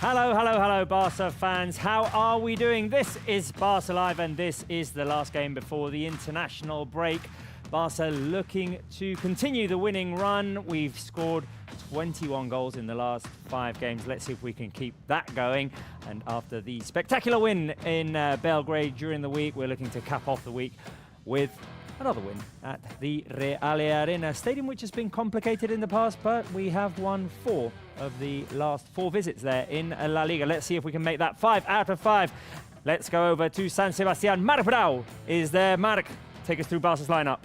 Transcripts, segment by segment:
Hello, hello, hello, Barca fans. How are we doing? This is Barca Live, and this is the last game before the international break. Barca looking to continue the winning run. We've scored 21 goals in the last 5 games. Let's see if we can keep that going. And after the spectacular win in Belgrade during the week, we're looking to cap off the week with another win at the Reale Arena Stadium, which has been complicated in the past, but we have won 4 of the last 4 visits there in La Liga. Let's see if we can make that 5 out of 5. Let's go over to San Sebastian. Marc Brau is there. Marc, take us through Barca's lineup.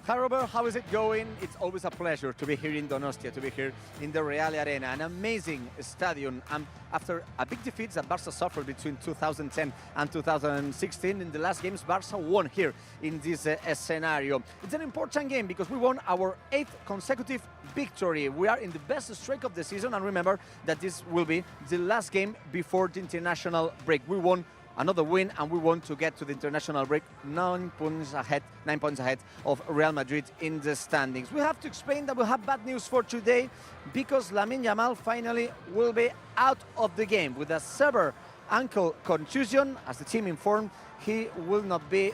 Hi Robert, how is it going? It's always a pleasure to be here in Donostia, to be here in the Reale Arena, an amazing stadium. After a big defeat that Barca suffered between 2010 and 2016, in the last games Barca won here in this scenario. It's an important game because we won our 8th consecutive victory. We are in the best streak of the season, and remember that this will be the last game before the international break. We won another win, and we want to get to the international break 9 points ahead of Real Madrid in the standings. We have to explain that we have bad news for today because Lamine Yamal finally will be out of the game with a severe ankle contusion. As the team informed, he will not be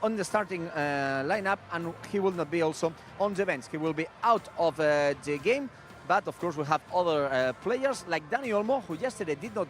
on the starting lineup, and he will not be also on the bench. He will be out of the game, but of course we have other players like Dani Olmo, who yesterday did not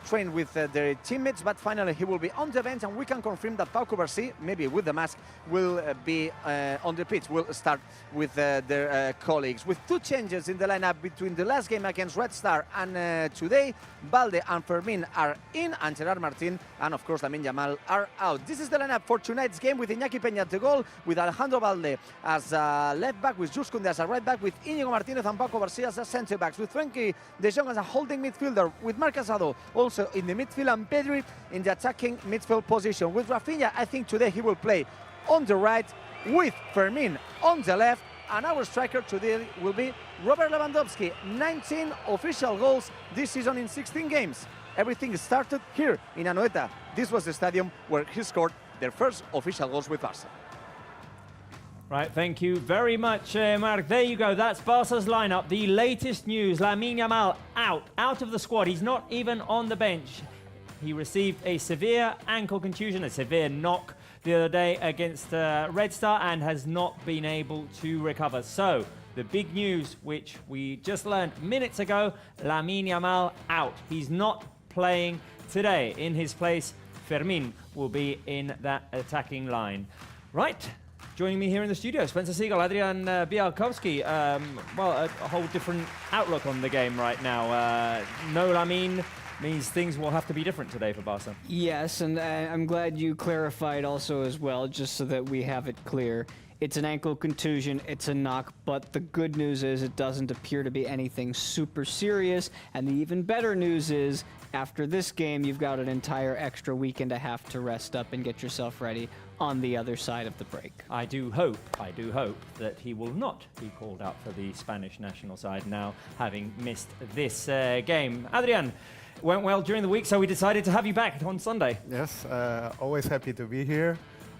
train with their teammates, but finally he will be on the bench, and we can confirm that Pau Cubarsí, maybe with the mask, will be on the pitch, will start with their colleagues. With 2 changes in the lineup between the last game against Red Star and today, Balde and Fermin are in, and Gerard Martin and of course Lamine Yamal are out. This is the lineup for tonight's game, with Iñaki Peña at the goal, with Alejandro Balde as a left back, with Jules Koundé as a right back, with Íñigo Martínez and Pau Cubarsí as a centre backs, with Frenkie de Jong as a holding midfielder, with Marc Casado also in the midfield, and Pedri in the attacking midfield position. With Rafinha, I think today he will play on the right, with Fermin on the left, and our striker today will be Robert Lewandowski. 19 official goals this season in 16 games. Everything started here in Anoeta. This was the stadium where he scored their first official goals with Barca. Right, thank you very much, Marc. There you go, that's Barca's lineup. The latest news, Lamine Yamal out of the squad. He's not even on the bench. He received a severe ankle contusion, a severe knock the other day against Red Star, and has not been able to recover. So, the big news, which we just learned minutes ago, Lamine Yamal out. He's not playing today. In his place, Fermin will be in that attacking line. Right. Joining me here in the studio, Spencer Siegel, Adrian Bialkowski. Well, a whole different outlook on the game right now. No Lamine means things will have to be different today for Barca. Yes, and I'm glad you clarified also as well, just so that we have it clear. It's an ankle contusion, it's a knock, but the good news is it doesn't appear to be anything super serious, and the even better news is after this game, you've got an entire extra week and a half to rest up and get yourself ready on the other side of the break. I do hope that he will not be called out for the Spanish national side now, having missed this game. Adrian, went well during the week, so we decided to have you back on Sunday. Yes, always happy to be here.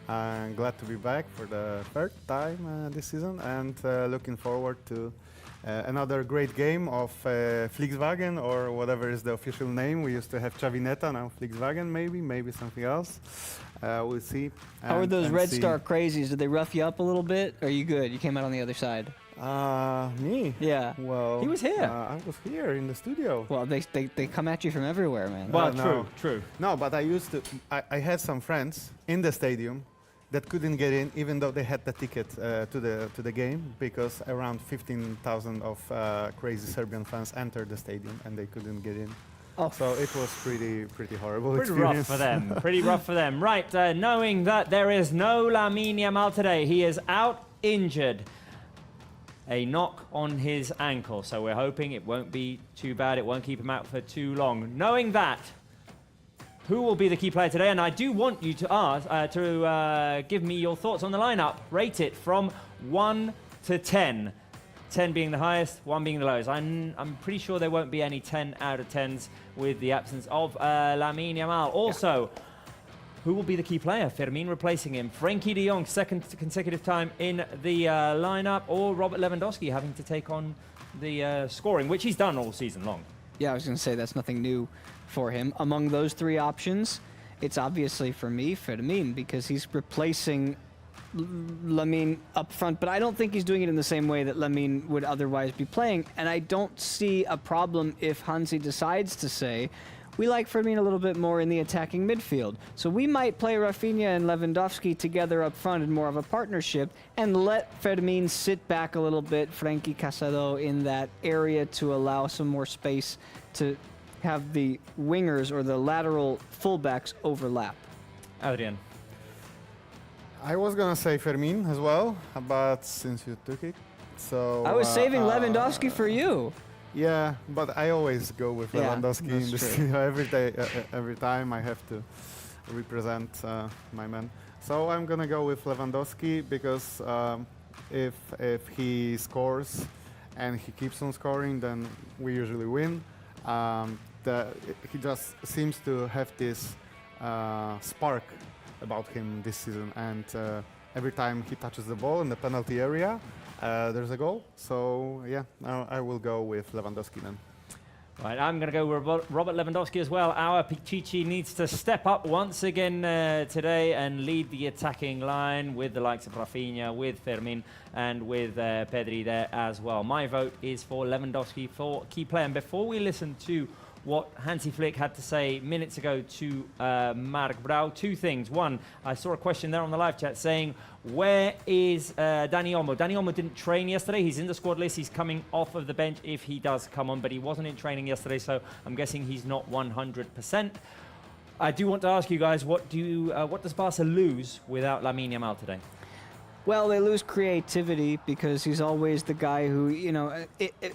I'm glad to be back for the 3rd time this season, and looking forward to another great game of Flixwagen, or whatever is the official name. We used to have Chavineta, now Flixwagen maybe something else. We'll see. How are those Red Star crazies? Did they rough you up a little bit? Or are you good? You came out on the other side. Me? Yeah. Well, he was here. I was here in the studio. Well, they come at you from everywhere, man. Well, no. true. No, but I had some friends in the stadium that couldn't get in, even though they had the ticket to the game, because around 15,000 of crazy Serbian fans entered the stadium and they couldn't get in. Oh. So it was pretty horrible Pretty experience. rough for them. Pretty rough for them. Right, knowing that there is no Lamine Yamal today, he is out injured. A knock on his ankle, so we're hoping it won't be too bad. It won't keep him out for too long. Knowing that, who will be the key player today? And I do want you to give me your thoughts on the lineup. Rate it from 1 to 10. 10 being the highest, 1 being the lowest. I'm pretty sure there won't be any 10 out of 10s with the absence of Lamine Yamal. Also, who will be the key player? Fermin replacing him, Frenkie de Jong, 2nd consecutive time in the lineup, or Robert Lewandowski having to take on the scoring, which he's done all season long. Yeah, I was going to say that's nothing new for him. Among those three options, it's obviously for me Fermin, because he's replacing Lamine up front, but I don't think he's doing it in the same way that Lamine would otherwise be playing, and I don't see a problem if Hansi decides to say, we like Fermin a little bit more in the attacking midfield. So we might play Rafinha and Lewandowski together up front in more of a partnership and let Fermin sit back a little bit, Frankie Casado in that area to allow some more space to have the wingers or the lateral fullbacks overlap. Adrian. I was gonna say Fermin as well, but since you took it, so I was saving Lewandowski for you. Yeah, but I always go with Yeah, Lewandowski in that's this true. every time I have to represent my man. So I'm gonna go with Lewandowski because if he scores and he keeps on scoring, then we usually win. He just seems to have this spark about him this season, and every time he touches the ball in the penalty area, there's a goal. So yeah, I will go with Lewandowski then. Right, I'm going to go with Robert Lewandowski as well. Our Pichichi needs to step up once again today and lead the attacking line with the likes of Rafinha, with Fermin, and with Pedri there as well. My vote is for Lewandowski for key player. And before we listen to what Hansi Flick had to say minutes ago to Marc Brau, two things. One, I saw a question there on the live chat saying, where is Dani Olmo? Dani Olmo didn't train yesterday. He's in the squad list. He's coming off of the bench if he does come on, but he wasn't in training yesterday, so I'm guessing he's not 100%. I do want to ask you guys, what does Barca lose without Lamine Yamal today? Well, they lose creativity because he's always the guy who,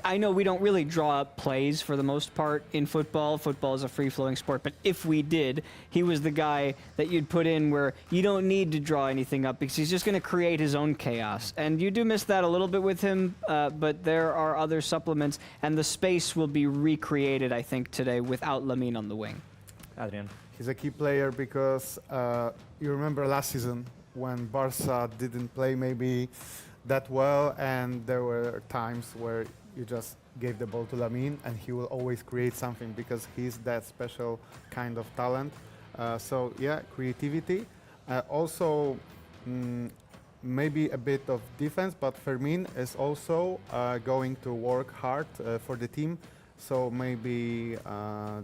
I know we don't really draw up plays for the most part in football. Football is a free-flowing sport, but if we did, he was the guy that you'd put in where you don't need to draw anything up because he's just going to create his own chaos. And you do miss that a little bit with him, but there are other supplements, and the space will be recreated, I think, today without Lamine on the wing. Adrian. He's a key player because you remember last season when Barca didn't play maybe that well, and there were times where you just gave the ball to Lamine and he will always create something because he's that special kind of talent. So yeah, creativity. Also maybe a bit of defense, but Fermin is also going to work hard for the team, so maybe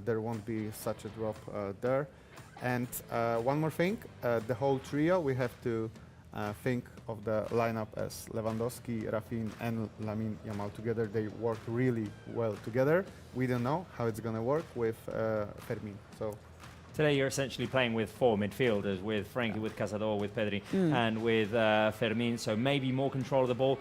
there won't be such a drop there. And one more thing, the whole trio, we have to think of the lineup as Lewandowski, Rafinha, and Lamine Yamal together. They work really well together. We don't know how it's going to work with Fermin. So Today you're essentially playing with four midfielders, with Frankie, with Casado, with Pedri, and with Fermin, so maybe more control of the ball.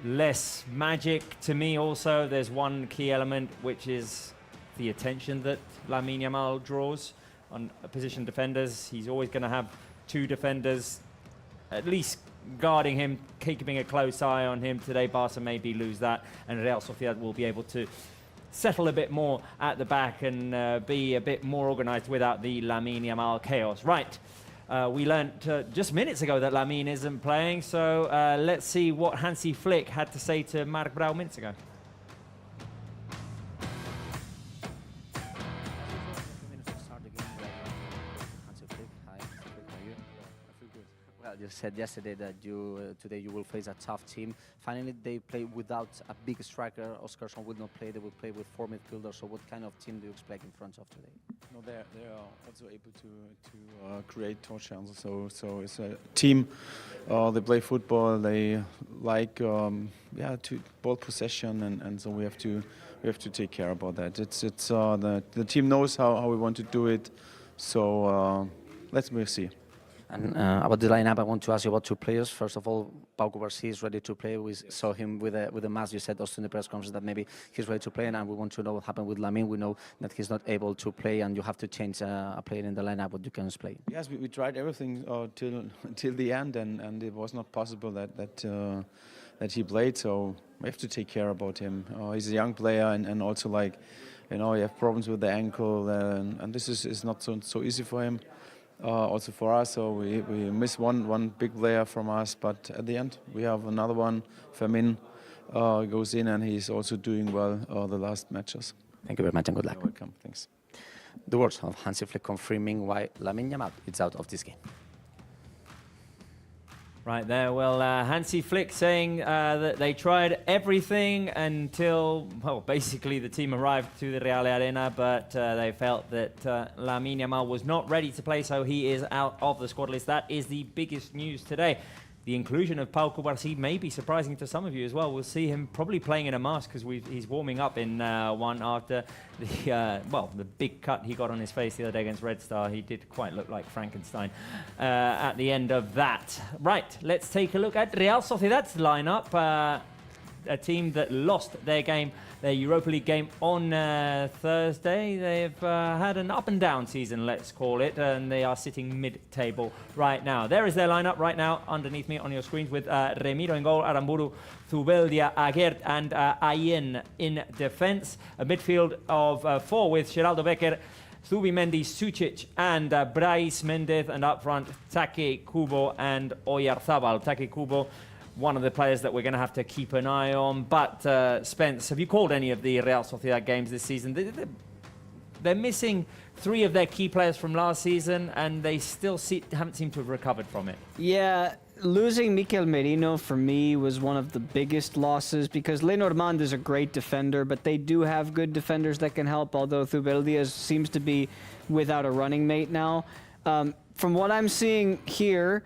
Less magic to me also. There's one key element, which is the attention that Lamine Yamal draws on position defenders. He's always going to have two defenders at least guarding him, keeping a close eye on him. Today Barca maybe lose that, and Real Sociedad will be able to settle a bit more at the back and be a bit more organized without the Lamine Yamal chaos. Right, we learned just minutes ago that Lamine isn't playing, so let's see what Hansi Flick had to say to Marc Brau minutes ago. You said yesterday that today you will face a tough team. Finally, they play without a big striker. Oscarsson will not play. They will play with four midfielders. So what kind of team do you expect in front of today? No, they are also able to create touchdowns. So it's a team. They play football. They like to ball possession, and so we have to take care about that. It's the team knows how we want to do it. So let's see. And about the lineup, I want to ask you about two players. First of all, Pau Cubarsí is ready to play. We saw him with a mask. You said also in the press conference that maybe he's ready to play, and we want to know what happened with Lamine. We know that he's not able to play, and you have to change a player in the lineup. What you can explain? Yes, we tried everything till the end, and it was not possible that he played. So we have to take care about him. He's a young player, and also he have problems with the ankle, and this is not so easy for him. Also for us, so we miss one big player from us, but at the end we have another one, Fermin, goes in, and he's also doing well the last matches. Thank you very much and good luck. You're welcome. Thanks. The words of Hansi Flick confirming why Lamine Yamal is out of this game. Right there, well, Hansi Flick saying that they tried everything until, well, basically the team arrived to the Real Arena, but they felt that Lamine Yamal was not ready to play, so he is out of the squad list. That is the biggest news today. The inclusion of Pau Cubarsí may be surprising to some of you as well. We'll see him probably playing in a mask because he's warming up in one after the big cut he got on his face the other day against Red Star. He did quite look like Frankenstein at the end of that. Right, let's take a look at Real Sociedad's lineup. A team that lost their Europa League game on Thursday. They've had an up and down season, let's call it, and they are sitting mid-table right now. There is their lineup right now underneath me on your screens with Remiro in goal, Aramburu, Zubeldia, Aguert and Ayen in defense. A midfield of 4 with Geraldo Becker, Zubimendi, Sucic and Brais Mendez, and up front Take Kubo and Oyarzabal. Take Kubo, one of the players that we're going to have to keep an eye on. But Spence, have you called any of the Real Sociedad games this season? They're missing 3 of their key players from last season, and they still haven't seemed to have recovered from it. Yeah, losing Mikel Merino for me was one of the biggest losses because Lenormand is a great defender, but they do have good defenders that can help, although Zubeldia seems to be without a running mate now. From what I'm seeing here,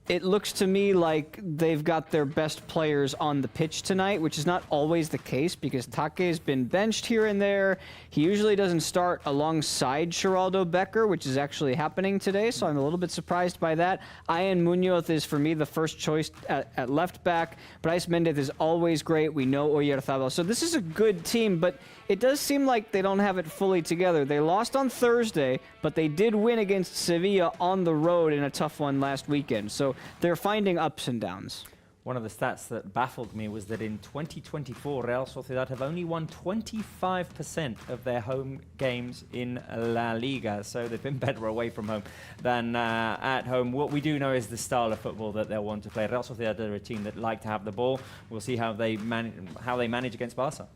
it looks to me like they've got their best players on the pitch tonight, which is not always the case because Take has been benched here and there. He usually doesn't start alongside Geraldo Becker, which is actually happening today, so I'm a little bit surprised by that. Ayen Munoz is, for me, the first choice at left back. Brais Mendez is always great. We know Oyarzabal. So this is a good team, but it does seem like they don't have it fully together. They lost on Thursday, but they did win against Sevilla on the road in a tough one last weekend. So they're finding ups and downs. One of the stats that baffled me was that in 2024, Real Sociedad have only won 25% of their home games in La Liga. So they've been better away from home than at home. What we do know is the style of football that they'll want to play. Real Sociedad are a team that like to have the ball. We'll see how they manage against Barça.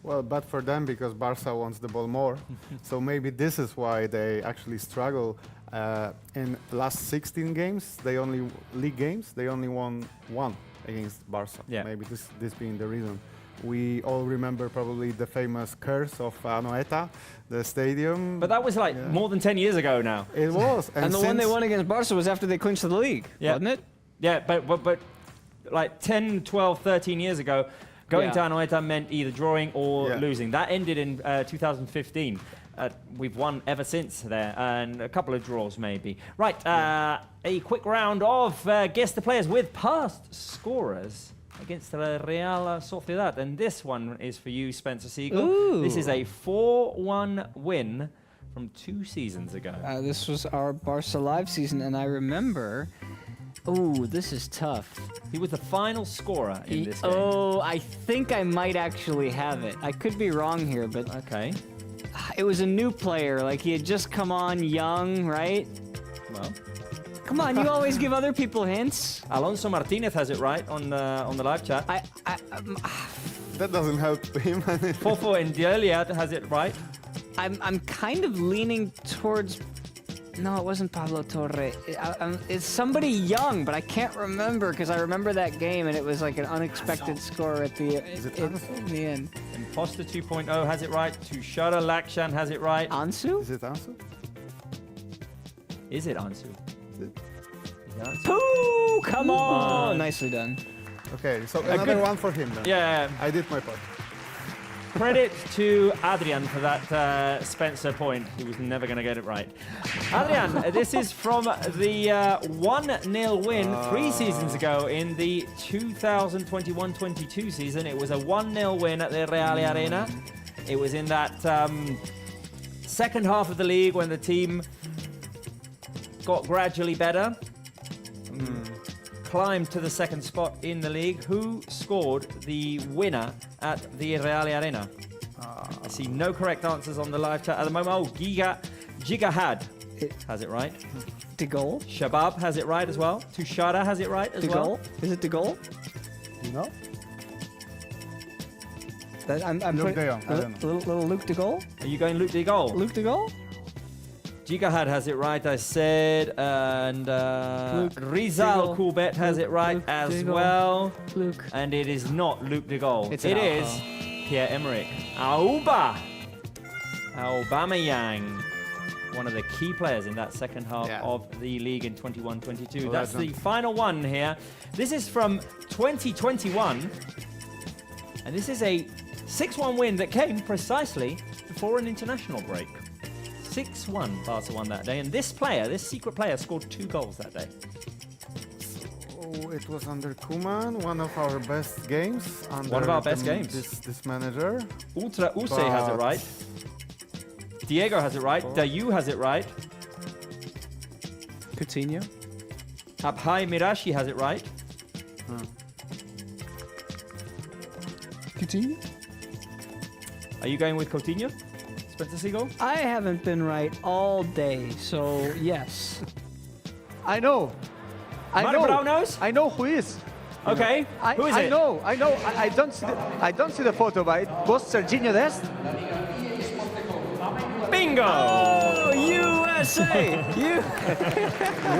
Well, bad for them because Barça wants the ball more. So maybe this is why they actually struggle. In last 16 games, league games, they only won 1 against Barça. Yeah. Maybe this being the reason. We all remember probably the famous curse of Anoeta, the stadium. But that was like more than 10 years ago now. It was. And the one they won against Barca was after they clinched the league, wasn't it? Yeah, but like 10, 12, 13 years ago, going to Anoeta meant either drawing or losing. That ended in 2015. We've won ever since there, and a couple of draws maybe. Right, a quick round of guess the players with past scorers against the Real Sociedad. And this one is for you, Spencer Siegel. Ooh. This is a 4-1 win from 2 seasons ago. This was our Barca Live season, and I remember... Oh, this is tough. He was the final scorer in this game. Oh, I think I might actually have it. I could be wrong here, but... Okay. It was a new player, like he had just come on young, right? Well, come on, you always give other people hints. Alonso Martinez has it right on the live chat. That doesn't help him. Fofo Ndielia has it right. I'm kind of leaning towards... No, it wasn't Pablo Torre. It's somebody young, but I can't remember because I remember that game and it was like an unexpected score at the in the end. Imposter 2.0 has it right. Tushara Lakshan has it right. Ansu? Is it Ansu? Is it Ansu? Is it? Ooh, come on! Nicely done. Okay, so another one for him then. Yeah. I did my part. Credit to Adrian for that Spencer point. He was never going to get it right. Adrian, this is from the 1-0 win 3 seasons ago in the 2021-22 season. It was a 1-0 win at the Real Arena. It was in that second half of the league when the team got gradually better. Climbed to the second spot in the league. Who scored the winner at the Real Arena? I see no correct answers on the live chat at the moment. Oh, Jigahad has it right. De Gaulle? Shabab has it right as well. Tushara has it right as well. Is it De Gaulle? No? I'm Luke putting- de Jong, I don't know. little Luke de Gaulle? Are you going Luke de Gaulle? Luke de Gaulle? Jigahad has it right, I said, and Luke Rizal de Gaulle. Coulbet has it right Luke as de Gaulle. well. Luke. And it is not Luke de Gaulle. It's It an is Alpha. Pierre-Emerick Aubameyang, one of the key players in that second half Yeah. of the league in 21-22. Well, That's that's the final one here. This is from 2021, and this is a 6-1 win that came precisely before an international break. 6-1 Barca won that day, and this secret player, scored 2 goals that day. Oh, it was under Koeman, one of our best games. Under One of our best games. This manager. Ultra Use has it But- right. Diego has it right. Dayu has it right. Coutinho? Abhai Mirashi has it right. Coutinho? Are you going with Coutinho? Spencer Seagull? I haven't been right all day, so yes. I know. I Mark know. Brown knows? I know who is. Okay. Who is I it? know. I don't see the photo, but it was Serginho Dest. Bingo! Oh, USA! You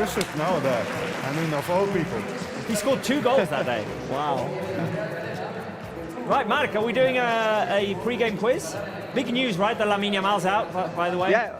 should know that. I mean, of all people. He scored 2 goals that day. Wow. Right, Mark, are we doing a pre-game quiz? Big news, right? The Lamine Yamal's out, by the way. Yeah.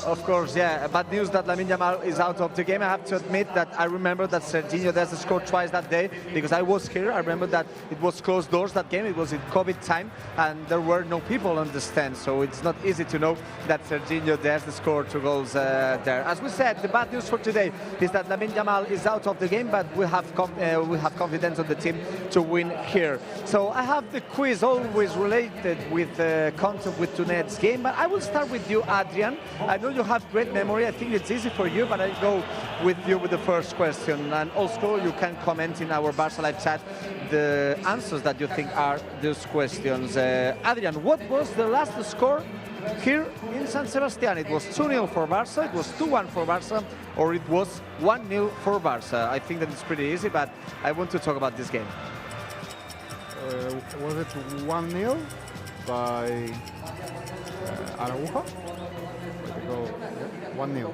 Of course, yeah. Bad news that Lamine Yamal is out of the game. I have to admit that I remember that Serginho Dest scored twice that day because I was here. I remember that it was closed doors that game. It was in COVID time and there were no people on the stand. So it's not easy to know that Serginho Dest scored 2 goals there. As we said, the bad news for today is that Lamine Yamal is out of the game, but we have confidence on the team to win here. So I have the quiz always related with content with tonight's game, but I will start with you, Adrian. I know you have great memory. I think it's easy for you, but I'll go with you with the first question. And also you can comment in our Barça Live chat the answers that you think are those questions. Adrian, what was the last score here in San Sebastian? It was 2-0 for Barça, it was 2-1 for Barça, or it was 1-0 for Barça. I think that it's pretty easy, but I want to talk about this game. Was it 1-0 by Araujo? 1-0.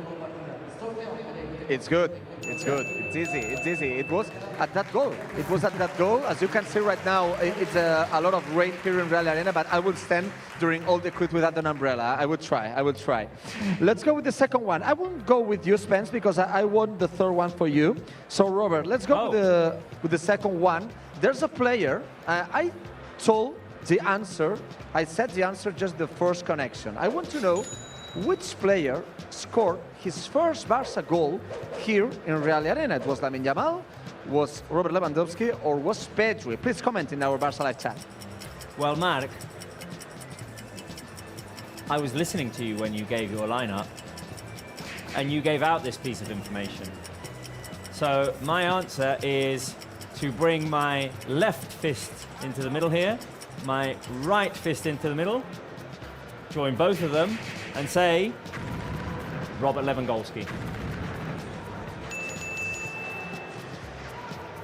It's good. It's good. It's easy. It's easy. It was at that goal. It was at that goal. As you can see right now, it's a lot of rain here in Real Arena, but I will stand during all the quiz without an umbrella. I will try. I will try. Let's go with the second one. I won't go with you, Spence, because I want the third one for you. So, Robert, let's go with the second one. There's a player. I told the answer. I said the answer just the first connection. I want to know which player scored his first Barça goal here in Real Arena. It was Lamine Yamal, was Robert Lewandowski, or was Pedri? Please comment in our Barça Live chat. Well, Mark, I was listening to you when you gave your lineup, and you gave out this piece of information. So my answer is to bring my left fist into the middle here, my right fist into the middle, join both of them, and say Robert Lewandowski.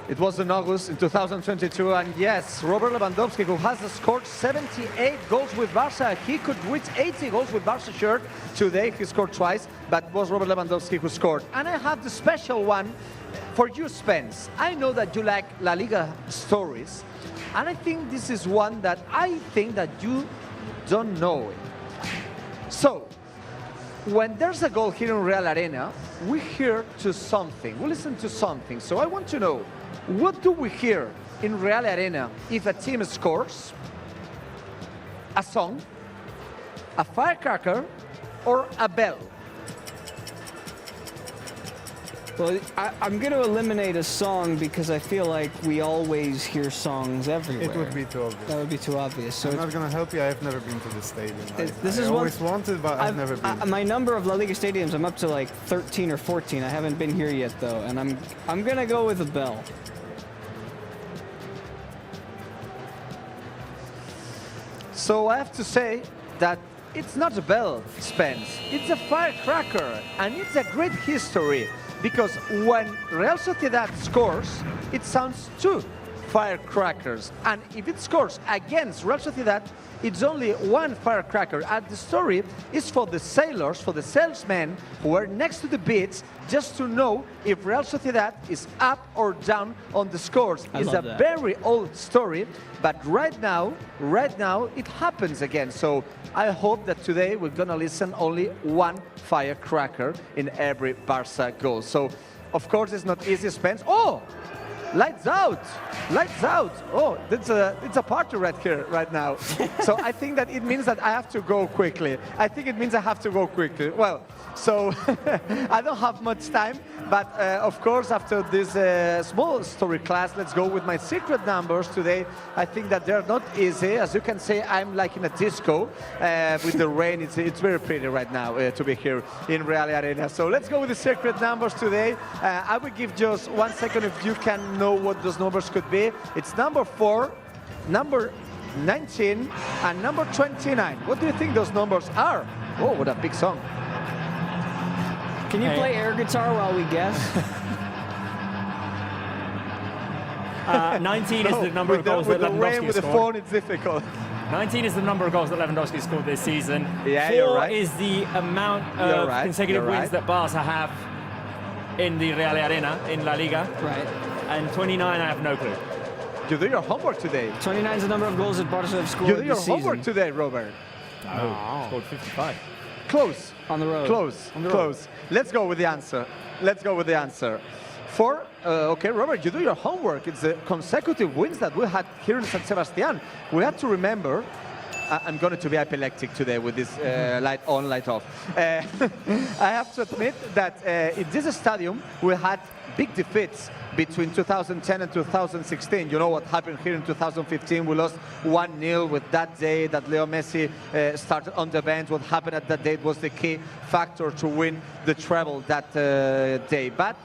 It was in August in 2022, and yes, Robert Lewandowski, who has scored 78 goals with Barça, he could reach 80 goals with Barça shirt. Today he scored twice, but it was Robert Lewandowski who scored. And I have the special one for you, Spence. I know that you like La Liga stories, and I think this is one that I think that you don't know it. So, when there's a goal here in Real Arena, we hear to something, we listen to something. So I want to know, what do we hear in Real Arena if a team scores? A song, a firecracker, or a bell? Well, I'm going to eliminate a song because I feel like we always hear songs everywhere. It would be too obvious. That would be too obvious. So I'm not going to help you. I've never been to the stadium. This I is always wanted, but I've never been. My number of La Liga stadiums, I'm up to like 13 or 14. I haven't been here yet, though, and I'm going to go with a bell. So I have to say that it's not a bell, Spence. It's a firecracker, and it's a great history. Because when Real Sociedad scores, it sounds 2 firecrackers. And if it scores against Real Sociedad, it's only one firecracker. And the story is for the sailors, for the salesmen who are next to the beach, just to know if Real Sociedad is up or down on the scores. I It's love a that. very old story, but right now, it happens again. So I hope that today we're gonna listen only one firecracker in every Barça goal. So, of course, it's not easy, Spence. Oh! Lights out! Lights out! Oh, it's a party right here, right now. So I think that it means that I have to go quickly. I think it means I have to go quickly. Well, so I don't have much time, but of course, after this small story class, let's go with my secret numbers today. I think that they're not easy. As you can see, I'm like in a disco with the rain. It's very pretty right now to be here in Real Arena. So let's go with the secret numbers today. I will give just 1 second if you can know what those numbers could be. It's number 4, number 19, and number 29. What do you think those numbers are? Oh, what a big song. Can you play air guitar while we guess? 19 is the number of goals that with the rain, Lewandowski with the scored. phone, it's difficult. 19 is the number of goals that Lewandowski scored this season. Yeah, 4 you're right. is the amount You're of right, consecutive you're wins right. that Barça have in the Real Arena in La Liga. Right. And 29, I have no clue. You do your homework today. 29 is the number of goals that Barca have You scored do your this homework season. today, Robert. No, scored 55. Close. On the road. Close. On the road. Close. Let's go with the answer. Let's go with the answer. 4, okay, Robert, you do your homework. It's the consecutive wins that we had here in San Sebastian. We have to remember, I'm going to be epileptic today with this light on, light off. I have to admit that in this stadium, we had big defeats between 2010 and 2016. You know what happened here in 2015? We lost 1-0 with that day that Leo Messi started on the bench. What happened at that day was the key factor to win the treble that day. But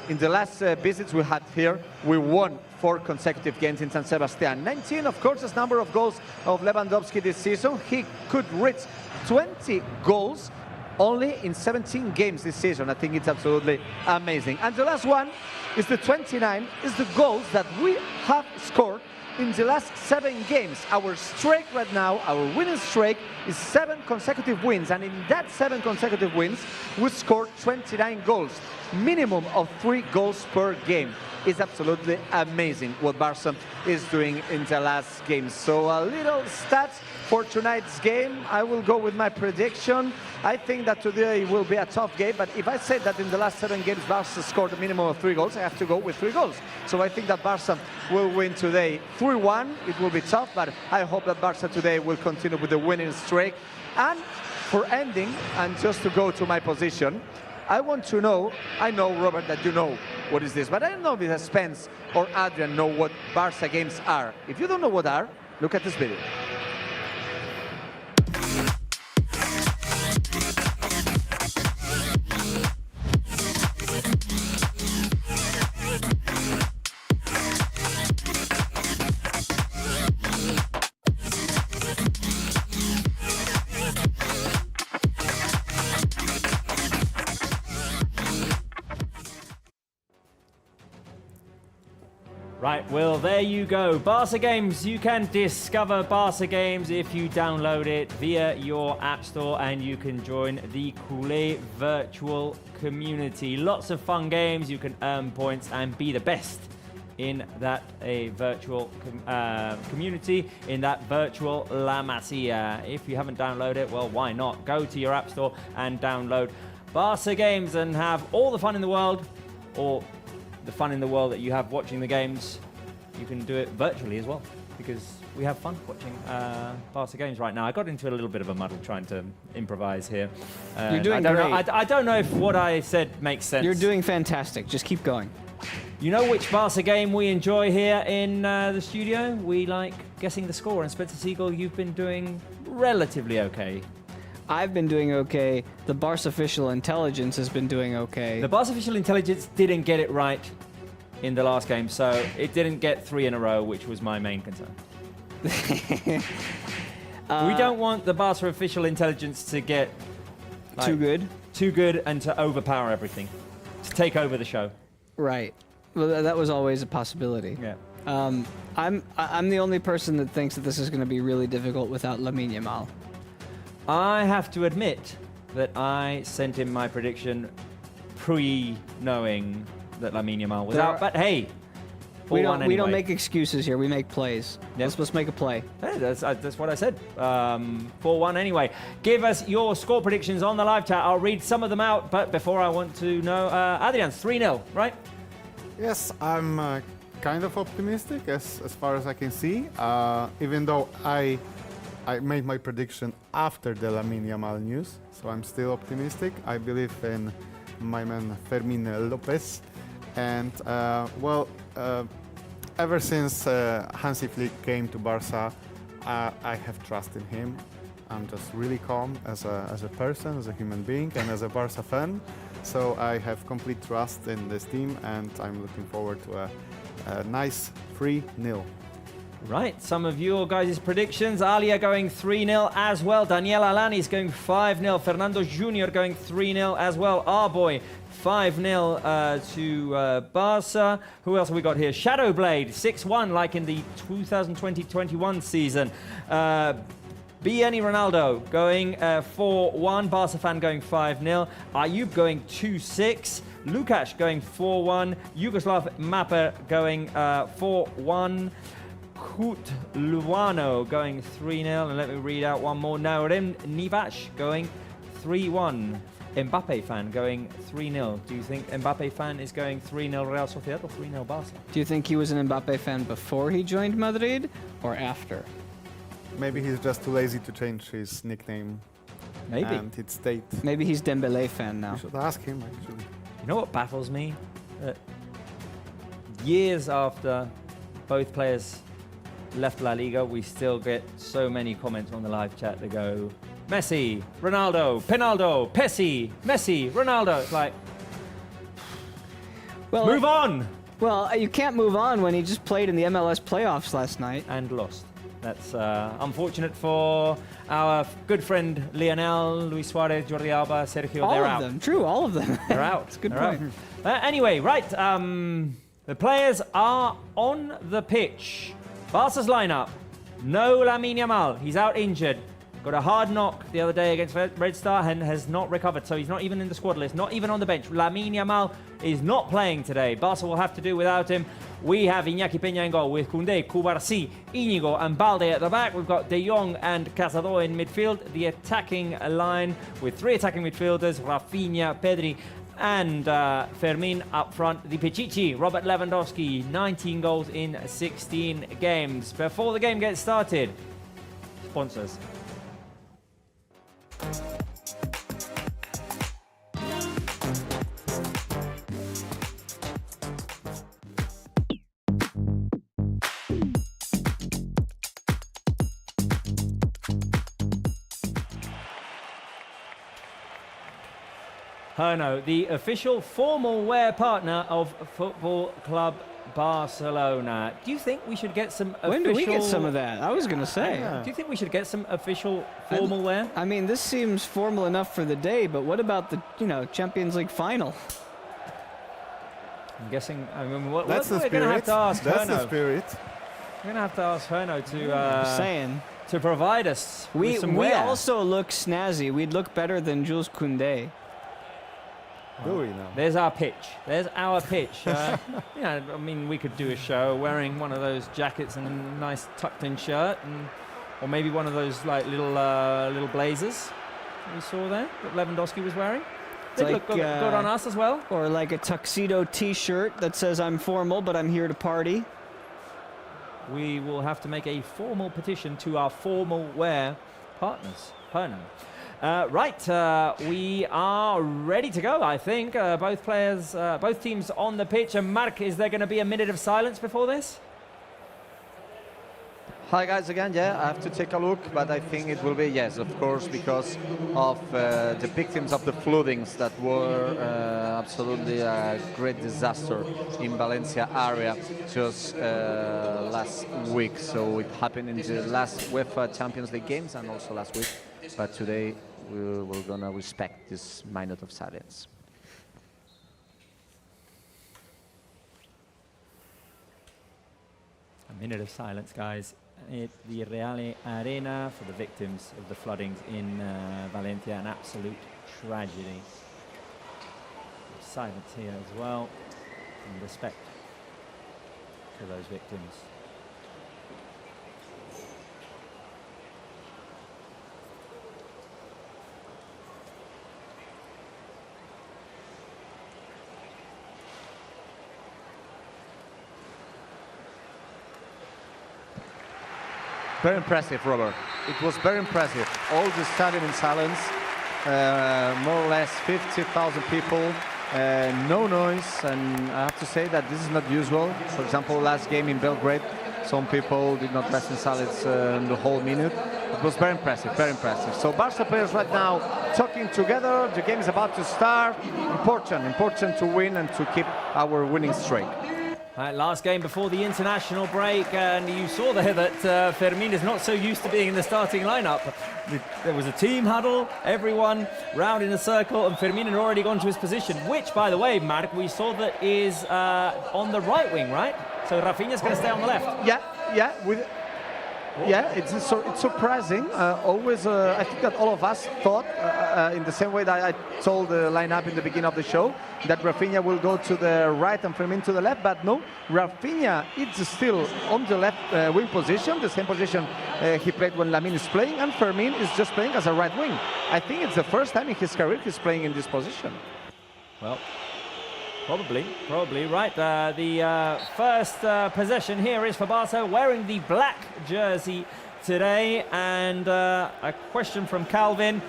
in the last visits we had here, we won 4 consecutive games in San Sebastian. 19, of course, is number of goals of Lewandowski this season. He could reach 20 goals only in 17 games this season. I think it's absolutely amazing. And the last one is the 29, is the goals that we have scored in the last 7 games. Our streak right now, our winning streak, is 7 consecutive wins. And in that 7 consecutive wins, we scored 29 goals. Minimum of 3 goals per game. It's absolutely amazing what Barça is doing in the last game. So a little stats for tonight's game. I will go with my prediction. I think that today will be a tough game, but if I say that in the last 7 games Barça scored a minimum of 3 goals, I have to go with 3 goals. So I think that Barça will win today 3-1. It will be tough, but I hope that Barça today will continue with the winning streak. And for ending, and just to go to my position, I want to know, I know, Robert, that you know what is this, but I don't know if Spence or Adrian know what Barça games are. If you don't know what are, look at this video. Right, well, there you go. Barça Games. You can discover Barça Games if you download it via your app store, and you can join the Culé virtual community. Lots of fun games. You can earn points and be the best in that virtual community, in that virtual La Masia. If you haven't downloaded it, well, why not? Go to your app store and download Barça Games and have all the fun in the world, or the fun in the world that you have watching the games. You can do it virtually as well, because we have fun watching Barça Games right now. I got into a little bit of a muddle trying to improvise here. You're doing great. I don't know if what I said makes sense. You're doing fantastic. Just keep going. You know which Barça game we enjoy here in the studio? We like guessing the score. And Spencer Siegel, you've been doing relatively okay. I've been doing okay. The Barça official intelligence has been doing okay. The Barça official intelligence didn't get it right in the last game, so it didn't get 3 in a row, which was my main concern. We don't want the Barça official intelligence to get Too good? too good and to overpower everything, to take over the show. Right. Well, that was always a possibility. Yeah. I'm the only person that thinks that this is going to be really difficult without Lamine Yamal. I have to admit that I sent in my prediction pre-knowing that Lamine Yamal was There out. are- But hey, 4-1 We anyway. don't make excuses here. We make plays. Yep. Let's make a play. Hey, that's what I said. 4-1 anyway. Give us your score predictions on the live chat. I'll read some of them out, but before I want to know, Adrian, 3-0, right? Yes, I'm kind of optimistic as far as I can see. Even though I made my prediction after the Lamine Yamal news, so I'm still optimistic. I believe in my man Fermin Lopez, and ever since Hansi Flick came to Barça, I have trust in him. I'm just really calm as a person, as a human being, and as a Barça fan. So I have complete trust in this team, and I'm looking forward to a nice 3-0. Right, some of your guys' predictions. Alia going 3-0 as well. Daniel Alani's going 5-0. Fernando Jr. going 3-0 as well. Our boy 5-0 to Barca. Who else have we got here? Shadowblade 6-1 like in the 2020-21 season. Bieni Ronaldo going 4-1. Barca fan going 5-0. Ayub going 2-6. Lukasz going 4-1. Yugoslav Mapper going 4-1. Kut Luano going 3-0. And let me read out one more. Naurem Nivash going 3-1. Mbappe fan going 3-0. Do you think Mbappe fan is going 3-0 Real Sociedad or 3-0 Barca? Do you think he was an Mbappe fan before he joined Madrid or after? Maybe he's just too lazy to change his nickname. Maybe. And it stayed. Maybe he's Dembele fan now. You should ask him, actually. You know what baffles me? Years after both players left La Liga, we still get so many comments on the live chat that go, Messi, Ronaldo, Pinaldo, Pessi, Messi, Ronaldo. It's like, Well, move on! Well, you can't move on when he just played in the MLS playoffs last night. And lost. That's unfortunate for our good friend Lionel, Luis Suarez, Jordi Alba, Sergio. All They're of out. them. True, all of them. They're out. That's a good They're point. out. Anyway, right. The players are on the pitch. Barca's lineup. No Lamine Yamal. He's out injured. Got a hard knock the other day against Red Star and has not recovered. So he's not even in the squad list. Not even on the bench. Lamine Yamal is not playing today. Barca will have to do without him. We have Iñaki Peña in goal with Koundé, Cubarsí, Íñigo and Balde at the back. We've got De Jong and Cazador in midfield. The attacking line with 3 attacking midfielders, Rafinha, Pedri and Fermin up front. The Pichichi, Robert Lewandowski, 19 goals in 16 games. Before the game gets started, sponsors. Herno, the official formal wear partner of Football Club Barcelona. Do you think we should get some official... When do we get some of that? I was going to say. Do you think we should get some official formal wear? I mean, this seems formal enough for the day, but what about the, Champions League final? I'm guessing... I mean, That's the we're spirit. going to have to ask That's Herno. the spirit. We're going to have to ask Herno Just saying. to provide us with some We wear. also look snazzy. We'd look better than Jules Koundé. Do we now? There's our pitch. There's our pitch. I mean, we could do a show wearing one of those jackets and a nice tucked-in shirt, or maybe one of those like little blazers we saw there that Lewandowski was wearing. They Like, look good on us as well. Or like a tuxedo T-shirt that says "I'm formal, but I'm here to party." We will have to make a formal petition to our formal wear partners. Herno. We are ready to go, I think. Both teams on the pitch. And Mark, is there going to be a minute of silence before this? Hi guys again, yeah, I have to take a look, but I think it will be, yes, of course, because of the victims of the floodings that were absolutely a great disaster in Valencia area just last week. So it happened in the last UEFA Champions League games and also last week, but today we're gonna respect this minute of silence. A minute of silence, guys, at the Reale Arena for the victims of the floodings in Valencia. An absolute tragedy. Silence here as well, and respect for those victims. Very impressive, Robert. It was very impressive. All the stadium in silence, more or less 50,000 people, no noise, and I have to say that this is not usual. For example, last game in Belgrade, some people did not rest in silence the whole minute. It was very impressive, very impressive. So Barca players right now talking together. The game is about to start. Important to win and to keep our winning streak. Last game before the international break, and you saw there that Fermin is not so used to being in the starting lineup. There was a team huddle, everyone round in a circle, and Fermin had already gone to his position, which, by the way, Mark, we saw that is on the right wing, right? So Rafinha's going to stay on the left. It's surprising. Always, I think that all of us thought, in the same way that I told the lineup in the beginning of the show, that Rafinha will go to the right and Fermin to the left, but no, Rafinha is still on the left wing position, the same position he played when Lamine is playing, and Fermin is just playing as a right wing. I think it's the first time in his career he's playing in this position. Well, probably right. The first possession here is for Barca, wearing the black jersey today, and a question from Calvin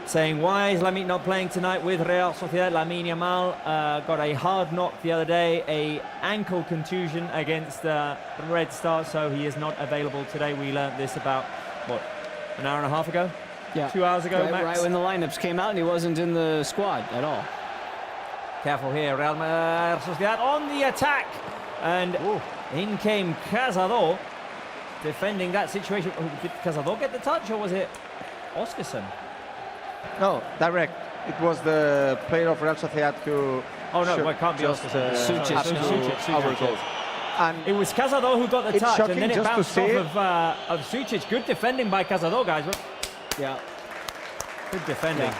saying, why is Lamine not playing tonight with Real Sociedad? Lamine Yamal got a hard knock the other day, a ankle contusion against Red Star, so he is not available today. We learned this about, what, an hour and a half ago? Yeah. 2 hours ago, Max? Right when the lineups came out and he wasn't in the squad at all. Careful here, Real Sociedad on the attack, and in came Casado defending that situation. Did Casado get the touch, or was it Oscarson? No, direct. It was the player of Real Sociedad who... Oh no, it can't be Oscarson. Sucic. And it was Casado who got the touch, and then it bounced off of Sucic. Good defending by Casado, guys. Yeah. Good defending. Yeah.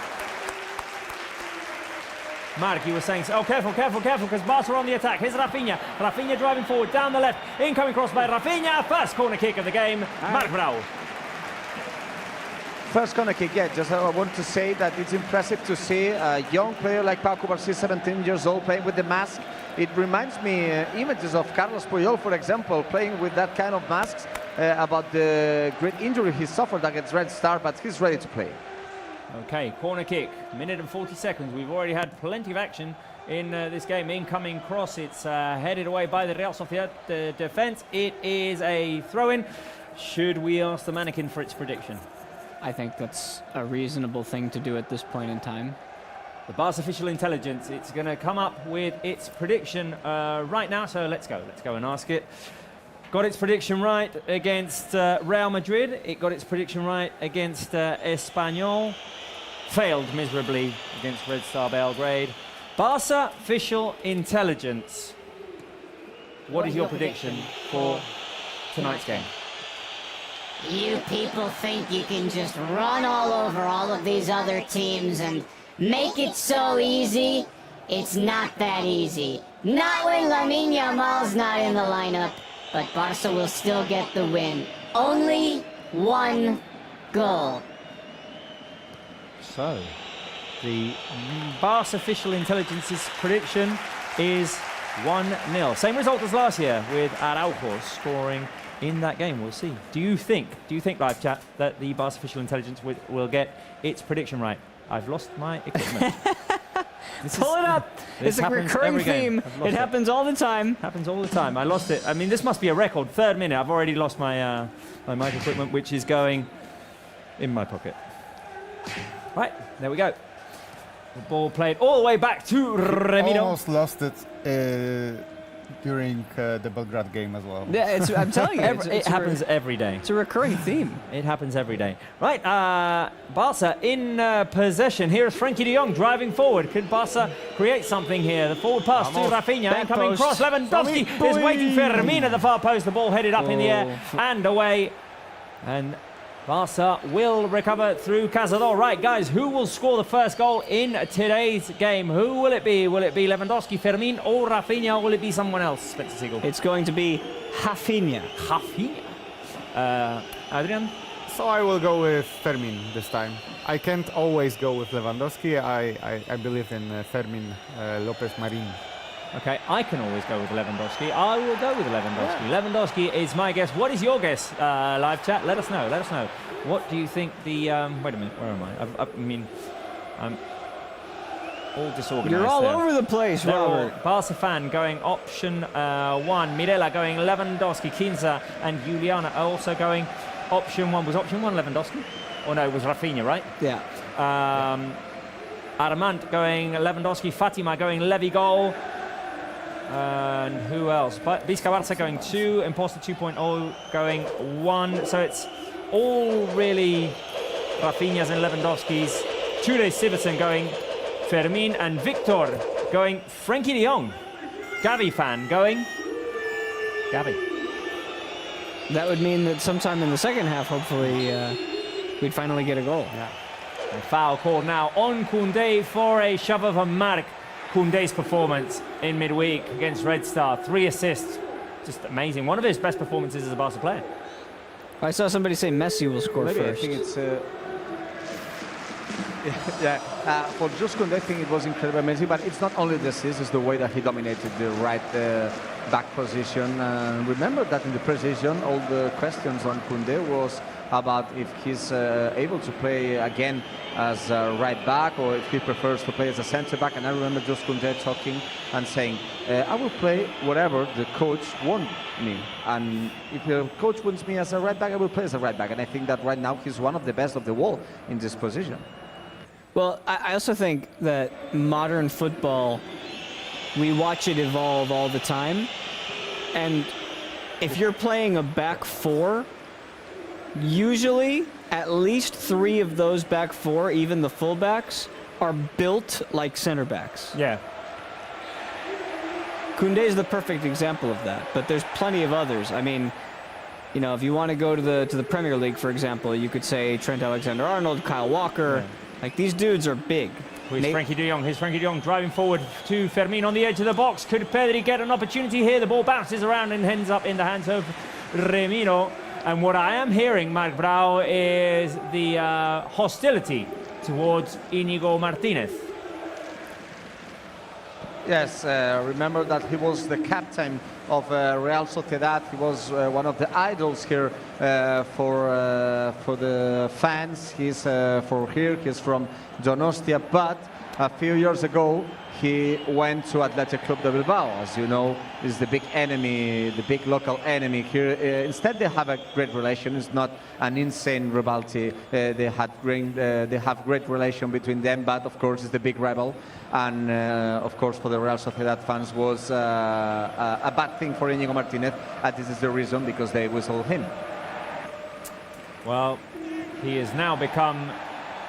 Mark, you were saying, oh, careful, because Barca are on the attack. Here's Rafinha. Rafinha driving forward, down the left. Incoming cross by Rafinha. First corner kick of the game. Mark Brau. First corner kick, yeah. Just I want to say that it's impressive to see a young player like Pau Cubarsí, 17 years old, playing with the mask. It reminds me images of Carlos Puyol, for example, playing with that kind of masks, about the great injury he suffered against Red Star, but he's ready to play. Okay, corner kick, minute and 40 seconds. We've already had plenty of action in this game. Incoming cross, it's headed away by the Real Sociedad defense. It is a throw-in. Should we ask the mannequin for its prediction? I think that's a reasonable thing to do at this point in time. The Barca official intelligence, it's going to come up with its prediction right now, so let's go and ask it. Got its prediction right against Real Madrid. It got its prediction right against Espanyol. Failed miserably against Red Star Belgrade. Barca official intelligence. What is your prediction for tonight's game? You people think you can just run all over all of these other teams and make it so easy? It's not that easy. Not when Lamine Yamal's not in the lineup. But Barca will still get the win. Only one goal. So, the Barca official intelligence's prediction is 1-0. Same result as last year, with Araujo scoring in that game. We'll see. Do you think, live chat, that the Barca official intelligence will get its prediction right? I've lost my equipment. Pull it up. It's a recurring theme. It happens all the time. Happens all the time. I lost it. I mean, this must be a record. 3rd minute. I've already lost my my mic equipment, which is going in my pocket. Right, there we go. The ball played all the way back to Remiro. Almost lost it during the Belgrade game as well. Yeah, I'm telling you, It happens every day. It's a recurring theme. It happens every day. Right, Barca in possession. Here is Frankie de Jong driving forward. Could Barca create something here? The forward pass to Rafinha. Back Incoming post. cross. Lewandowski is waiting for Fermin at the far post. The ball headed up in the air and away. And Barca will recover through Cazador. Right, guys, who will score the first goal in today's game? Who will it be? Will it be Lewandowski, Fermin, or Rafinha, or will it be someone else, Spencer Siegel? It's going to be Rafinha. Rafinha. Adrian? So I will go with Fermin this time. I can't always go with Lewandowski. I believe in Fermin Lopez Marin. Okay, I can always go with Lewandowski. I will go with Lewandowski. Yeah. Lewandowski is my guess. What is your guess? Live chat, let us know. Let us know. What do you think the... wait a minute, where am I? I mean, I'm all disorganized. You're all there. over the place, They're Robert. all Barca fan going option 1. Mirela going Lewandowski. Kinza and Juliana are also going option 1. Was option 1 Lewandowski? Or no, it was Rafinha, right? Yeah. Armand going Lewandowski. Fatima going Levy goal. And who else? Vizca Barça going 2, Imposter 2.0 going 1. So it's all really Rafinha's and Lewandowski's. Ture Siversen going Fermin, and Victor going Frankie de Jong. Gavi fan going Gavi. That would mean that sometime in the second half, hopefully, we'd finally get a goal. Yeah. A foul called now on Koundé for a shove of a mark. Koundé's performance in midweek against Red Star, 3 assists, just amazing. One of his best performances as a Barca player. I saw somebody say Messi will score Maybe first. I think it's... for just Koundé, I think it was incredibly amazing, but it's not only the assist, it's the way that he dominated the right back position. Remember that in the position, all the questions on Koundé was about if he's able to play again as a right back or if he prefers to play as a centre back. And I remember just Koundé talking and saying, I will play whatever the coach wants me. And if the coach wants me as a right back, I will play as a right back. And I think that right now he's one of the best of the world in this position. Well, I also think that modern football, we watch it evolve all the time. And if you're playing a back 4, usually at least 3 of those back 4, even the fullbacks, are built like center backs. Yeah. Koundé is the perfect example of that, but there's plenty of others. I mean, you know, if you want to go to the Premier League, for example, you could say Trent Alexander-Arnold, Kyle Walker. Yeah. Like, these dudes are big. Here's Frankie de Jong. Here's Frankie de Jong driving forward to Fermin on the edge of the box. Could Pedri get an opportunity here? The ball bounces around and ends up in the hands of Remiro. And what I am hearing, Marc Brau, is the hostility towards Íñigo Martínez. Yes, remember that he was the captain of Real Sociedad. He was one of the idols here for the fans. He's for here. He's from Donostia, but a few years ago he went to Athletic Club de Bilbao. As you know, is the big enemy, the big local enemy here. Instead, they have a great relation. It's not an insane rivalry. They have great relation between them, but of course, it's the big rival. And of course, for the Real Sociedad fans, was a bad thing for Íñigo Martínez. And this is the reason, because they whistled him. Well, he has now become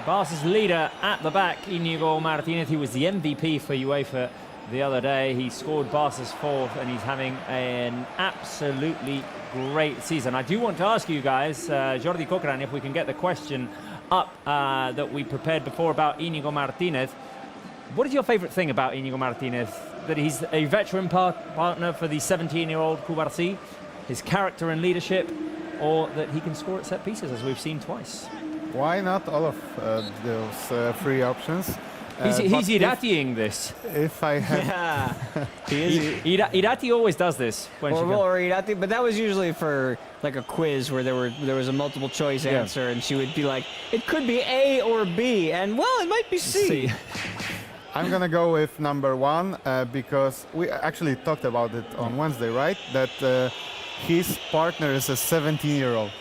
Barca's leader at the back, Íñigo Martínez. He was the MVP for UEFA the other day. He scored Barca's 4th, and he's having an absolutely great season. I do want to ask you guys, Jordi Cochran, if we can get the question up that we prepared before about Íñigo Martínez. What is your favorite thing about Íñigo Martínez? That he's a veteran partner for the 17-year-old Cubarsí, his character and leadership, or that he can score at set pieces, as we've seen twice? Why not all of those 3 options? He's Iratiing this. If I had... Yeah, he is. Irati always does this. When she Or Irati, but that was usually for like a quiz where there was a multiple choice answer, and she would be like, it could be A or B, and well, it might be C. I'm gonna go with number 1 because we actually talked about it on Wednesday, right? That his partner is a 17-year-old,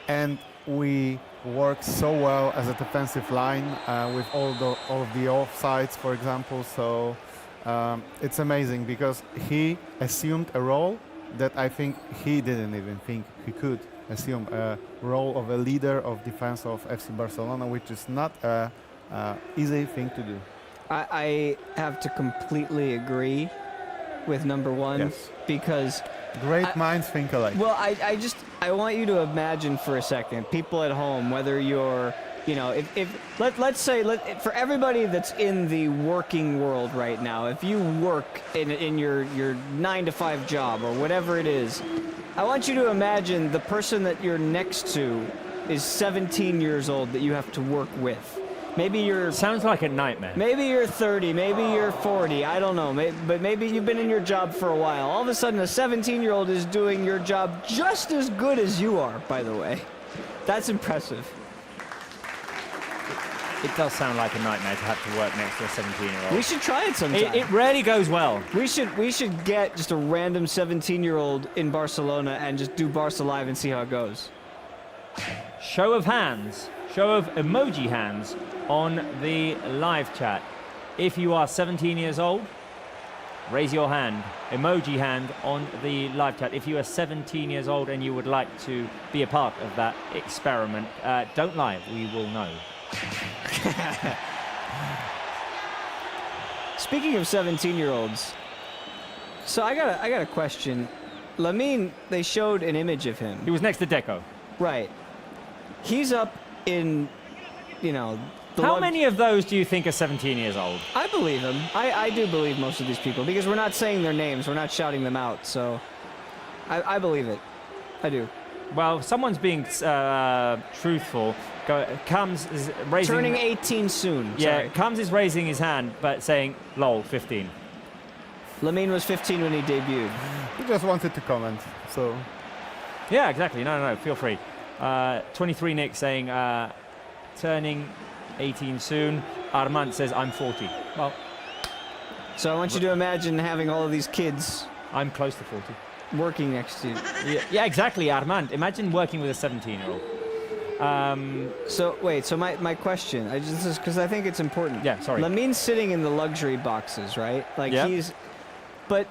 and we work so well as a defensive line with all of the offsides, for example. So it's amazing because he assumed a role that I think he didn't even think he could assume, a role of a leader of defense of FC Barcelona, which is not a easy thing to do. I have to completely agree with number one Yes. because Great minds think alike. well, I want you to imagine for a second, people at home, whether you're, you know, let's say for everybody that's in the working world right now, if you work in your 9-to-5 job or whatever it is, I want you to imagine the person that you're next to is 17 years old that you have to work with. Maybe you're Sounds like a nightmare. Maybe you're 30, maybe you're 40, I don't know, but maybe you've been in your job for a while. All of a sudden, a 17-year-old is doing your job just as good as you are, by the way. That's impressive. It does sound like a nightmare to have to work next to a 17-year-old. We should try it sometime. It rarely goes well. We should get just a random 17-year-old in Barcelona and just do Barca Live and see how it goes. Show of hands, show of emoji hands on the live chat. If you are 17 years old, raise your hand, emoji hand on the live chat. If you are 17 years old and you would like to be a part of that experiment, don't lie, we will know. Speaking of 17-year-olds, so I got a question. Lamine, they showed an image of him. He was next to Deco. Right. He's up in, you know, How many of those do you think are 17 years old? I believe him. I do believe most of these people because we're not saying their names, we're not shouting them out. So I believe it. I do. Well, someone's being truthful. Comes is raising. Turning 18 soon. Yeah, Sorry. Comes is raising his hand, but saying, "Lol, 15." Lamine was 15 when he debuted. He just wanted to comment, so Yeah, exactly. No, feel free. 23 Nick saying, turning 18 soon. Armand says, I'm 40. Well, So I want you to imagine having all of these kids I'm close to 40. working next to you. Yeah, exactly, Armand. Imagine working with a 17-year-old. So wait, so my question, this is because I think it's important. Yeah, sorry. Lamine's sitting in the luxury boxes, right? Like Yeah. but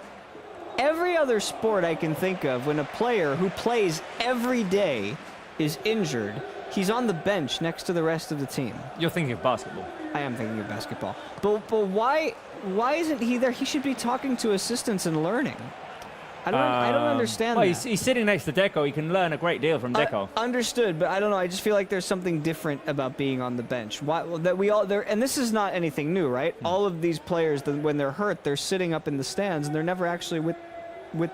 every other sport I can think of, when a player who plays every day is injured, he's on the bench next to the rest of the team. You're thinking of basketball. I am thinking of basketball. But why isn't he there? He should be talking to assistants and learning. I don't understand Well, that. he's sitting next to Deco. He can learn a great deal from Deco. Understood, but I don't know. I just feel like there's something different about being on the bench. Why that we all there, and this is not anything new, right? All of these players, when they're hurt, they're sitting up in the stands and they're never actually with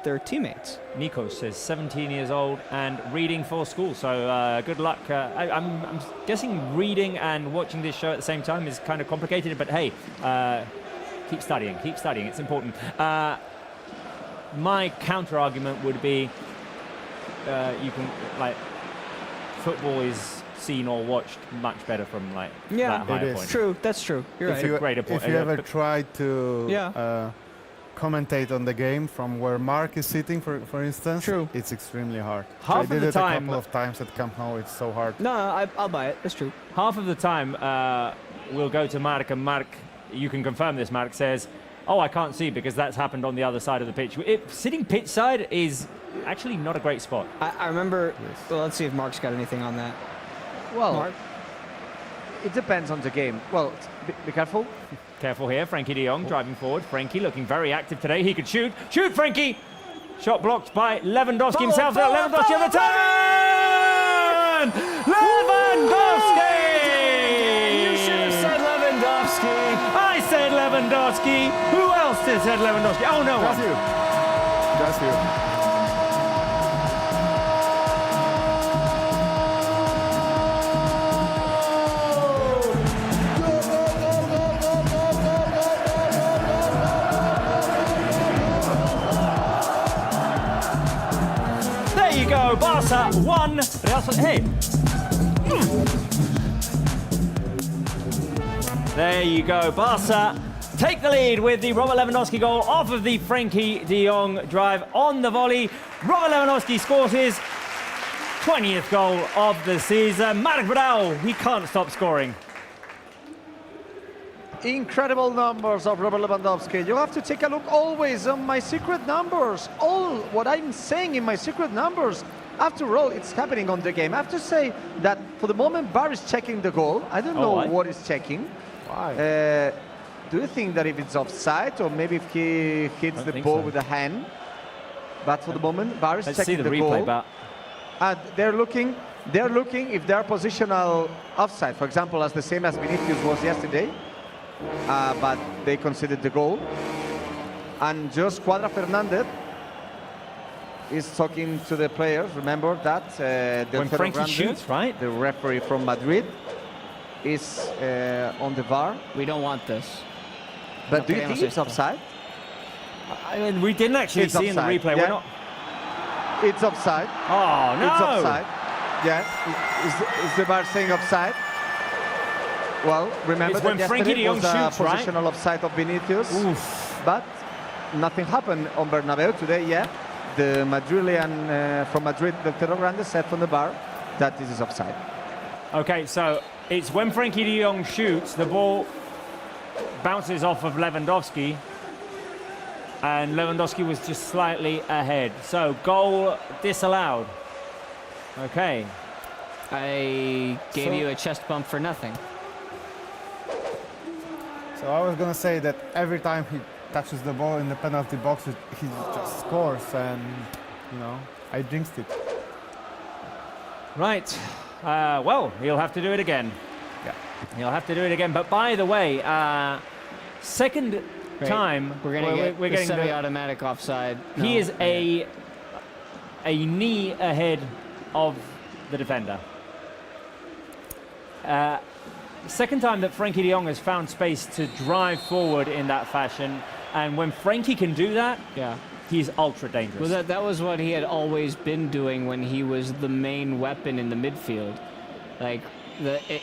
their teammates. Nico says 17 years old and reading for school. So good luck. I'm guessing reading and watching this show at the same time is kind of complicated, but hey, keep studying. Keep studying. It's important. My counter argument would be you can, like, football is seen or watched much better from, like, that higher is. point. True, that's true. You're If right. you- greater point. If you ever But- tried to Yeah. commentate on the game from where Mark is sitting, for instance, True. it's extremely hard. Half I of did the it time- a couple of times at Camp Nou. It's so hard. No, I'll buy it. That's true. Half of the time, we'll go to Mark, and Mark, you can confirm this, Mark says, oh, I can't see because that's happened on the other side of the pitch. Sitting pitch side is actually not a great spot. I remember. Well, let's see if Mark's got anything on that. Well, Mark? it depends on the game. Well, be careful. Careful here, Frankie de Jong driving forward. Frankie looking very active today. He could shoot. Shoot, Frankie! Shot blocked by Lewandowski himself. Lewandowski on the turn! Lewandowski! You should have said Lewandowski. I said Lewandowski. Who else has said Lewandowski? Oh, no That's one. you. That's you. There you go, Barca 1. Real Sociedad. Hey. There you go, Barca take the lead with the Robert Lewandowski goal off of the Frankie de Jong drive on the volley. Robert Lewandowski scores his 20th goal of the season. Marc Bradal, he can't stop scoring. Incredible numbers of Robert Lewandowski. You have to take a look always on my secret numbers. All what I'm saying in my secret numbers. After all, it's happening on the game. I have to say that for the moment, Bar is checking the goal. I don't know what he's checking. Why? Do you think that if it's offside or maybe if he hits the ball with the hand? But for the moment, Bar is Let's see checking the the replay, goal. but And they're looking if they're positional offside. For example, as the same as Vinicius was yesterday. But they considered the goal. And just Cuadra Fernandez is talking to the players. Remember that when Frankie shoots, right? the referee from Madrid, is on the VAR. We don't want this. But do you think it's offside? I mean, we didn't actually It's see in the offside, replay. yeah. We're not. It's offside. Oh no! It's offside. Yeah. Is the VAR saying offside? Well, remember It's when that Frankie yesterday de Jong was a shoots, right? positional offside of Vinicius. Oof. But nothing happened on Bernabeu today. Yeah. The Madrilean from Madrid, the Pedro Grande, said from the VAR that this is offside. Okay, so it's when Frankie de Jong shoots, the ball bounces off of Lewandowski, and Lewandowski was just slightly ahead. So goal disallowed. Okay. I gave you a chest bump for nothing. So I was gonna say that every time he touches the ball in the penalty box, he just scores, and you know, I jinxed it. Right. Well, he'll have to do it again. Yeah. He'll have to do it again. But by the way, second time We're gonna get we're the getting the, semi-automatic offside. he No. is a knee ahead of the defender. Second time that Frankie de Jong has found space to drive forward in that fashion, and when Frankie can do that, Yeah. he's ultra dangerous. Well, that was what he had always been doing when he was the main weapon in the midfield. Like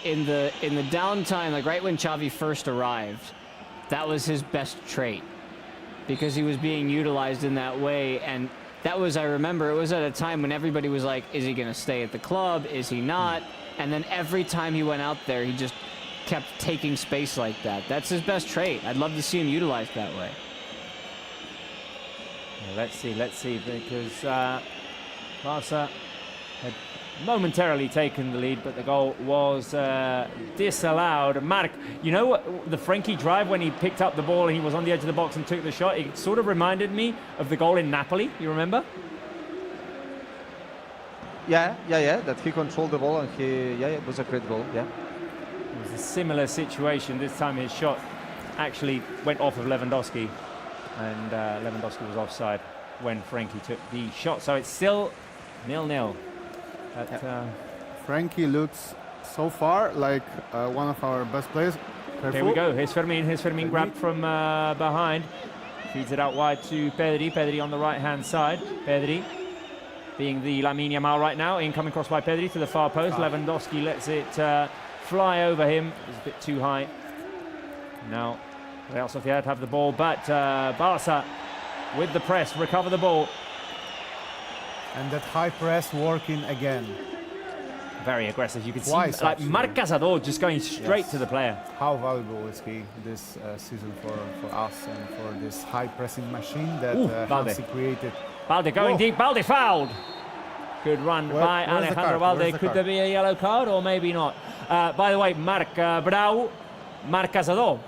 in the downtime, like right when Xavi first arrived, that was his best trait because he was being utilized in that way. And that was, I remember, it was at a time when everybody was like, is he going to stay at the club? Is he not? And then every time he went out there, he just kept taking space like that. That's his best trait. I'd love to see him utilized that way. Let's see, because Barça had momentarily taken the lead, but the goal was disallowed. Mark, you know what, the Frankie drive when he picked up the ball and he was on the edge of the box and took the shot, it sort of reminded me of the goal in Napoli, you remember? Yeah, that he controlled the ball and it was a great goal, yeah. It was a similar situation. This time his shot actually went off of Lewandowski, and Lewandowski was offside when Frankie took the shot. So it's still 0-0. Frankie looks so far like one of our best players. Here we go. Here's Fermin grabbed from behind. Feeds it out wide to Pedri. Pedri on the right-hand side. Pedri being the Lamine Yamal right now. Incoming cross by Pedri to the far post. Lewandowski lets it fly over him. It's a bit too high. Now Real Sociedad have the ball, but Barça with the press recover the ball. And that high press working again. Very aggressive. You can see Twice, like actually. Marc Casador just going straight Yes. to the player. How valuable is he this season for us and for this high pressing machine that Balde. Hansi created? Balde going Whoa. deep. Balde fouled. Good run by Where's the Alejandro card? Balde. Where's the Could card? there be a yellow card or maybe not? By the way, Marc Casador,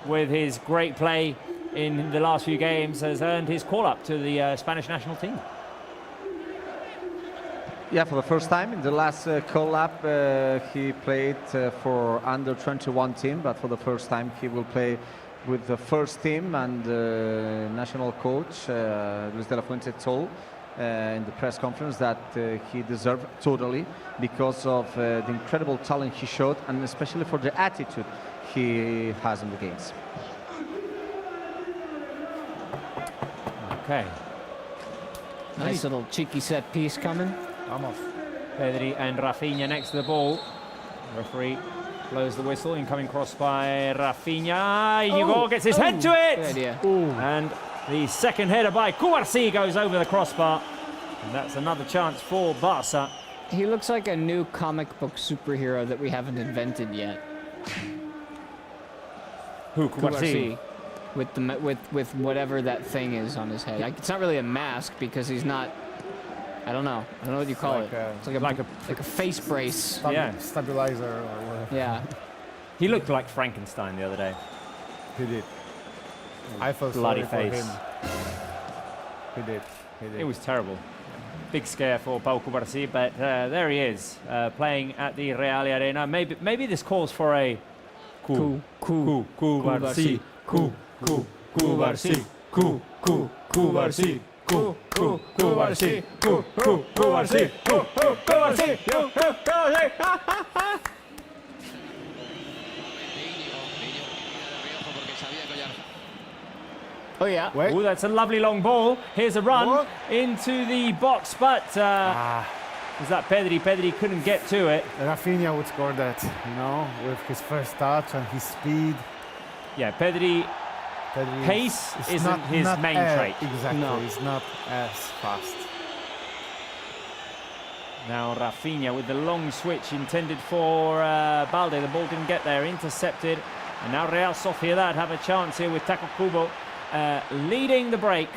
with his great play in the last few games, has earned his call-up to the Spanish national team. Yeah, for the first time in the last call-up, he played for under 21 team, but for the first time he will play with the first team, and national coach Luis de la Fuente told in the press conference that he deserved totally because of the incredible talent he showed, and especially for the attitude he has in the games. Okay. Nice little cheeky set piece coming. Vamos. Pedri and Rafinha next to the ball. Referee blows the whistle. Incoming cross by Rafinha. Hugo gets his head to it. Good idea. And the second header by Kouarsi goes over the crossbar. And that's another chance for Barça. He looks like a new comic book superhero that we haven't invented yet. Who? Cubarsí. With whatever that thing is on his head. It's not really a mask because he's not. I don't know what you call like it. It's like a face brace. Yeah. Stabilizer or whatever. Yeah. He looked like Frankenstein the other day. He did. I felt Bloody sorry face. for him. He did. It was terrible. Big scare for Pau Cubarsí, but there he is, playing at the Real Arena. Maybe this calls for a Cubarsí, Cubarsí, Cubarsí, Cubarsí, Cubarsí, Cubarsí. Oh yeah. Wait. Oh, that's a lovely long ball. Here's a run into the box, but was that Pedri? Pedri couldn't get to it. Rafinha would score that, with his first touch and his speed. Yeah, Pedri. Pace isn't his main trait. Exactly, No. he's not as fast. Now Rafinha with the long switch intended for Balde. The ball didn't get there, intercepted. And now Real Sociedad have a chance here with Taco Kubo leading the break.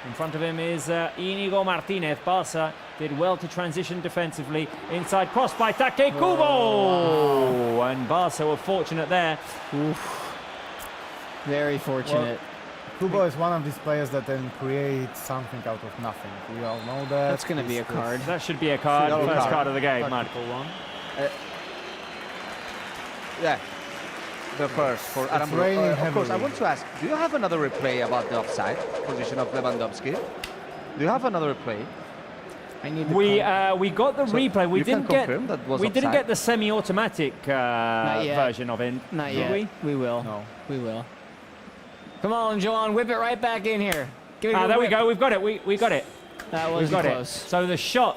In front of him is Inigo Martinez. Barça did well to transition defensively. Inside cross by Take Kubo. And Barça were fortunate there. Very fortunate. Kubo is one of these players that can create something out of nothing. We all know that. That's going to be a card. That should be a card. Yellow First card. card of the game, Mark. Tactical one. Yeah. The first for Adam. raining Of course, I heavily. want to ask, do you have another replay about the offside position of Lewandowski? Do you have another replay? I need the We card. we got the So replay. We you can didn't get confirm that was we didn't offside? get the semi-automatic yet. version of it. Not did yet. we? will. No. We will. Come on, Joan, whip it right back in here. Give it a There we whip. go. We've got it. We got it. That We've was got close. it. So the shot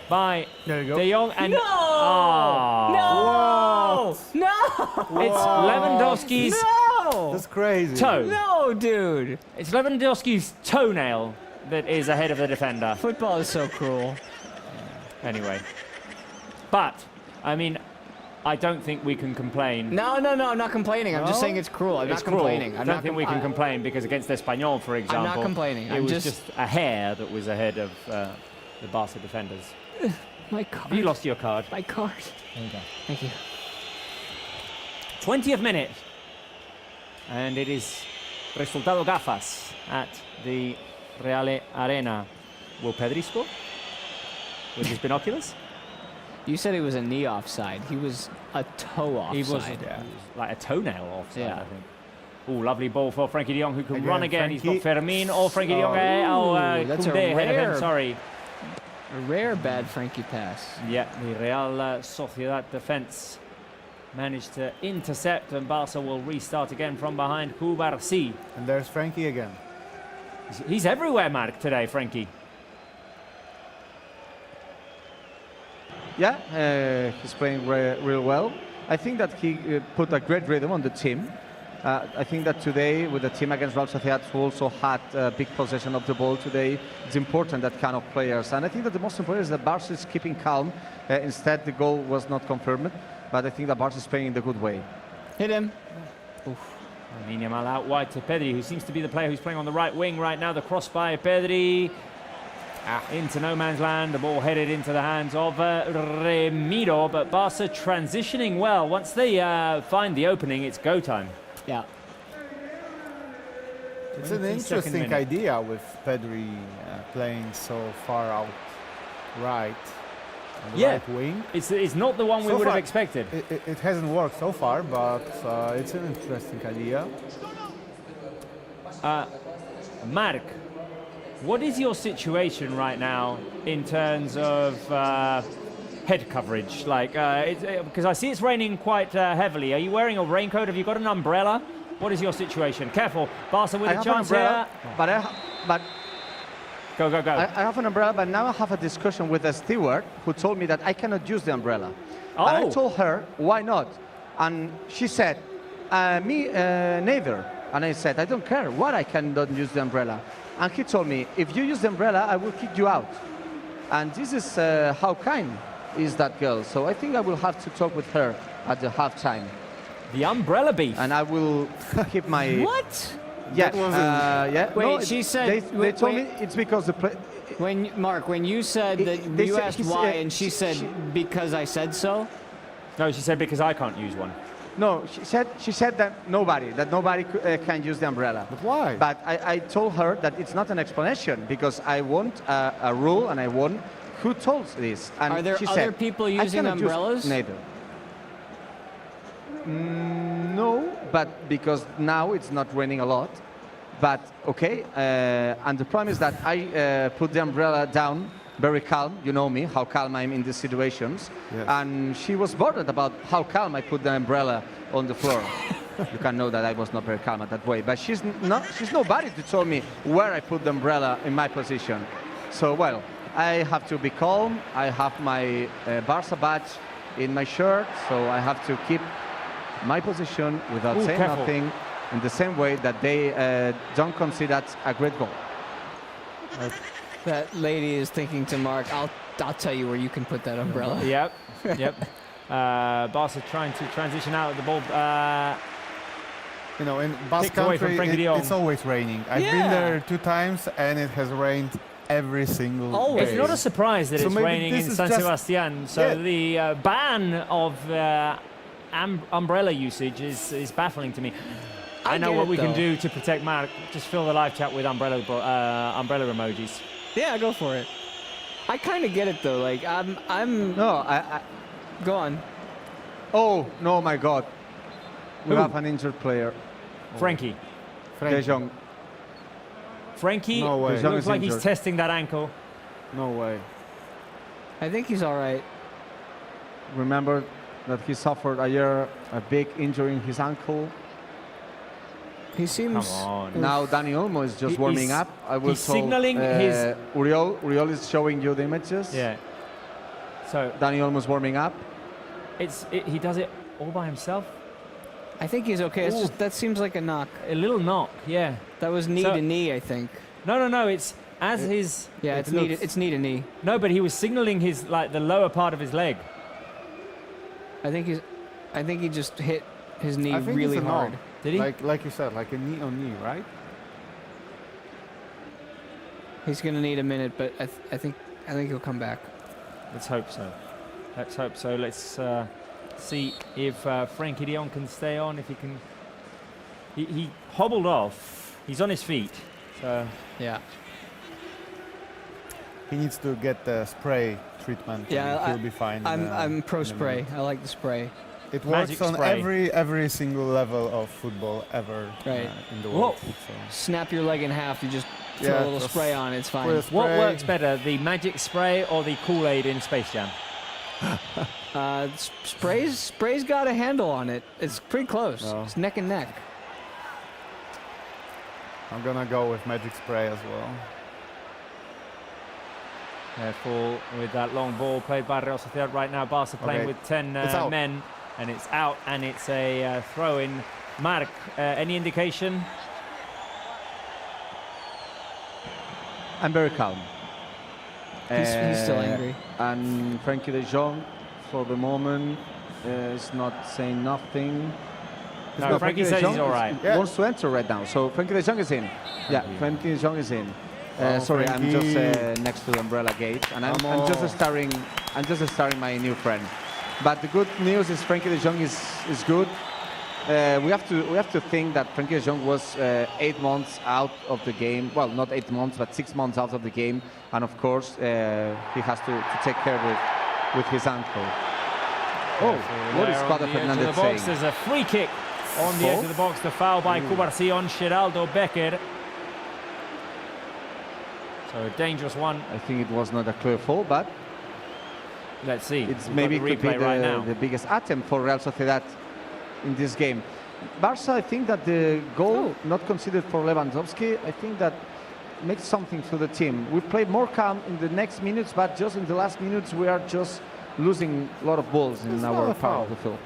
by There you go. De Jong and No! Ah. No! No! It's Lewandowski's No! That's crazy. toe. No, dude. It's Lewandowski's toenail that is ahead of the defender. Football is so cruel. Anyway, but I mean, I don't think we can complain. No, I'm not complaining. I'm just No? saying it's cruel. I'm It's not cruel. complaining. I I'm don't not think we can complain because against Espanyol, for example, complaining. It I'm was just- just a hair that was ahead of the Barca defenders. My card. You lost your card. My card. There you go. Thank you. 20th minute, and it is resultado gafas at the Real Arena. Will Pedri score with his binoculars? You said it was a knee offside. He was a toe offside. He was like a toenail offside, Yeah. I think. Oh, lovely ball for Frankie de Jong, who can Again, run again. He's got Frankie. Fermin or Frankie de Jong. Ooh, that's a Koundé ahead of him, rare- sorry. A rare bad Frankie pass. Yeah, the Real Sociedad defense managed to intercept, and Barca will restart again from behind. Cubarsí. And there's Frankie again. He's everywhere, Mark, today, Frankie. Yeah, he's playing real well. I think that he put a great rhythm on the team. I think that today, with the team against Real Sociedad, who also had big possession of the ball today, it's important, that kind of players. And I think that the most important is that Barca is keeping calm. Instead, the goal was not confirmed, but I think that Barca is playing in the good way. Hit him. Lamine Yamal out wide to Pedri, who seems to be the player who's playing on the right wing right now. The cross by Pedri. Into no man's land. The ball headed into the hands of Remiro, but Barca transitioning well. Once they find the opening, it's go time. Yeah. It's an 22nd interesting minute. idea with Pedri playing so far out right, on the Yeah. right wing. It's not the one we So would have far- expected. It hasn't worked so far, but it's an interesting idea. Mark, what is your situation right now in terms of head coverage? Like, because I see it's raining quite heavily. Are you wearing a raincoat? Have you got an umbrella? What is your situation? Careful, Barca with I a have an chance umbrella, here. but Go, go, go. I have an umbrella, but now I have a discussion with a steward who told me that I cannot use the umbrella. Oh. And I told her, why not? And she said, me neither. And I said, I don't care what, I cannot use the umbrella. And he told me, if you use the umbrella, I will kick you out. And this is how kind is that girl. So I think I will have to talk with her at the halftime. The umbrella beef. and I will keep my. What? Yeah, That wasn't- yeah. Wait, no, she said- they wait, told wait. me it's because the play. Mark, when you said It- that, they you said- asked he why, said- and she said because I said so. No, she said because I can't use one. No, she said that nobody can use the umbrella. But why? But I told her that it's not an explanation because I want a rule and I want who told this. And Are there she other said, people "I using cannot use umbrellas?" Neither. No, but because now it's not raining a lot. But okay, and the problem is that I put the umbrella down very calm. You know me, how calm I'm in these situations. Yes. And she was bothered about how calm I put the umbrella on the floor. You can know that I was not very calm at that way. But she's nobody to tell me where I put the umbrella in my position. So, well, I have to be calm. I have my Barça badge in my shirt, so I have to keep my position without Ooh, saying careful. nothing, in the same way that they don't consider that a great goal. That lady is thinking to Mark, I'll tell you where you can put that umbrella. Yep, yep. Barca trying to transition out of the ball. You know, in Basque Kicked away from country, Frenkie de Jong. it's always raining. I've Yeah. been there 2 times, and it has rained every single Always. It's day. not a surprise that So it's maybe raining this in is San just- Sebastian. So Yeah. the ban of umbrella usage is baffling to me. I know get what it, we can though. do to protect Mark. Just fill the live chat with umbrella emojis. Yeah, go for it. I kind of get it though. Like I'm. No, Go on. oh, no, my God. We Who? have an injured player, Frankie. De Jong. Frankie No way. De Jong looks is like he's injured. testing that ankle. No way. I think he's all right. Remember that he suffered a year a big injury in his ankle. He seems. Come on. Now Dani Olmo is just warming He's- up. I will he's signaling his- Uriol is showing you the images. Yeah. So Dani Olmo is warming up. he does it all by himself. I think he's okay. It's Ooh. just, that seems like a knock. A little knock, yeah. That was knee So- to knee, I think. No. It's as his. Yeah, it it's knee. looks- It's knee to knee. No, but he was signaling his the lower part of his leg. I think he just hit his knee I think really it's a hard. knock. Did he? Like you said, like a knee on knee, right? He's gonna need a minute, but I think he'll come back. Let's hope so. Let's hope so. Let's see if Frankie de Jong can stay on. If he can. He hobbled off. He's on his feet. So Yeah. He needs to get the spray treatment. Yeah, and he'll be fine. I'm pro in a spray. minute. I like the spray. It Magic works on spray. every single level of football ever Right. in the Whoa. world. So. Snap your leg in half. You just throw Yeah, a little just spray on. It's fine. with a what spray. works better, the magic spray or the Kool-Aid in Space Jam? Spray's got a handle on it. It's pretty close. No. It's neck and neck. I'm gonna go with magic spray as well. Careful with that long ball played by Real Sociedad right now. Barca playing Okay. with 10 It's out. men, and it's out, and it's a throw-in. Mark, any indication? I'm very calm. He's still angry. And Frankie de Jong, for the moment, is not saying nothing. No, No, Frankie de says Jong he's all right. Yeah. wants to enter right now. So Frankie de Jong is in. Yeah, Frankie de Jong is in. Oh, Sorry, I'm just Frankie. next to the umbrella gate, and I'm Vamos. just starting. I'm just starting my new friend. But the good news is Frankie de Jong is good. We have to think that Frankie de Jong was 8 months out of the game. Well, not 8 months, but 6 months out of the game, and of course he has to take care with his ankle. Oh, what is There on Cota the edge of Fernandez the box, saying? there's a free kick on the edge of the box. The foul by Cubarsí, Geraldo Becker. So a dangerous one. I think it was not a clear fall, but Let's see. it's We've maybe got the could be replay right now. the biggest attempt for Real Sociedad in this game. Barça, I think that the goal not considered for Lewandowski, I think that makes something to the team. We played more calm in the next minutes, but just in the last minutes we are just losing a lot of balls in It's not our a part foul. of the field.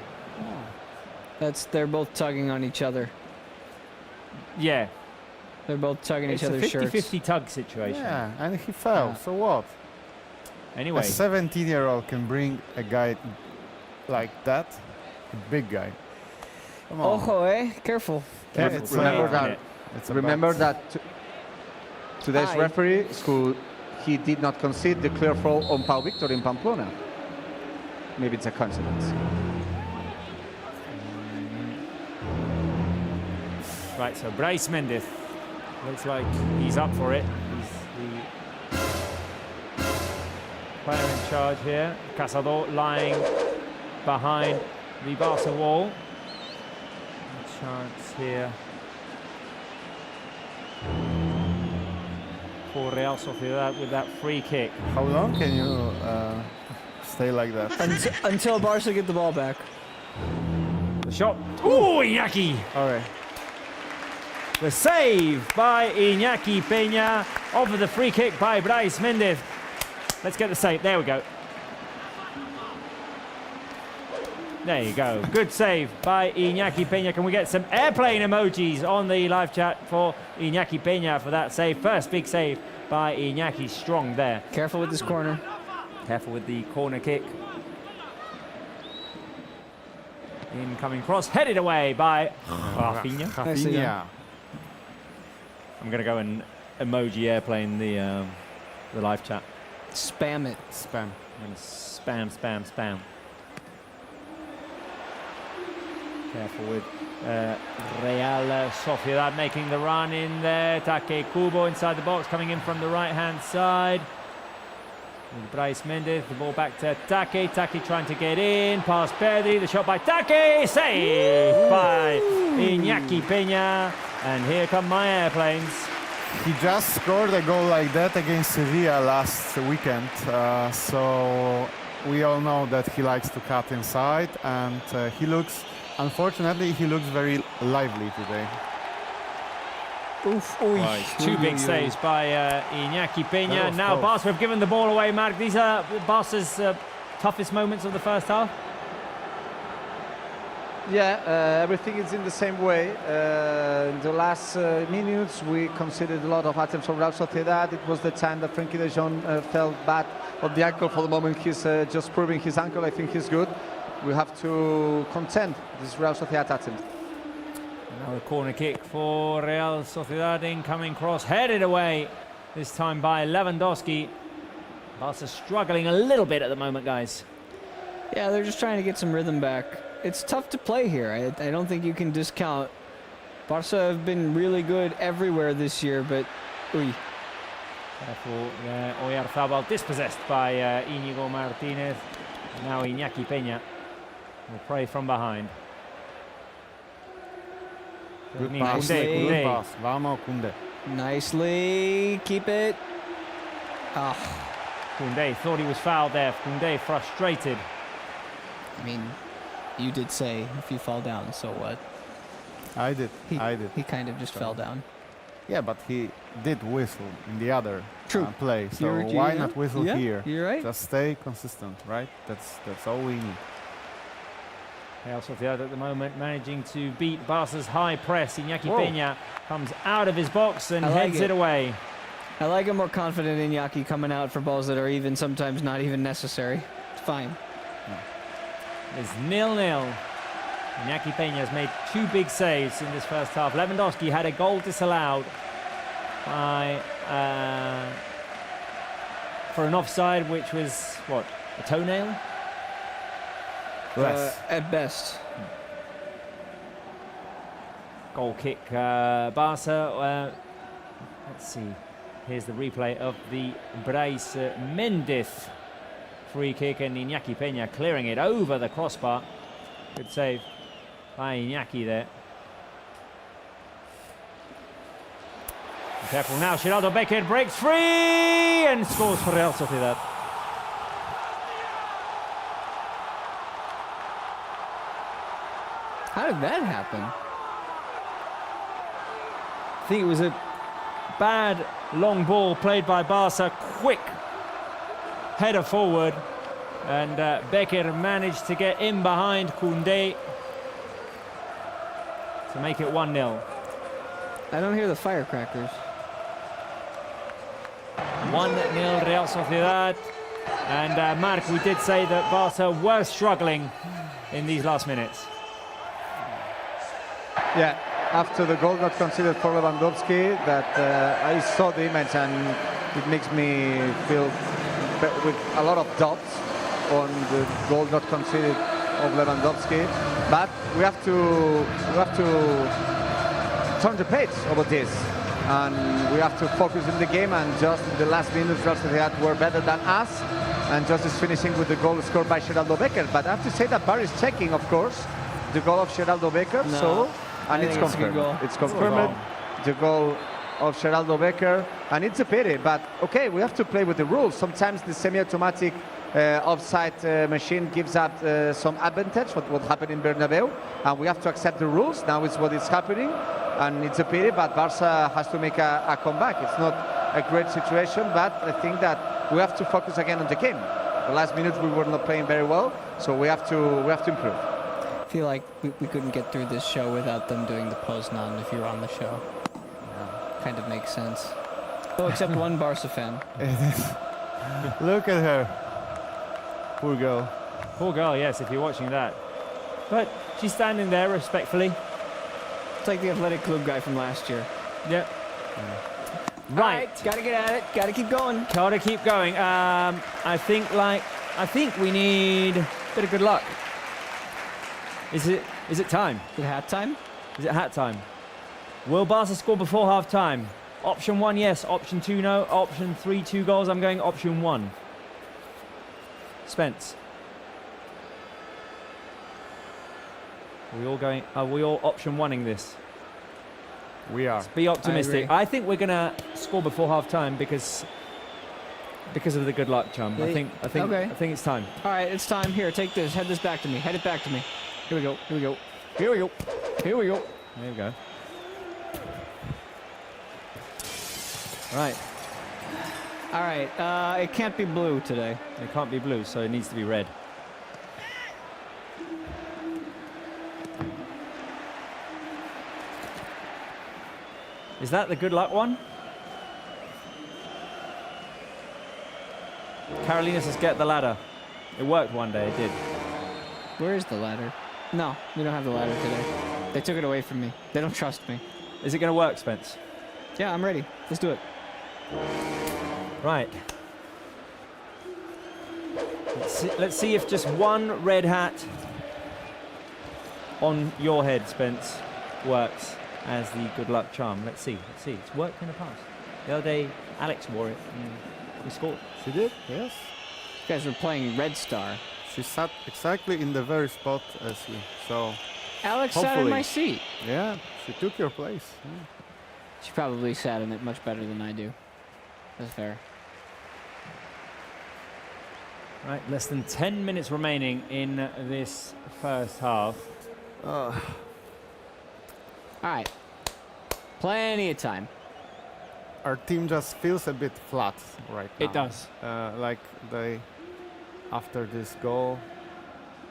They're both tugging on each other. Yeah, They're both tugging it's each a other's shirts. 50-50 tug situation. Yeah, and he fell. Yeah. So what? Anyway, A 17-year-old can bring a guy like that, a big guy. Come on. Ojo, eh? Careful. Yeah, Remember it's, that. it's a Remember bad- that today's Aye. referee, who he did not concede the clear foul on Pau Victor in Pamplona. Maybe it's a coincidence. Right, so Brais Mendez looks like he's up for it. He's the player in charge here. Casado lying behind the Barca wall. A chance here for Real Sociedad with that free kick. How long can you stay like that? Until Barca get the ball back. The shot. Ooh, Iñaki! All right. The save by Iñaki Peña over the free kick by Brais Mendez. Let's get the save. There we go. There you go. Good save by Iñaki Peña. Can we get some airplane emojis on the live chat for Iñaki Peña for that save? First big save by Iñaki. Strong there. Careful with this corner. Careful with the corner kick. Incoming cross. Headed away by Rafinha. Nicely done. Rafinha. I'm going to go and emoji airplane the live chat. Spam it. Spam. And spam, spam, spam. Careful with Real Sociedad making the run in there. Take Kubo inside the box, coming in from the right-hand side. With Brais Mendez, the ball back to Take. Take trying to get in, past Pedri, the shot by Take, saved by Iñaki Peña. And here come my airplanes. He just scored a goal like that against Sevilla last weekend. So we all know that he likes to cut inside, and he looks, unfortunately, he looks very lively today. Oof. Oy. Right, two big saves by Iñaki Peña. Close, Now close. Barca have given the ball away, Mark. These are Barca's toughest moments of the first half. Yeah, everything is in the same way. In the last minutes, we conceded a lot of attempts from Real Sociedad. It was the time that Frenkie de Jong felt bad on the ankle. For the moment, he's just proving his ankle. I think he's good. We have to contend this Real Sociedad attempt. Another corner kick for Real Sociedad. Incoming cross, headed away. This time by Lewandowski. Barca struggling a little bit at the moment, guys. Yeah, they're just trying to get some rhythm back. It's tough to play here. I don't think you can discount. Barca have been really good everywhere this year, but uy. Careful there. Oyarzabal dispossessed by Íñigo Martínez. Now Iñaki Peña will pray from behind. Good Koundé, pass. Koundé. Good pass. Vamos, Koundé. Nicely. Keep it. Ah, Koundé thought he was fouled there. Koundé frustrated. I mean, you did say if you fall down, so what? I did. He, I did. He kind of just fell down. Yeah, but he did whistle in the other True. play. So You're- why yeah, not whistle yeah, here? You're right. Just stay consistent, right? That's all we need. Real Sociedad at the moment managing to beat Barca's high press. Iñaki Whoa. Peña comes out of his box and I like heads it. it away. I like a more confident Iñaki coming out for balls that are even sometimes not even necessary. It's fine. It's 0-0. Iñaki Peña has made two big saves in this first half. Lewandowski had a goal disallowed by for an offside, which was what, a toenail? Less. At best. Goal kick, Barca. Let's see. Here's the replay of the Brais Mendez free kick, and Iñaki Peña clearing it over the crossbar. Good save by Iñaki there. Be careful now, Gerardo Becker breaks free and scores for Real Sociedad. How did that happen? I think it was a bad long ball played by Barca, quick header forward, and Becker managed to get in behind Koundé to make it 1-0. I don't hear the firecrackers. 1-0 Real Sociedad. And Mark, we did say that Barca were struggling in these last minutes. Yeah, after the goal not conceded for Lewandowski, that I saw the image and it makes me feel with a lot of doubts on the goal not conceded of Lewandowski. But we have to turn the page over this, and we have to focus in the game. And just in the last minutes, Sociedad were better than us, and just is finishing with the goal scored by Geraldo Becker. But I have to say that Bar is checking, of course, the goal of Geraldo Becker. No, So, and I it's think it's a good confirmed. goal. It's confirmed. The goal of Geraldo Becker, and it's a pity. But okay, we have to play with the rules. Sometimes the semi-automatic offside machine gives up some advantage. What happened in Bernabeu, and we have to accept the rules. Now it's what is happening, and it's a pity. But Barça has to make a comeback. It's not a great situation, but I think that we have to focus again on the game. The last minutes we were not playing very well, so we have to improve. I feel like we couldn't get through this show without them doing the Poznan if you're on the show. Kind of makes sense. Oh, except one Barca fan. Look at her. Poor girl. Poor girl, yes, if you're watching that. But she's standing there respectfully. It's like the athletic club guy from last year. Yep. Right, Right. gotta get at it. Gotta keep going. Gotta keep going. I think we need a bit of good luck. Is it time? Is it hat time? Is it hat time? Will Barca score before half time? Option 1, yes. Option 2, no. Option 3, 2 goals. I'm going option 1. Spence. Are we all option 1ing this? We are. Be optimistic. agree. I think we're gonna score before half time because of the good luck, chum. I think Okay. I think it's time. All right, it's time. Here, take this. Head this back to me. Head it back to me. Here we go. Here we go. Here we go. Here we go. There we go. Right. All right. It can't be blue today. It can't be blue, so it needs to be red. Is that the good luck one? Carolina says get the ladder. It worked one day, it did. Where is the ladder? No, we don't have the ladder today. They took it away from me. They don't trust me. Is it going to work, Spence? Yeah, I'm ready. Let's do it. Right. Let's see if just one red hat on your head, Spence, works as the good luck charm. Let's see. It's worked in the past. The other day, Alex wore it and we scored. She did, yes. You guys were playing Red Star. She sat exactly in the very spot as you. So, Alex sat in Hopefully. my seat. yeah, she took your place. Yeah. She probably sat in it much better than I do. That's fair. Right, less than 10 minutes remaining in this first half. All right. Plenty of time. Our team just feels a bit flat right now. It does. Like after this goal,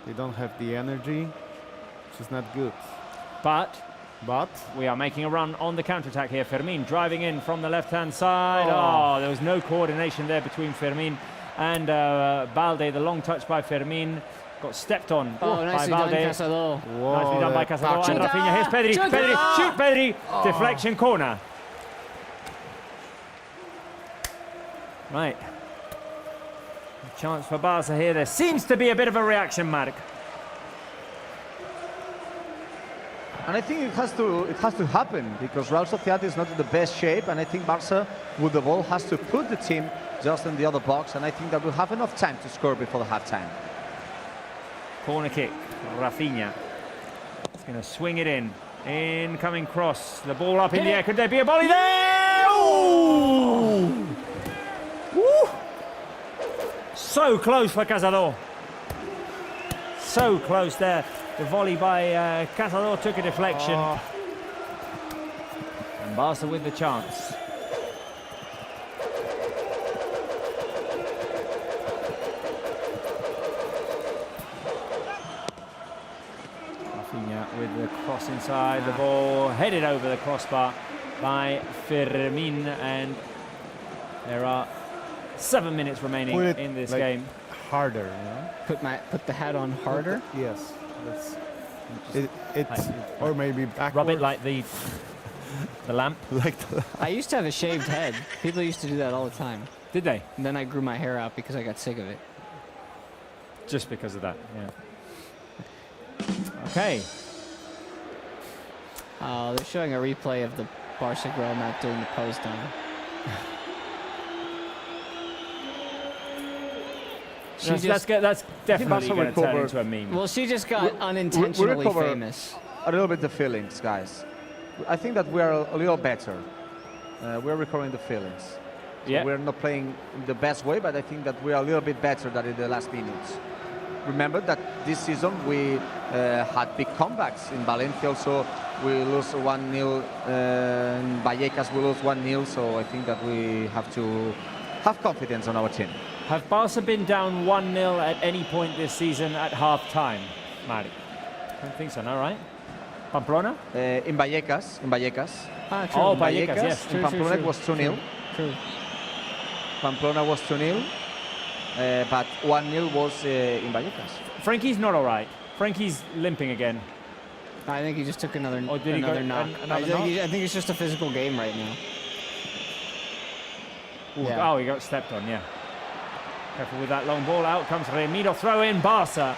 they don't have the energy, which is not good. But But we are making a run on the counter-attack here. Fermin driving in from the left-hand side. Oh, there was no coordination there between Fermin and Balde. The long touch by Fermin got stepped on Oh, by nicely done, Balde. Casado. whoa, Nicely done by that Casado touch. and Rafinha. Here's Pedri. Shoot! Pedri, Oh! shoot Pedri. Deflection corner. Right. A chance for Barca here. There seems to be a bit of a reaction, Mark. And I think it has to happen because Real Sociedad is not in the best shape, and I think Barca with the ball has to put the team just in the other box, and I think that we'll have enough time to score before the half-time. Corner kick, Rafinha. He's going to swing it in. Incoming cross. The ball up in the air. Could there be a volley there? Ooh! Woo! So close for Casado. So close there. The volley by Casado took a deflection. And Barca with the chance. Rafinha with the cross inside. The ball headed over the crossbar by Fermin. And there are 7 minutes remaining Put it, in this like, game. harder, you know? Put the hat on harder. Yes, that's It's or maybe backwards. Rub it like the lamp. like the, I used to have a shaved head. People used to do that all the time. Did they? And then I grew my hair out because I got sick of it. Just because of that, yeah. Okay. They're showing a replay of the Barça girl not doing the pose down. That's definitely Barca going to turn recovered. into a meme. Well, she just got we unintentionally recover famous. a little bit the feelings, guys. I think that we are a little better. We're recovering the feelings. So Yeah. we're not playing in the best way, but I think that we are a little bit better than in the last minutes. Remember that this season we had big comebacks in Valencia. Also, we lose 1-0. In Vallecas, we lose 1-0. So I think that we have to have confidence on our team. Have Barca been down 1-0 at any point this season at half-time, Mari? I don't think so, no, right? Pamplona? In Vallecas. Ah, true. Oh, In Vallecas, yes. in Pamplona it was 2-0. True. Pamplona was 2-0, but 1-0 was in Vallecas. Frankie's not all right. Frankie's limping again. I think he just took another Or did he go knock. another knock? I think it's just a physical game right now. Ooh, Yeah. Oh, he got stepped on, yeah. Careful with that long ball. Out comes Remiro. Throw in Barca.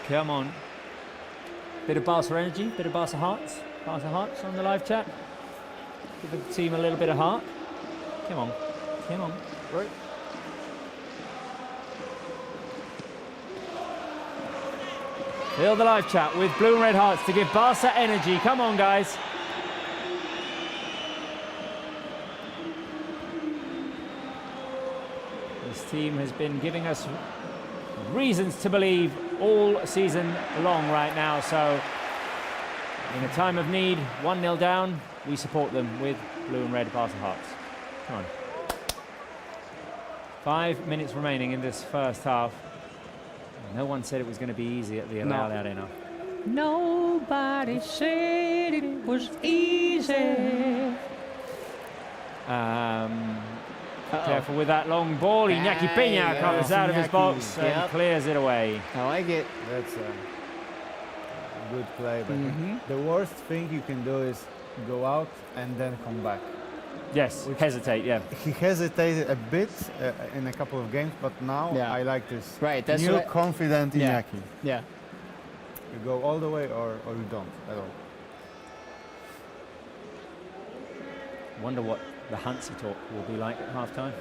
Come on. Bit of Barca energy, bit of Barca hearts. Barca hearts on the live chat. Give the team a little bit of heart. Come on. Come on. Right. Fill the live chat with blue and red hearts to give Barca energy. Come on, guys. This team has been giving us reasons to believe all season long right now. So in a time of need, 1-0 down, we support them with blue and red Barca hearts. Come on. 5 minutes remaining in this first half. No one said it was going to be easy at the Real Arena. Nobody said it was easy. Careful with that long ball. Iñaki Peña comes out of his box and clears it away. I like it. That's a good play, but the worst thing you can do is go out and then come back. Yes, hesitate, yeah. he hesitated a bit in a couple of games, but now Yeah. I like this. Right, that's new what- confident Yeah. Iñaki. Yeah. You go all the way or you don't at all. Wonder what the Hansi talk will be like at half-time.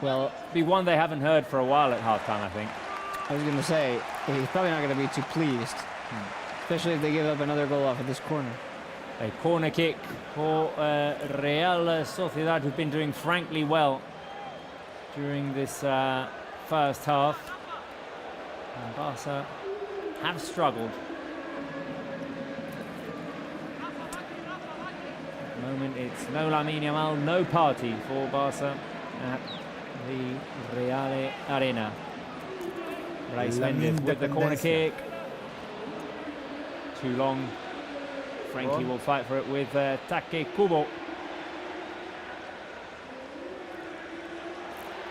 Well, Be one they haven't heard for a while at half-time, I think. I was going to say, he's probably not going to be too pleased. Especially if they give up another goal off of this corner. A corner kick for Real Sociedad, who've been doing frankly well during this first half. And Barca have struggled. At the moment, it's no Lamine Yamal, no party for Barca at the Real Arena. Reis Mendes with the corner kick. Too long. Frankie will fight for it with Take Kubo.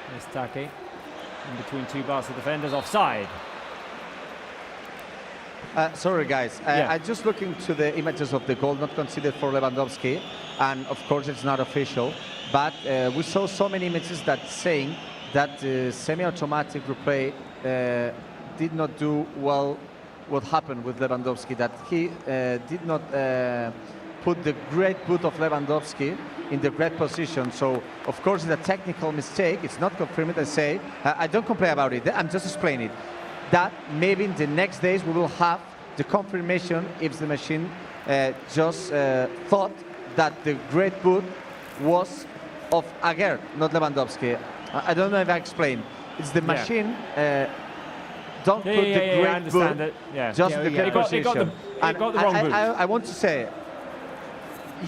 There's Take in between two Barca defenders, offside. Sorry, guys. Yeah. I just looking to the images of the goal not considered for Lewandowski, and of course it's not official. But we saw so many images that saying that semi-automatic replay did not do well. What happened with Lewandowski, that he did not put the great boot of Lewandowski in the great position. So, of course, it's a technical mistake. It's not confirmed. I say, I don't complain about it. I'm just explaining it. That maybe in the next days we will have the confirmation if the machine just thought that the great boot was of Aguerd, not Lewandowski. I don't know if I explained. It's the machine. Don't put the I great understand boot it. Yeah. just Yeah, the yeah. great It got position. the wrong boot. I want to say,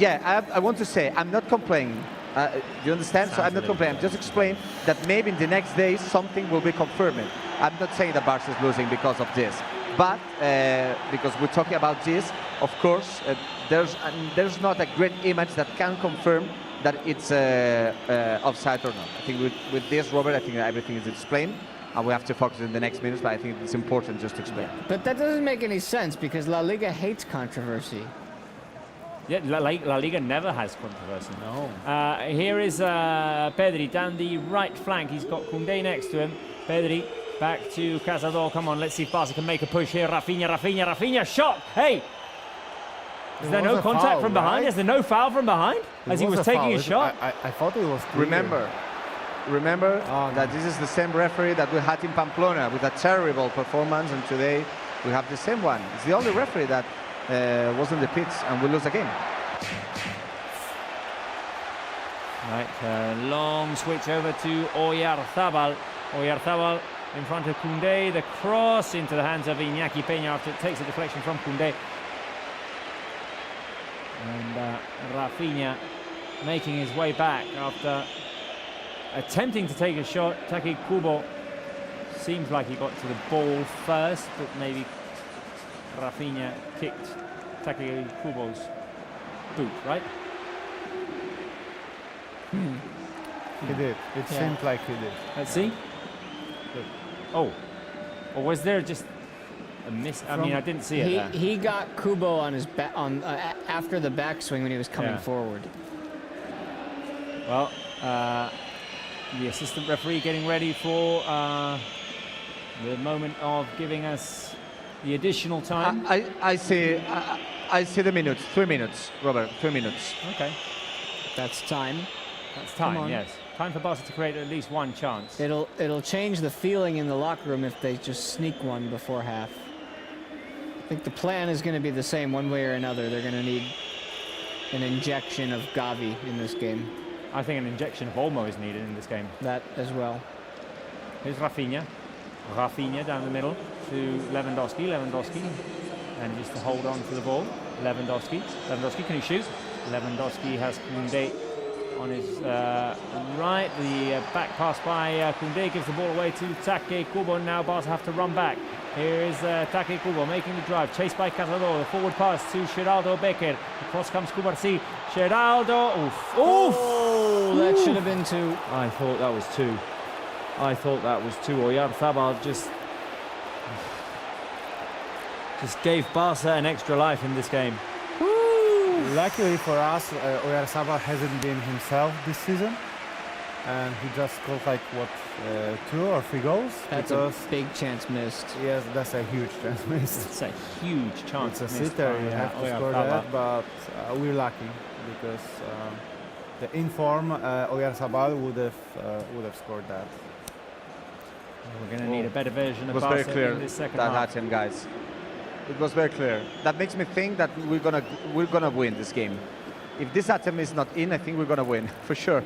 I want to say, I'm not complaining. Do you understand? So I'm not complaining. I'm just explaining that maybe in the next days something will be confirmed. I'm not saying that Barca is losing because of this, but because we're talking about this, of course, there's not a great image that can confirm that it's offside or not. I think with this, Robert, I think everything is explained. And we have to focus in the next minutes, but I think it's important just to explain. But that doesn't make any sense because La Liga hates controversy. Yeah, La Liga never has controversy. No. Here is Pedri down the right flank. He's got Koundé next to him. Pedri back to Cazador. Come on, let's see if Barca can make a push here. Rafinha, shot! Hey! Is there no contact from behind? Is there no foul from behind? As he was taking a shot? I thought it was clear. Remember that this is the same referee that we had in Pamplona with a terrible performance, and today we have the same one. It's the only referee that was on the pitch, and we lose the game. Right, long switch over to Oyarzabal. Oyarzabal in front of Koundé. The cross into the hands of Iñaki Peña after it takes a deflection from Koundé. And Rafinha making his way back after attempting to take a shot. Taki Kubo seems like he got to the ball first, but maybe Rafinha kicked Taki Kubo's boot, right? He did. It seemed like he did. Let's see. Oh, or was there just a miss? I mean, I didn't see it there. He got Kubo on his back after the backswing when he was coming forward. Well, the assistant referee getting ready for the moment of giving us the additional time. I see the minutes. 3 minutes, Robert. 3 minutes. Okay, That's time. that's time. Yes, time for Barca to create at least one chance. It'll change the feeling in the locker room if they just sneak one before half. I think the plan is going to be the same one way or another. They're going to need an injection of Gavi in this game. I think an injection of Olmo is needed in this game. That as well. Here's Rafinha. Rafinha down the middle to Lewandowski. Lewandowski manages to hold on to the ball. Lewandowski. Lewandowski, can he shoot? Lewandowski has Koundé on his right. The back pass by Koundé gives the ball away to Take Kubo. Now Barca have to run back. Here is Take Kubo making the drive, chased by Cazador. The forward pass to Geraldo Becker. Across comes Cubarsí. Geraldo. Oof. Oof. Oh, that should have been two. I thought that was two. I thought that was two. Oyarzabal just gave Barca an extra life in this game. Luckily for us, Oyarzabal hasn't been himself this season, and he just scored like 2 or 3 goals. That's a big chance missed. Yes, that's a huge chance missed. It's a huge chance. It's a sitter, you have to score that, but we're lucky because the inform Oyarzabal would have scored that. We're going to need a better version of It was very Barca clear in this second that half. happened, guys. It was very clear. That makes me think that we're gonna win this game. If this attempt is not in, I think we're gonna win for sure.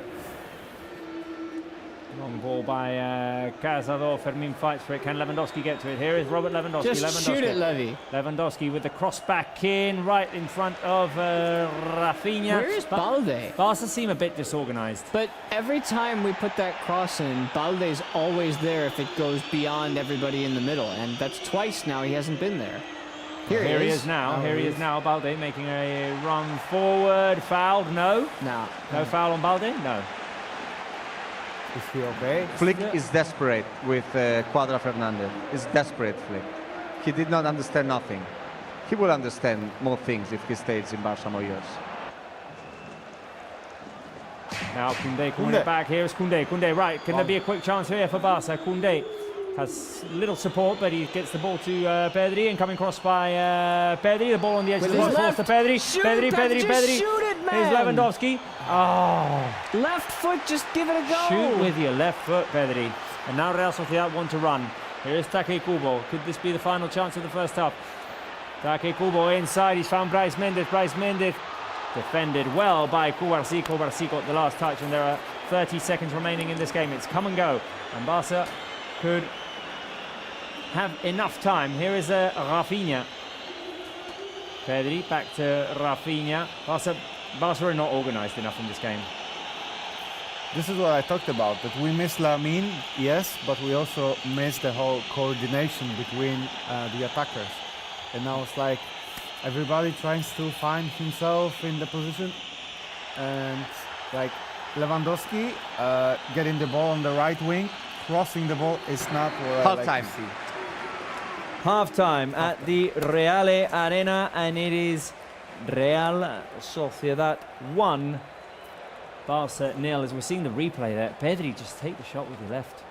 Long ball by Cazador. Fermin fights for it. Can Lewandowski get to it? Here is Robert Lewandowski. Just Lewandowski. shoot it, Levy. Lewandowski with the cross back in, right in front of Rafinha. Where is Balde? Barca seem a bit disorganized. But every time we put that cross in, Balde's always there if it goes beyond everybody in the middle, and that's twice now he hasn't been there. Here he is now. Here he is now. Balde making a run forward. Fouled? No. No. No foul on Balde? No. Is he okay? Flick is desperate with Cuadra Fernandez. He's desperate, Flick. He did not understand nothing. He will understand more things if he stays in Barca more years. Now Koundé calling it back. Here's Koundé. Koundé, right. Can there be a quick chance here for Barca? Koundé has little support, but he gets the ball to Pedri, and coming cross by Pedri. The ball on the edge of the box falls to Pedri. Pedri. Shoot it, man. Here's Lewandowski. Oh. Left foot, just give it a go. Shoot with your left foot, Pedri. And now Real Sociedad want to run. Here's Take Kubo. Could this be the final chance of the first half? Take Kubo inside. He's found Brais Mendes. Brais Mendes defended well by Cubarsí. Cubarsí got the last touch, and there are 30 seconds remaining in this game. It's come and go. And Barca could have enough time. Here is Rafinha. Pedri back to Rafinha. Barca are not organised enough in this game. This is what I talked about, that we miss Lamine, yes, but we also miss the whole coordination between the attackers. And now it's like everybody tries to find himself in the position, and Like Lewandowski getting the ball on the right wing, crossing the ball is not what I like Half-time. to see. Half-time at the Reale Arena, and it is Real Sociedad 1, Barça 0. As we're seeing the replay there, Pedri just take the shot with the left.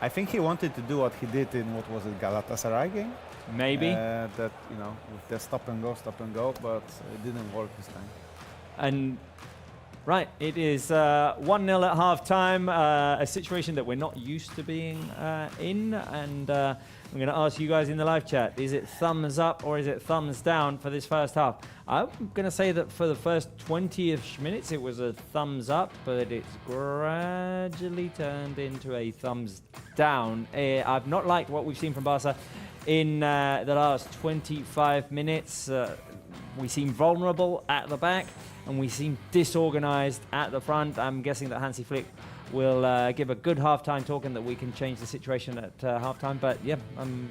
I think he wanted to do what he did in, what was it, Galatasaray game? Maybe. That, you know, with the stop and go, but it didn't work this time. And right, it is 1-0 at half-time, a situation that we're not used to being in. And I'm going to ask you guys in the live chat, is it thumbs up or is it thumbs down for this first half? I'm going to say that for the first 20-ish minutes, it was a thumbs up, but it's gradually turned into a thumbs down. I've not liked what we've seen from Barca in the last 25 minutes. We seem vulnerable at the back, and we seem disorganized at the front. I'm guessing that Hansi Flick will give a good half-time talk and that we can change the situation at half-time. But yeah, I'm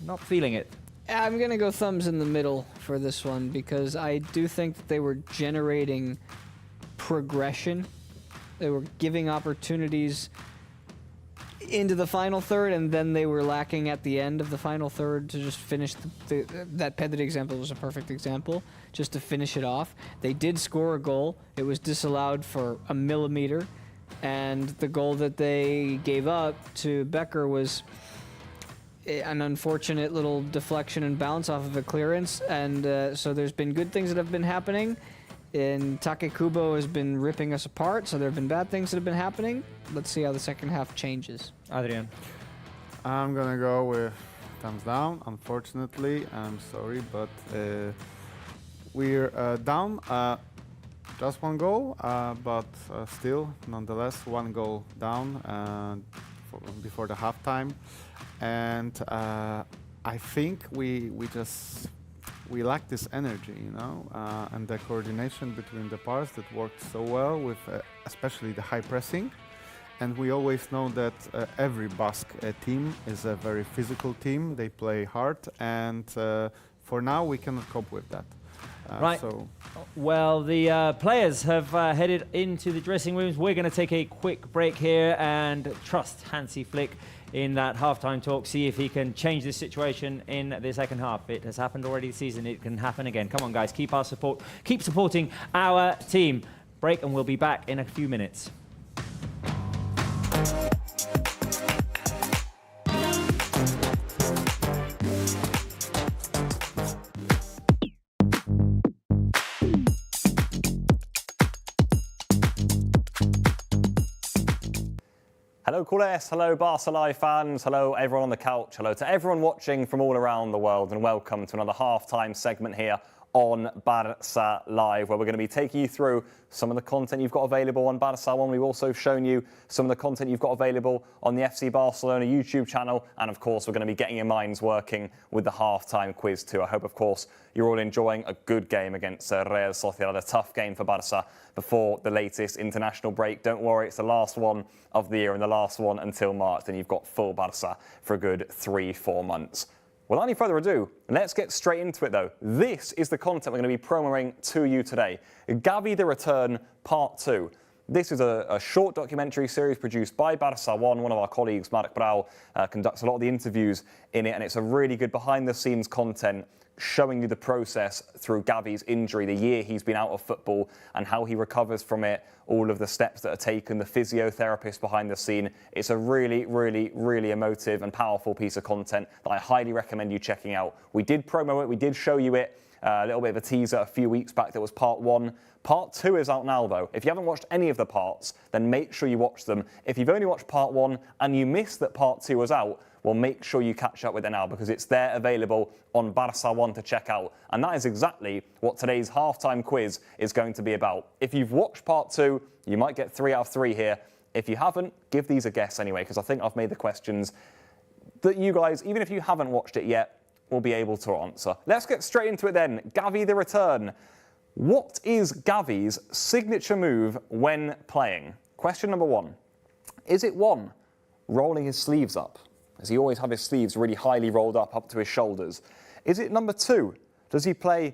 not feeling it. I'm going to go thumbs in the middle for this one because I do think that they were generating progression. They were giving opportunities into the final third, and then they were lacking at the end of the final third to just finish that Pedri example was a perfect example, just to finish it off. They did score a goal. It was disallowed for a millimeter, and the goal that they gave up to Becker was an unfortunate little deflection and bounce off of a clearance, and so there's been good things that have been happening. And Take Kubo has been ripping us apart, so there have been bad things that have been happening. Let's see how the second half changes. Adrian. I'm gonna go with thumbs down. Unfortunately, I'm sorry, but we're down just one goal, but still, nonetheless, one goal down before the halftime, and I think we lack this energy, you know, and the coordination between the parts that worked so well with especially the high pressing. And we always know that every Basque team is a very physical team. They play hard, and for now we cannot cope with that. Right. So Well, the players have headed into the dressing rooms. We're going to take a quick break here and trust Hansi Flick in that halftime talk, see if he can change this situation in the second half. It has happened already this season. It can happen again. Come on, guys, keep supporting our team. Break, and we'll be back in a few minutes. Hello Cordes, hello Barca Live fans, hello everyone on the couch, hello to everyone watching from all around the world, and welcome to another halftime segment here on Barça Live, where we're going to be taking you through some of the content you've got available on Barça One. We've also shown you some of the content you've got available on the FC Barcelona YouTube channel, and of course we're going to be getting your minds working with the halftime quiz too. I hope, of course, you're all enjoying a good game against Real Sociedad, a tough game for Barça before the latest international break. Don't worry, it's the last one of the year and the last one until March. Then you've got full Barça for a good 3-4 months. Without any further ado, let's get straight into it though. This is the content we're going to be promoting to you today. Gavi the Return Part 2. This is a short documentary series produced by Barça One. One of our colleagues, Marc Brau, conducts a lot of the interviews in it, and it's a really good behind-the-scenes content showing you the process through Gavi's injury, the year he's been out of football and how he recovers from it, all of the steps that are taken, the physiotherapist behind the scene. It's a really, really, really emotive and powerful piece of content that I highly recommend you checking out. We did promo it, we did show you it, a little bit of a teaser a few weeks back. That was part 1. Part 2 is out now though. If you haven't watched any of the parts, then make sure you watch them. If you've only watched part 1 and you missed that part 2 was out, well, make sure you catch up with it now, because it's there available on Barça One to check out. And that is exactly what today's halftime quiz is going to be about. If you've watched part 2, you might get 3 out of 3 here. If you haven't, give these a guess anyway, because I think I've made the questions that you guys, even if you haven't watched it yet, will be able to answer. Let's get straight into it then. Gavi the Return. What is Gavi's signature move when playing? Question number 1. Is it 1, rolling his sleeves up? Does he always have his sleeves really highly rolled up to his shoulders? Is it number 2? Does he play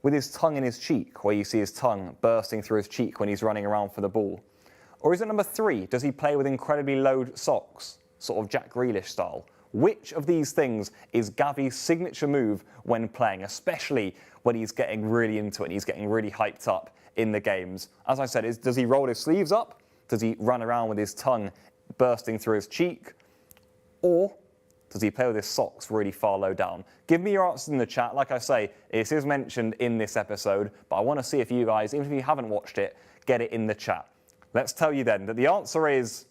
with his tongue in his cheek, where you see his tongue bursting through his cheek when he's running around for the ball? Or is it number 3? Does he play with incredibly low socks, sort of Jack Grealish style? Which of these things is Gavi's signature move when playing, especially when he's getting really into it and he's getting really hyped up in the games? As I said, does he roll his sleeves up? Does he run around with his tongue bursting through his cheek? Or does he play with his socks really far low down? Give me your answers in the chat. Like I say, it is mentioned in this episode, but I want to see if you guys, even if you haven't watched it, get it in the chat. Let's tell you then that the answer is,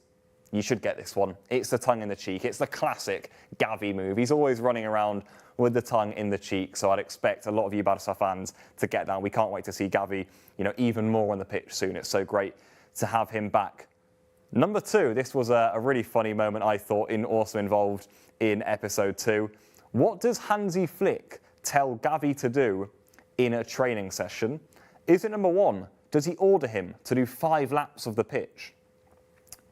you should get this one. It's the tongue in the cheek. It's the classic Gavi move. He's always running around with the tongue in the cheek, so I'd expect a lot of you Barça fans to get that. We can't wait to see Gavi, even more on the pitch soon. It's so great to have him back. Number 2, this was a really funny moment, I thought, also involved in episode 2. What does Hansi Flick tell Gavi to do in a training session? Is it number 1, does he order him to do 5 laps of the pitch?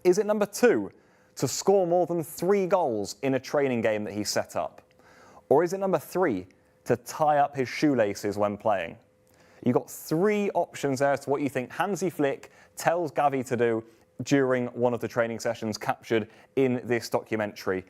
Is it number 2, to score more than 3 goals in a training game that he set up? Or is it number 3, to tie up his shoelaces when playing? You've got 3 options there as to what you think Hansi Flick tells Gavi to do during one of the training sessions captured in this documentary.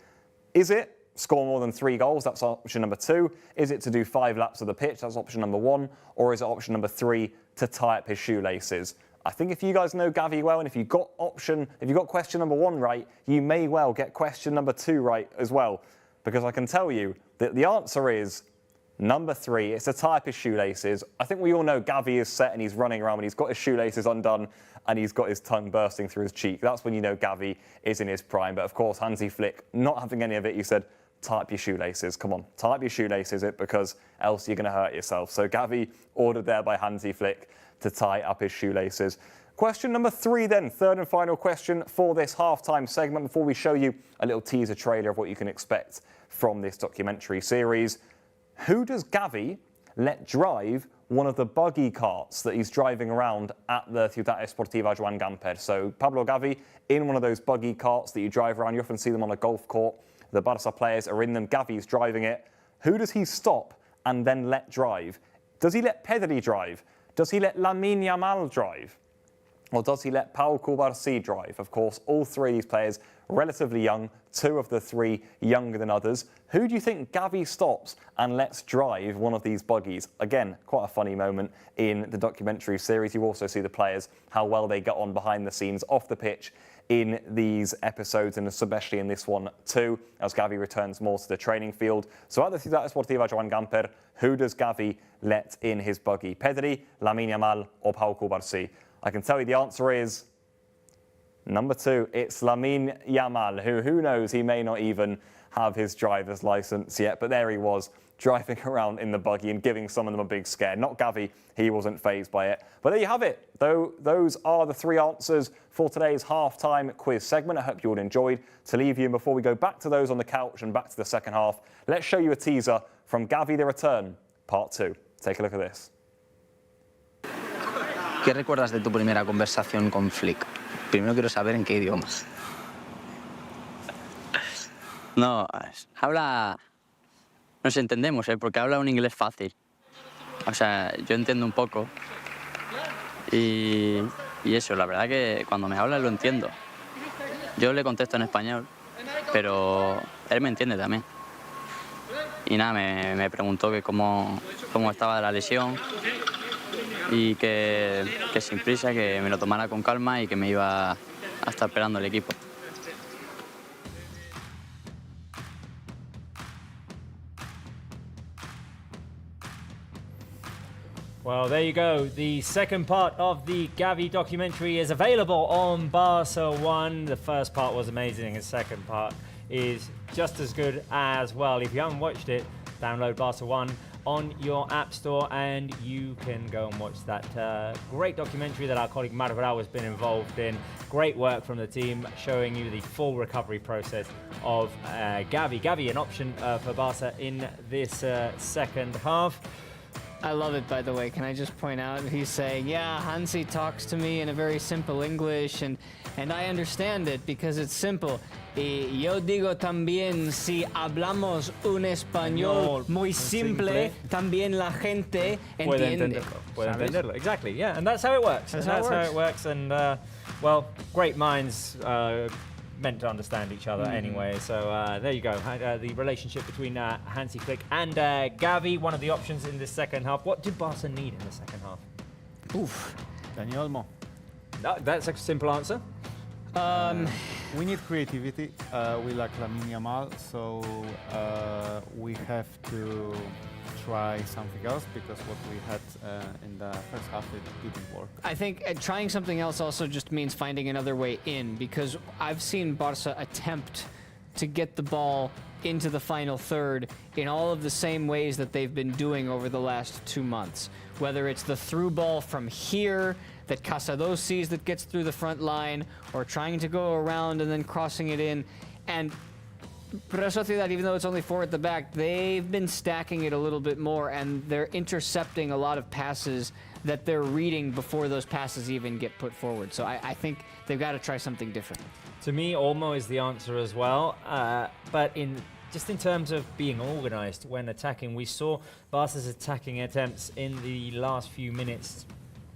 Is it score more than 3 goals? That's option number 2. Is it to do 5 laps of the pitch? That's option number 1. Or is it option number 3, to tie up his shoelaces? I think if you guys know Gavi well, and if you got question number 1 right, you may well get question number 2 right as well, because I can tell you that the answer is number 3. It's to tie up his shoelaces. I think we all know Gavi is set and he's running around when he's got his shoelaces undone and he's got his tongue bursting through his cheek. That's when you know Gavi is in his prime. But of course, Hansi Flick, not having any of it, you said, tie up your shoelaces. Come on, tie up your shoelaces, because else you're going to hurt yourself. So Gavi ordered there by Hansi Flick to tie up his shoelaces. Question number 3 then, third and final question for this halftime segment before we show you a little teaser trailer of what you can expect from this documentary series. Who does Gavi let drive one of the buggy carts that he's driving around at the Ciudad Esportiva Joan Gamper? So Pablo Gavi in one of those buggy carts that you drive around. You often see them on a golf court. The Barça players are in them. Gavi's driving it. Who does he stop and then let drive? Does he let Pedri drive? Does he let Lamine Yamal drive? Or does he let Pau Cubarsí drive? Of course, all 3 of these players relatively young, 2 of the 3 younger than others. Who do you think Gavi stops and lets drive one of these buggies? Again, quite a funny moment in the documentary series. You also see the players, how well they get on behind the scenes off the pitch in these episodes, and especially in this one too, as Gavi returns more to the training field. So at the Ciudad Esportiva Joan Gamper, who does Gavi let in his buggy? Pedri, Lamine Yamal or Pau Cubarsí? I can tell you the answer is number 2. It's Lamine Yamal, who knows, he may not even have his driver's license yet, but there he was, driving around in the buggy and giving some of them a big scare. Not Gavi, he wasn't fazed by it. But there you have it. Those are the 3 answers for today's halftime quiz segment. I hope you all enjoyed. To leave you, and before we go back to those on the couch and back to the second half, let's show you a teaser from Gavi the Return, part 2. Take a look at this. ¿Qué recuerdas de tu primera conversación con Flick? Primero quiero saber en qué idioma. No, habla... Nos entendemos, porque habla un inglés fácil. O sea, yo entiendo un poco. Y eso, la verdad que cuando me habla lo entiendo. Yo le contesto en español, pero él me entiende también. Y nada, me preguntó que cómo estaba la lesión y que sin prisa, que me lo tomara con calma y que me iba a estar esperando el equipo. Well, there you go. The second part of the Gavi documentary is available on Barça 1. The first part was amazing. The second part is just as good as well. If you haven't watched it, download Barça 1 on your app store and you can go and watch that great documentary that our colleague Marc Grau has been involved in. Great work from the team, showing you the full recovery process of Gavi. Gavi, an option for Barça in this second half. I love it, by the way. Can I just point out, he's saying, yeah, Hansi talks to me in a very simple English, and I understand it because it's simple. Y yo digo también, si hablamos un español muy simple, también la gente entiende. Puede entenderlo. Exactly, yeah, and that's how it works. That's how it works. And well, great minds meant to understand each other anyway. So there you go. The relationship between Hansi Flick and Gavi, one of the options in this second half. What do Barca need in the second half? Oof. Dani Olmo. That's a simple answer. We need creativity. We lack Lamine Yamal, so we have to try something else because what we had in the first half, it didn't work. I think trying something else also just means finding another way in, because I've seen Barca attempt to get the ball into the final third in all of the same ways that they've been doing over the last 2 months. Whether it's the through ball from here that Casado sees that gets through the front line, or trying to go around and then crossing it in. And Real Sociedad, even though it's only 4 at the back, they've been stacking it a little bit more, and they're intercepting a lot of passes that they're reading before those passes even get put forward. So I think they've got to try something different. To me, Olmo is the answer as well. But in terms of being organised when attacking, we saw Barca's attacking attempts in the last few minutes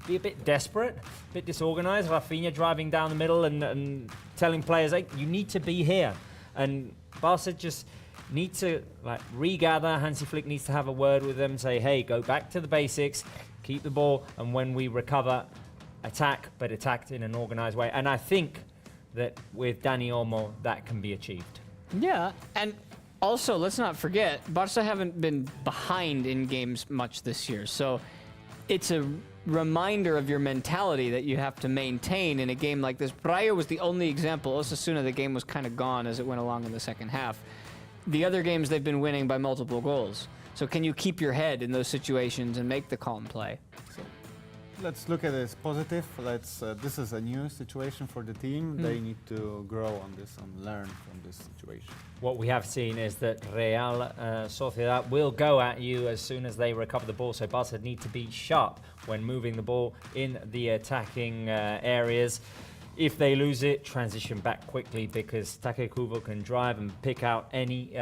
be a bit desperate, a bit disorganised. Rafinha driving down the middle and telling players, hey, you need to be here. And Barca just need to regather. Hansi Flick needs to have a word with them, say, hey, go back to the basics, keep the ball, and when we recover, attack, but attacked in an organised way. And I think that with Dani Olmo, that can be achieved. Yeah, and also, let's not forget, Barca haven't been behind in games much this year, so it's a reminder of your mentality that you have to maintain in a game like this. Rayo was the only example. Osasuna, the game was kind of gone as it went along in the second half. The other games, they've been winning by multiple goals. So can you keep your head in those situations and make the calm play? So let's look at it as positive. This is a new situation for the team. They need to grow on this and learn from this situation. What we have seen is that Real Sociedad will go at you as soon as they recover the ball, so Barca need to be sharp when moving the ball in the attacking areas. If they lose it, transition back quickly, because Take Kubo can drive and pick out any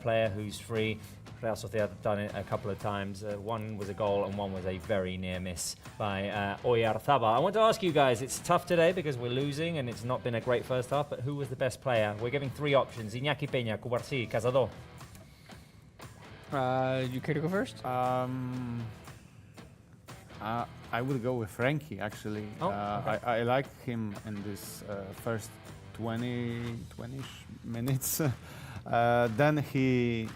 player who's free. Real Sociedad have done it a couple of times. One was a goal and one was a very near miss by Oyarzabal. I want to ask you guys, it's tough today because we're losing and it's not been a great first half, but who was the best player? We're giving 3 options: Iñaki Peña, Cubarsí, Casado. You care to go first? I would go with Frankie, actually. Okay. I like him in this first 20-ish minutes. Then he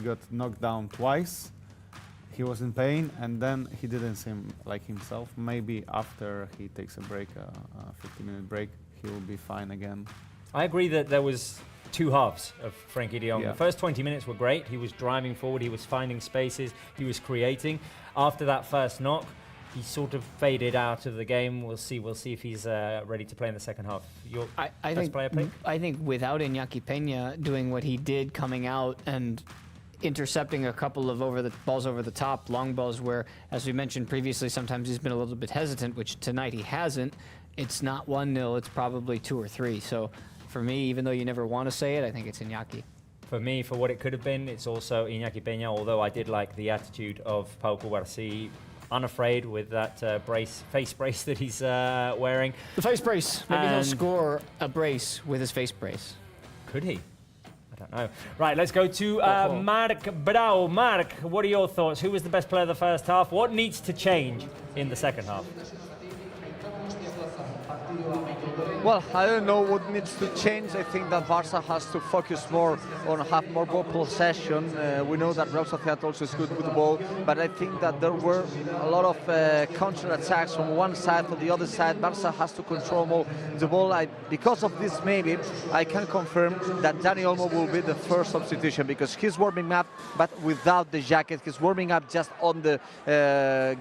got knocked down twice. He was in pain, and then he didn't seem like himself. Maybe after he takes a break, a 50-minute break, he will be fine again. I agree that there was 2 halves of Frankie de Jong. Yeah. The first 20 minutes were great. He was driving forward, he was finding spaces, he was creating. After that first knock, he sort of faded out of the game. We'll see if he's ready to play in the second half. Your best player pick? I think without Iñaki Peña doing what he did, coming out and intercepting a couple of balls over the top, long balls where, as we mentioned previously, sometimes he's been a little bit hesitant, which tonight he hasn't. It's not 1-0, it's probably 2 or 3. So for me, even though you never want to say it, I think it's Iñaki. For me, for what it could have been, it's also Iñaki Peña, although I did like the attitude of Pau Cubarsí, unafraid with that face brace that he's wearing. The face brace. Maybe he'll score a brace with his face brace. Could he? I don't know. Right, let's go to Marc Brau. Marc, what are your thoughts? Who was the best player of the first half? What needs to change in the second half? Well, I don't know what needs to change. I think that Barca has to focus more on have more ball possession. We know that Real Sociedad also is good with the ball, but I think that there were a lot of counter-attacks from one side to the other side. Barca has to control more the ball. Because of this, maybe, I can confirm that Dani Olmo will be the first substitution, because he's warming up, but without the jacket. He's warming up just on the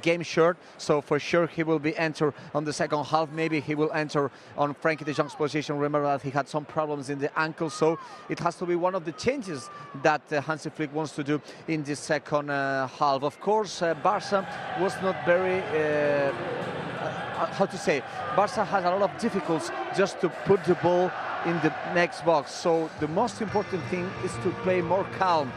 game shirt, so for sure he will be entered on the second half. Maybe he will enter on Frankie de Jong's position. Remember that he had some problems in the ankle, so it has to be one of the changes that Hansi Flick wants to do in the second half. Of course, Barça was not very, how to say, Barça has a lot of difficulties just to put the ball in the next box. So the most important thing is to play more calm.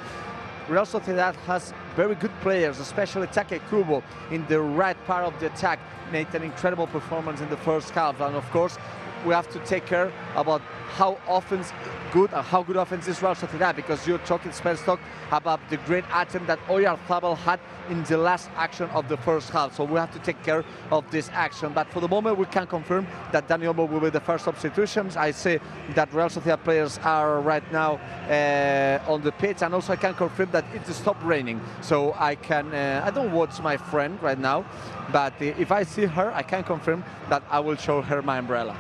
Real Sociedad has very good players, especially Take Kubo in the right part of the attack, made an incredible performance in the first half. And of course, we have to take care about how good offense is Real Sociedad, because you're talking, Spence talk about the great attempt that Oyarzabal had in the last action of the first half. So we have to take care of this action. But for the moment, we can confirm that Dani Olmo will be the first substitutions. I say that Real Sociedad players are right now on the pitch, and also I can confirm that it stopped raining. So I don't watch my friend right now, but if I see her, I can confirm that I will show her my umbrella.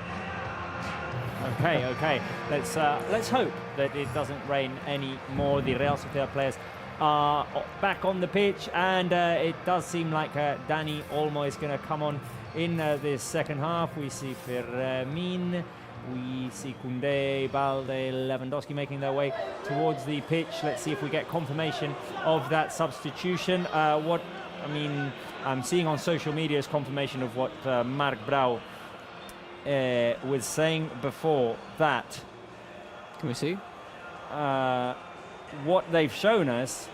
Okay. Let's hope that it doesn't rain any more. The Real Sociedad players are back on the pitch, and it does seem like Dani Olmo is going to come on in this second half. We see Fermin, we see Koundé, Balde, Lewandowski making their way towards the pitch. Let's see if we get confirmation of that substitution. I'm seeing on social media is confirmation of what Marc Brau was saying before that. Can we see? What they've shown us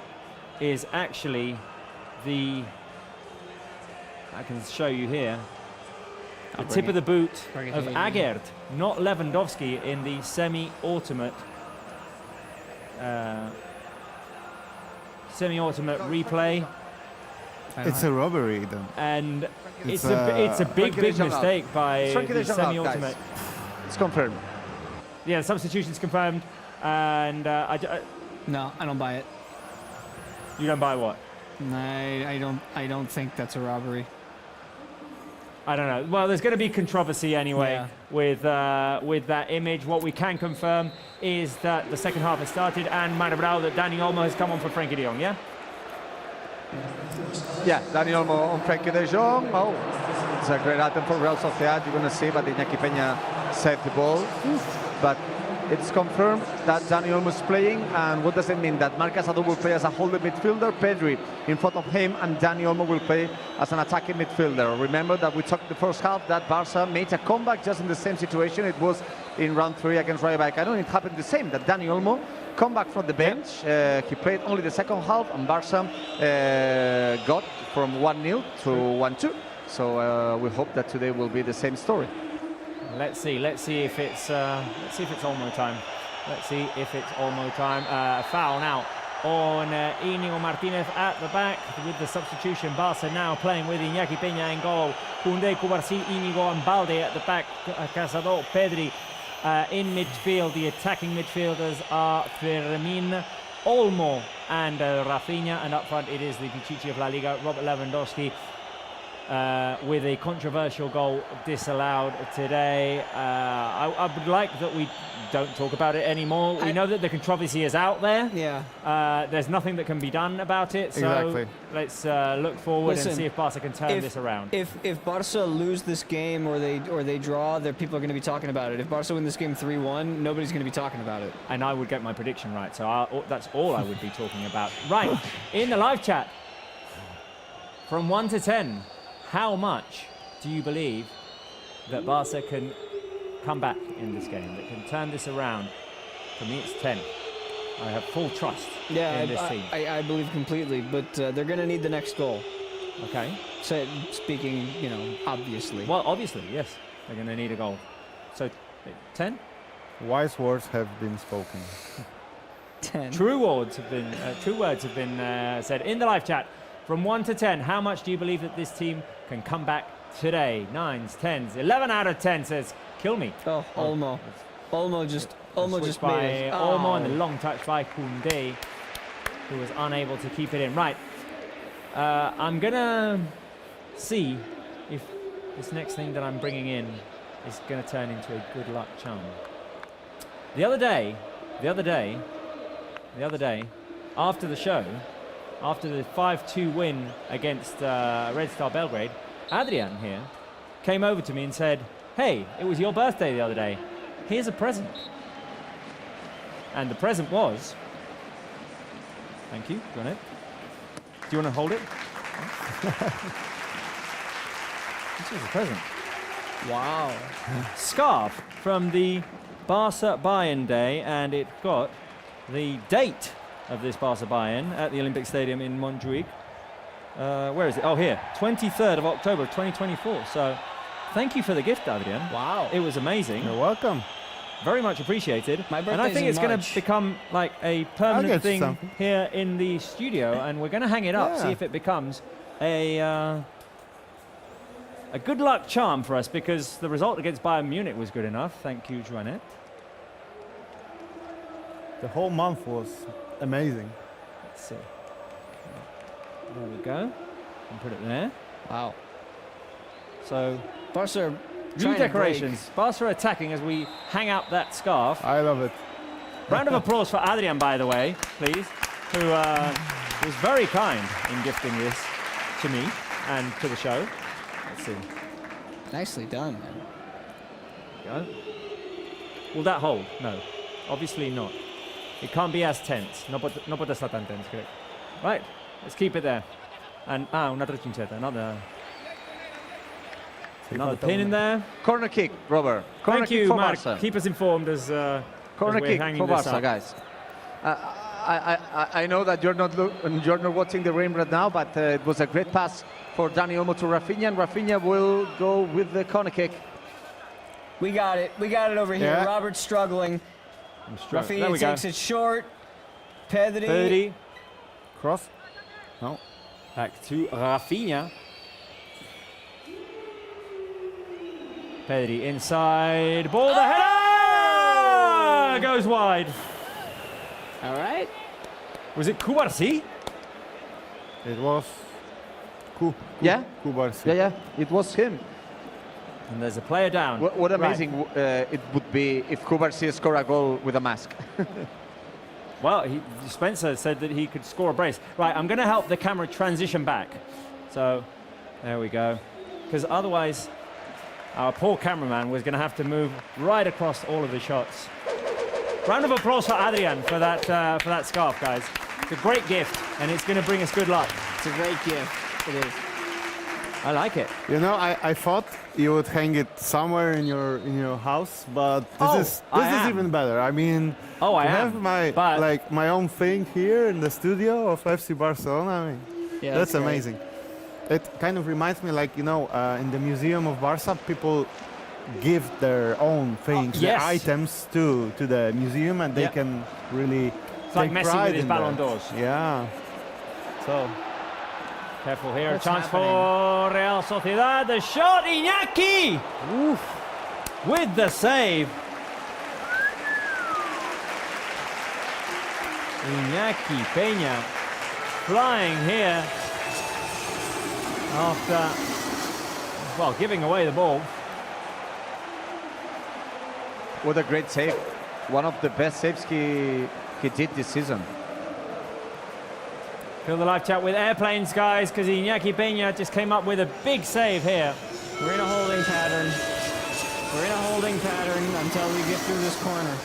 is actually I can show you here, the tip of the boot of Agerd, not Lewandowski, in the semi-ultimate replay. It's a robbery then. And it's a big mistake by the semi-ultimate. It's confirmed. Yeah, the substitution's confirmed, and No, I don't buy it. You don't buy what? I don't think that's a robbery. I don't know. Well, there's going to be controversy anyway with that image. What we can confirm is that the second half has started, and Marc Brau, that Dani Olmo has come on for Frankie de Jong. Yeah. Yeah, Dani Olmo on Frankie de Jong. Oh, it's a great attempt for Real Sociedad. You're going to see, but Iñaki Peña saved the ball. But it's confirmed that Dani Olmo is playing. And what does it mean? That Marc Casado will play as a holding midfielder, Pedri in front of him, and Dani Olmo will play as an attacking midfielder. Remember that we talked in the first half that Barça made a comeback just in the same situation. It was in round 3 against Rayo Vallecano. It happened the same, that Dani Olmo come back from the bench. He played only the second half, and Barça got from 1-0 to 1-2. So we hope that today will be the same story. Let's see if it's Olmo time. Let's see if it's Olmo time. Foul now on Íñigo Martínez at the back with the substitution. Barça now playing with Iñaki Peña in goal. Koundé, Cubarsí, Íñigo and Balde at the back. Casado, Pedri in midfield. The attacking midfielders are Fermin, Olmo and Rafinha, and up front it is the Pichichi of La Liga, Robert Lewandowski, with a controversial goal disallowed today. I would like that we don't talk about it anymore. We know that the controversy is out there. Yeah. There's nothing that can be done about it. So Exactly. let's look forward and see if Barca can turn this around. If Barca lose this game or they draw, people are going to be talking about it. If Barca win this game 3-1, nobody's going to be talking about it. And I would get my prediction right. So that's all I would be talking about. Right, in the live chat, from 1 to 10, how much do you believe that Barca can come back in this game, that can turn this around? For me, it's 10. I have full trust in this team. I believe completely, but they're going to need the next goal. Okay. So, speaking, obviously. Well, obviously, yes. They're going to need a goal. So, 10? Wise words have been spoken. 10. True words have been said in the live chat. From 1 to 10, how much do you believe that this team can come back today? 9s, 10s, 11 out of 10 says, kill me. Oh, Olmo. Olmo just by made it. Olmo, and the long touch by Koundé, who was unable to keep it in. Right. I'm going to see if this next thing that I'm bringing in is going to turn into a good luck charm. The other day, after the show, after the 5-2 win against Red Star Belgrade, Adrian here came over to me and said, hey, it was your birthday the other day. Here's a present. And the present was... Thank you. Go on it. Do you want to hold it? This was a present. Wow. Scarf from the Barça Bayern day, and it got the date of this Barça Bayern at the Olympic Stadium in Montjuic. Where is it? Oh, here. 23rd of October 2024. So thank you for the gift, Adrian. Wow. It was amazing. You're welcome. Very much appreciated. My and I birthday's think in it's going to March. become like a I'll permanent get you thing something. here in the studio, and we're going to hang it up, Yeah. see if it becomes a good luck charm for us, because the result against Bayern Munich was good enough. Thank you, Joanette. The whole month was amazing. Let's see. There we go. And put it there. Wow. So, Barca are new trying to decorations. Barca are attacking as we hang up that scarf. I love it. Round of applause for Adrian, by the way, please, who was very kind in gifting this to me and to the show. Let's see. break. Nicely done, man. Go. Will that hold? No. Obviously not. It can't be as tense. No puede estar tan tense, correct. Right, let's keep it there. And, un'altra cincetta, another pin in there. Corner kick, Robert. Corner Thank kick you, for Mark. Barca. Keep us informed as Corner we're kick hanging for this Barca, up. guys. I know that you're not watching the rim right now, but it was a great pass for Dani Olmo to Rafinha, and Rafinha will go with the corner kick. We got it. We got it over here. Yeah. Robert's struggling. There Rafinha we go. takes it short. Pedri. 30. Cross? No. Back to Rafinha. Pedri inside. Ball, the header! Goes wide. All right. Was it Kubarsi? It was Yeah? Kubarsi. Yeah, it was him. And there's a player down. What Right. amazing it would be if Kubarsi scored a goal with a mask. Well, Spencer said that he could score a brace. Right, I'm going to help the camera transition back. So, there we go. Because otherwise, our poor cameraman was going to have to move right across all of the shots. Round of applause for Adrian for that scarf, guys. It's a great gift, and it's going to bring us good luck. It's a great gift. It is. I like it. You know, I thought you would hang it somewhere in your house, but this I is am. even better. I mean, Oh, I to am. have my but my own thing here in the studio of FC Barcelona. I mean, Yeah, that's great. amazing. It kind of reminds me, like, you know, in the museum of Barca, people give their own things, yes. their items to the museum, and they Yeah. can really It's like take Messi pride with his in Ballon that. d'Ors. Yeah. So Careful here. What's Chance happening? for Real Sociedad. The shot, Iñaki! Oof. With the save. Iñaki Peña flying here after, well, giving away the ball. What a great save. One of the best saves he did this season. Fill the live chat with airplanes, guys, because Iñaki Peña just came up with a big save here. We're in a holding pattern. We're in a holding pattern until we get through this corner.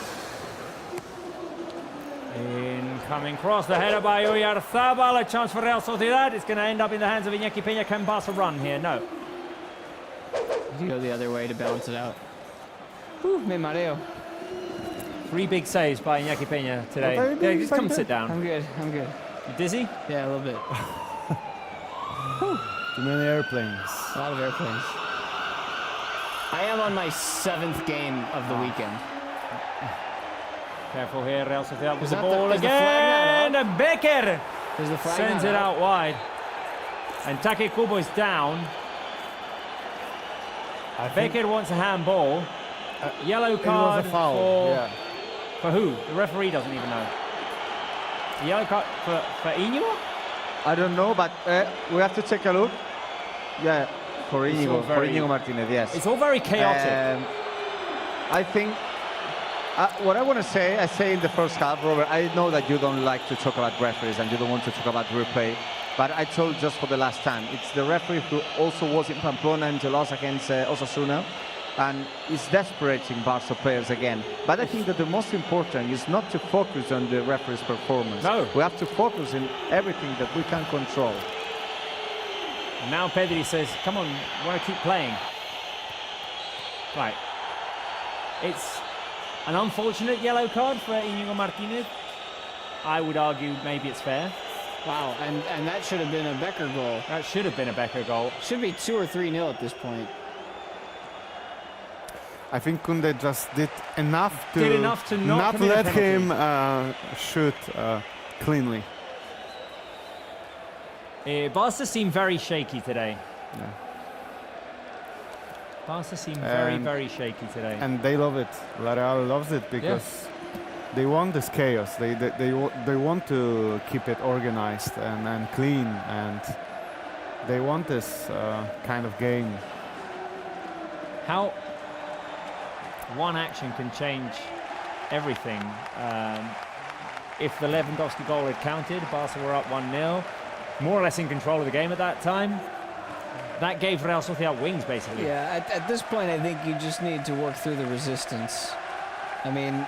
Incoming cross, the header by Oyarzabal, a chance for Real Sociedad. It's going to end up in the hands of Iñaki Peña. Can Barca run here? No. You go the other way to balance it out. Whew, me mareo. 3 big saves by Iñaki Peña today. Okay, Yeah, just come okay. sit down. I'm good. I'm good. You dizzy? Yeah, a little bit. too many airplanes. A lot of airplanes. I am on my 7th game of the weekend. Careful here, Real Sociedad with Is the that ball is the flag again. not And Becker There's the flag sends not it up? out wide. And Take Kubo is down. I think Becker wants a handball. Yellow it was card a foul. for, Yeah. for who? The referee doesn't even know. A yellow card for Iñigo? I don't know, but we have to take a look. Yeah, for It's Íñigo, all very- Martinez, yes. It's all very chaotic. I think what I want to say, I say in the first half, Robert, I know that you don't like to talk about referees and you don't want to talk about replay, but I told just for the last time, it's the referee who also was in Pamplona and lost against Osasuna. and it's desperate in Barca players again. But I think that the most important is not to focus on the referee's performance. No. We have to focus on everything that we can control. And now Pedri says, come on, want to keep playing. Right. It's an unfortunate yellow card for Íñigo Martínez. I would argue maybe it's fair. Wow, and that should have been a Becker goal. That should have been a Becker goal. Should be 2 or 3-0 at this point. I think Koundé just did enough to, not commit a let penalty. him shoot cleanly. Barca seem very shaky today. Yeah. Barca seem very shaky today. And they love it. La Real loves it because they want this chaos. They want to keep it organized and clean, and they want this kind of game. How one action can change everything. If the Lewandowski goal had counted, Barca were up 1-0, more or less in control of the game at that time. That gave Real Sociedad wings, basically. Yeah, at this point, I think you just need to work through the resistance. I mean,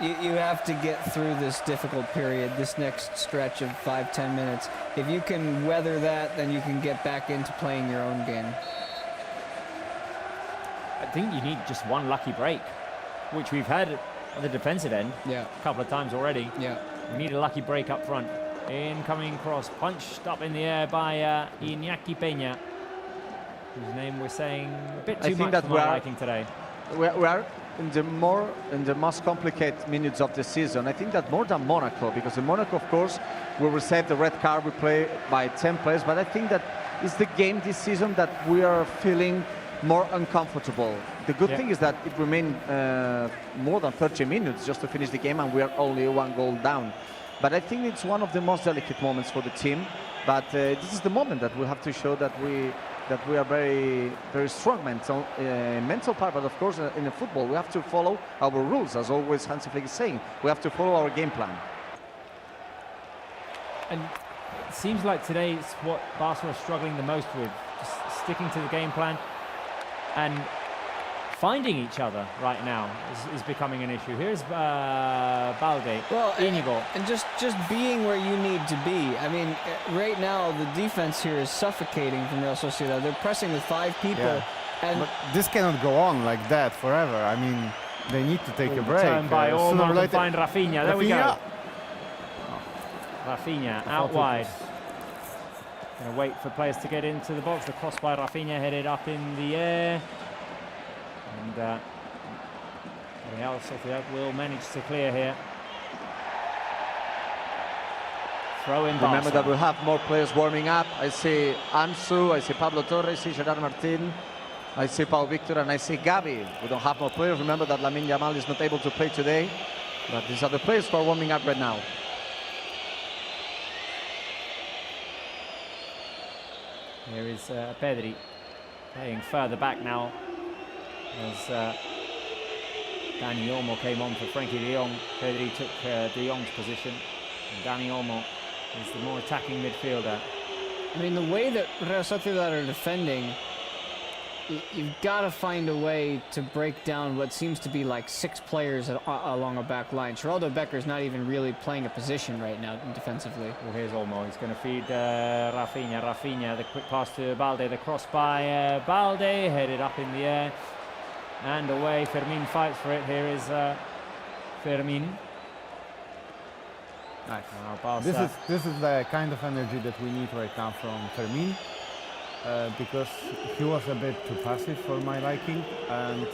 you have to get through this difficult period, this next stretch of 5-10 minutes. If you can weather that, then you can get back into playing your own game. I think you need just one lucky break, which we've had on the defensive end Yeah. a couple of times already. Yeah. We need a lucky break up front. Incoming cross, punched up in the air by Iñaki Peña, whose name we're saying a bit I too think much that for we my are- liking today. We are in the most complicated minutes of the season. I think that more than Monaco, because in Monaco, of course, we receive the red card, we play by 10 players, but I think that it's the game this season that we are feeling more uncomfortable. The good thing is that it remained more than 30 minutes just to finish the game, and we are only 1 goal down. But I think it's one of the most delicate moments for the team. But this is the moment that we have to show that we are very strong mental part. But of course, in the football, we have to follow our rules, as always Hansi Flick is saying. We have to follow our game plan. And it seems like today it's what Barca are struggling the most with, just sticking to the game plan and finding each other right now is becoming an issue. Here's Balde, Íñigo. And just being where you need to be. I mean, right now the defense here is suffocating from Real Sociedad. They're pressing with 5 people. Yeah. And But this cannot go on like that forever. I mean, they need to take a break. Turn by sooner or Olmo to later. find Rafinha. There we go. Rafinha. Rafinha out wide. Going to wait for players to get into the box. The cross by Rafinha headed up in the air. And Real Sociedad will manage to clear here. Throw in Barca. Remember that we have more players warming up. I see Ansu, I see Pablo Torres, I see Gerard Martin, I see Pau Victor, and I see Gavi. We don't have more players. Remember that Lamine Yamal is not able to play today. But these are the players who are warming up right now. Here is Pedri playing further back now as Dani Olmo came on for Frankie de Jong. Pedri took de Jong's position, and Dani Olmo is the more attacking midfielder. I mean, the way that Real Sociedad are defending, you've got to find a way to break down what seems to be like 6 players along a back line. Geraldo Becker's not even really playing a position right now defensively. Well, here's Olmo. He's going to feed Rafinha. Rafinha, the quick pass to Balde. The cross by Balde, headed up in the air and away. Fermin fights for it. Here is Fermin. Nice. Now Barca. This is the kind of energy that we need right now from Fermin, because he was a bit too passive for my liking, and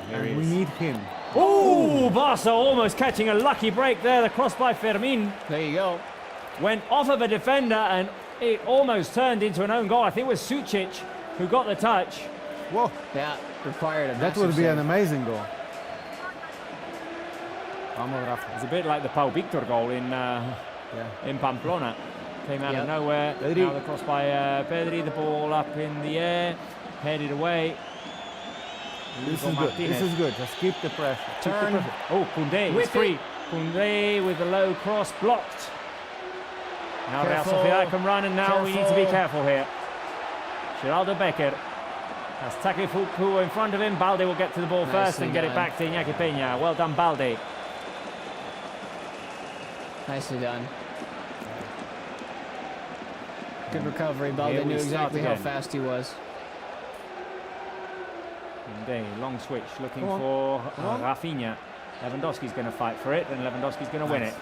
he we is. need him. Oh, Barca almost catching a lucky break there. The cross by Fermin There you go. went off of a defender and it almost turned into an own goal. I think it was Sucic who got the touch. Whoa, Yeah, required a that massive would be an save. amazing goal. Vamos, Rafa. It's a bit like the Pau Victor goal in Pamplona. Came out of nowhere. Pedri. Now the cross by Pedri. The ball up in the air, headed away. This Íñigo is good. Martínez. This is good. Just keep the pressure. Keep the Turn. pressure. Oh, Koundé is Whip free. it. Koundé with the low cross blocked. Now Real Careful. Sociedad can run, and now we need to be Careful. careful here. Geraldo Becker That's Takefuku in front of him. Balde will get to the ball first and get it back to Iñaki Peña. Well done, Balde. Nicely done. Good recovery. Balde knew exactly how fast he was. Indeed, long switch, looking for Rafinha. Lewandowski's going to fight for it, and Lewandowski's going to win it.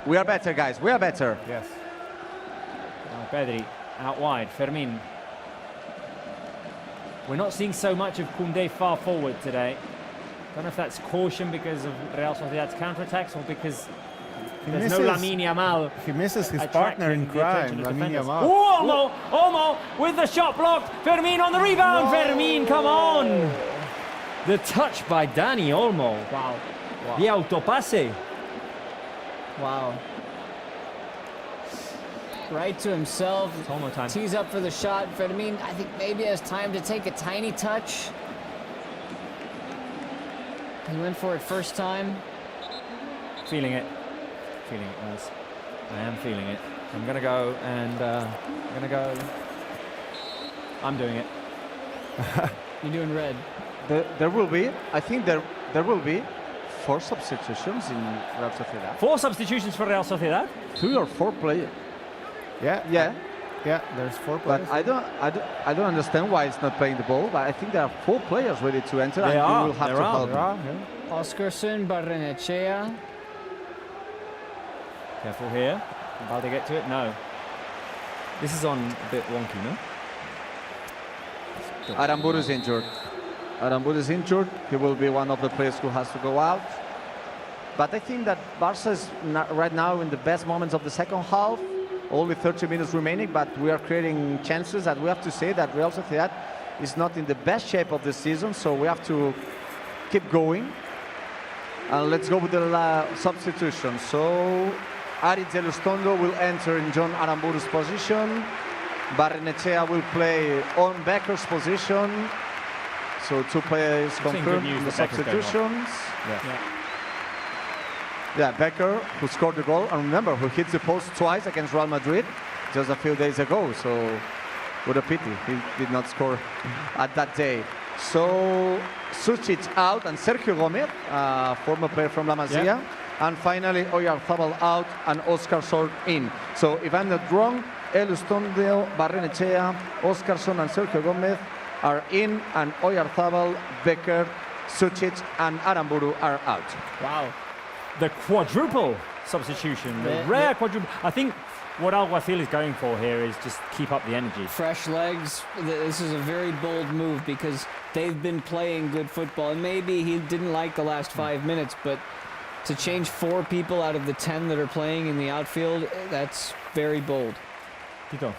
We are better, guys. We are better. Yes. Pedri out wide. Fermin. We're not seeing so much of Koundé far forward today. Don't know if that's caution because of Real Sociedad's counterattacks or because there's no Lamine Yamal. He misses his partner in crime, Lamine Yamal. Oh, Olmo with the shot blocked. Fermin on the rebound. No. Fermin, come on. The touch by Dani Olmo. Wow. The autopase. Wow. Right to himself. It's Olmo time. Tees up for the shot. Fermin, I think maybe has time to take a tiny touch. He went for it first time. Feeling it. Feeling it, guys. I am feeling it. I'm going to go and I'm doing it. You're doing red. There will be, I think there will be 4 substitutions in Real Sociedad. 4 substitutions for Real Sociedad? 3 or 4 players. Yeah. There's 4 players. But I don't understand why it's not playing the ball. But I think there are 4 players ready to enter, and you will have to help them. Oscarson, Barrenechea. Careful here. Can Balde get to it? No. This is on a bit wonky, no? Aramburu is injured. Aramburu is injured. He will be one of the players who has to go out. But I think that Barca is right now in the best moments of the second half. Only 30 minutes remaining, but we are creating chances. And we have to say that Real Sociedad is not in the best shape of the season, so we have to keep going. And let's go with the substitution. So Aritz Elustondo will enter in John Aramburu's position. Barrenechea will play on Becker's position. So 2 players confirmed in the substitutions. Yeah, Becker, who scored the goal, and remember, who hit the post twice against Real Madrid just a few days ago. So what a pity he did not score at that day. So Sucic out and Sergio Gomez, former player from La Masia. Yeah. And finally, Oyarzabal out and Oscarson in. So if I'm not wrong, Elustondo, Barrenechea, Oscarson and Sergio Gomez are in, and Oyarzabal, Becker, Sucic and Aramburu are out. Wow. The quadruple substitution, the rare quadruple. I think what Alguacil is going for here is just keep up the energy. Fresh legs. This is a very bold move because they've been playing good football. And maybe he didn't like the last 5 minutes, but to change 4 people out of the 10 that are playing in the outfield, that's very bold. Tito,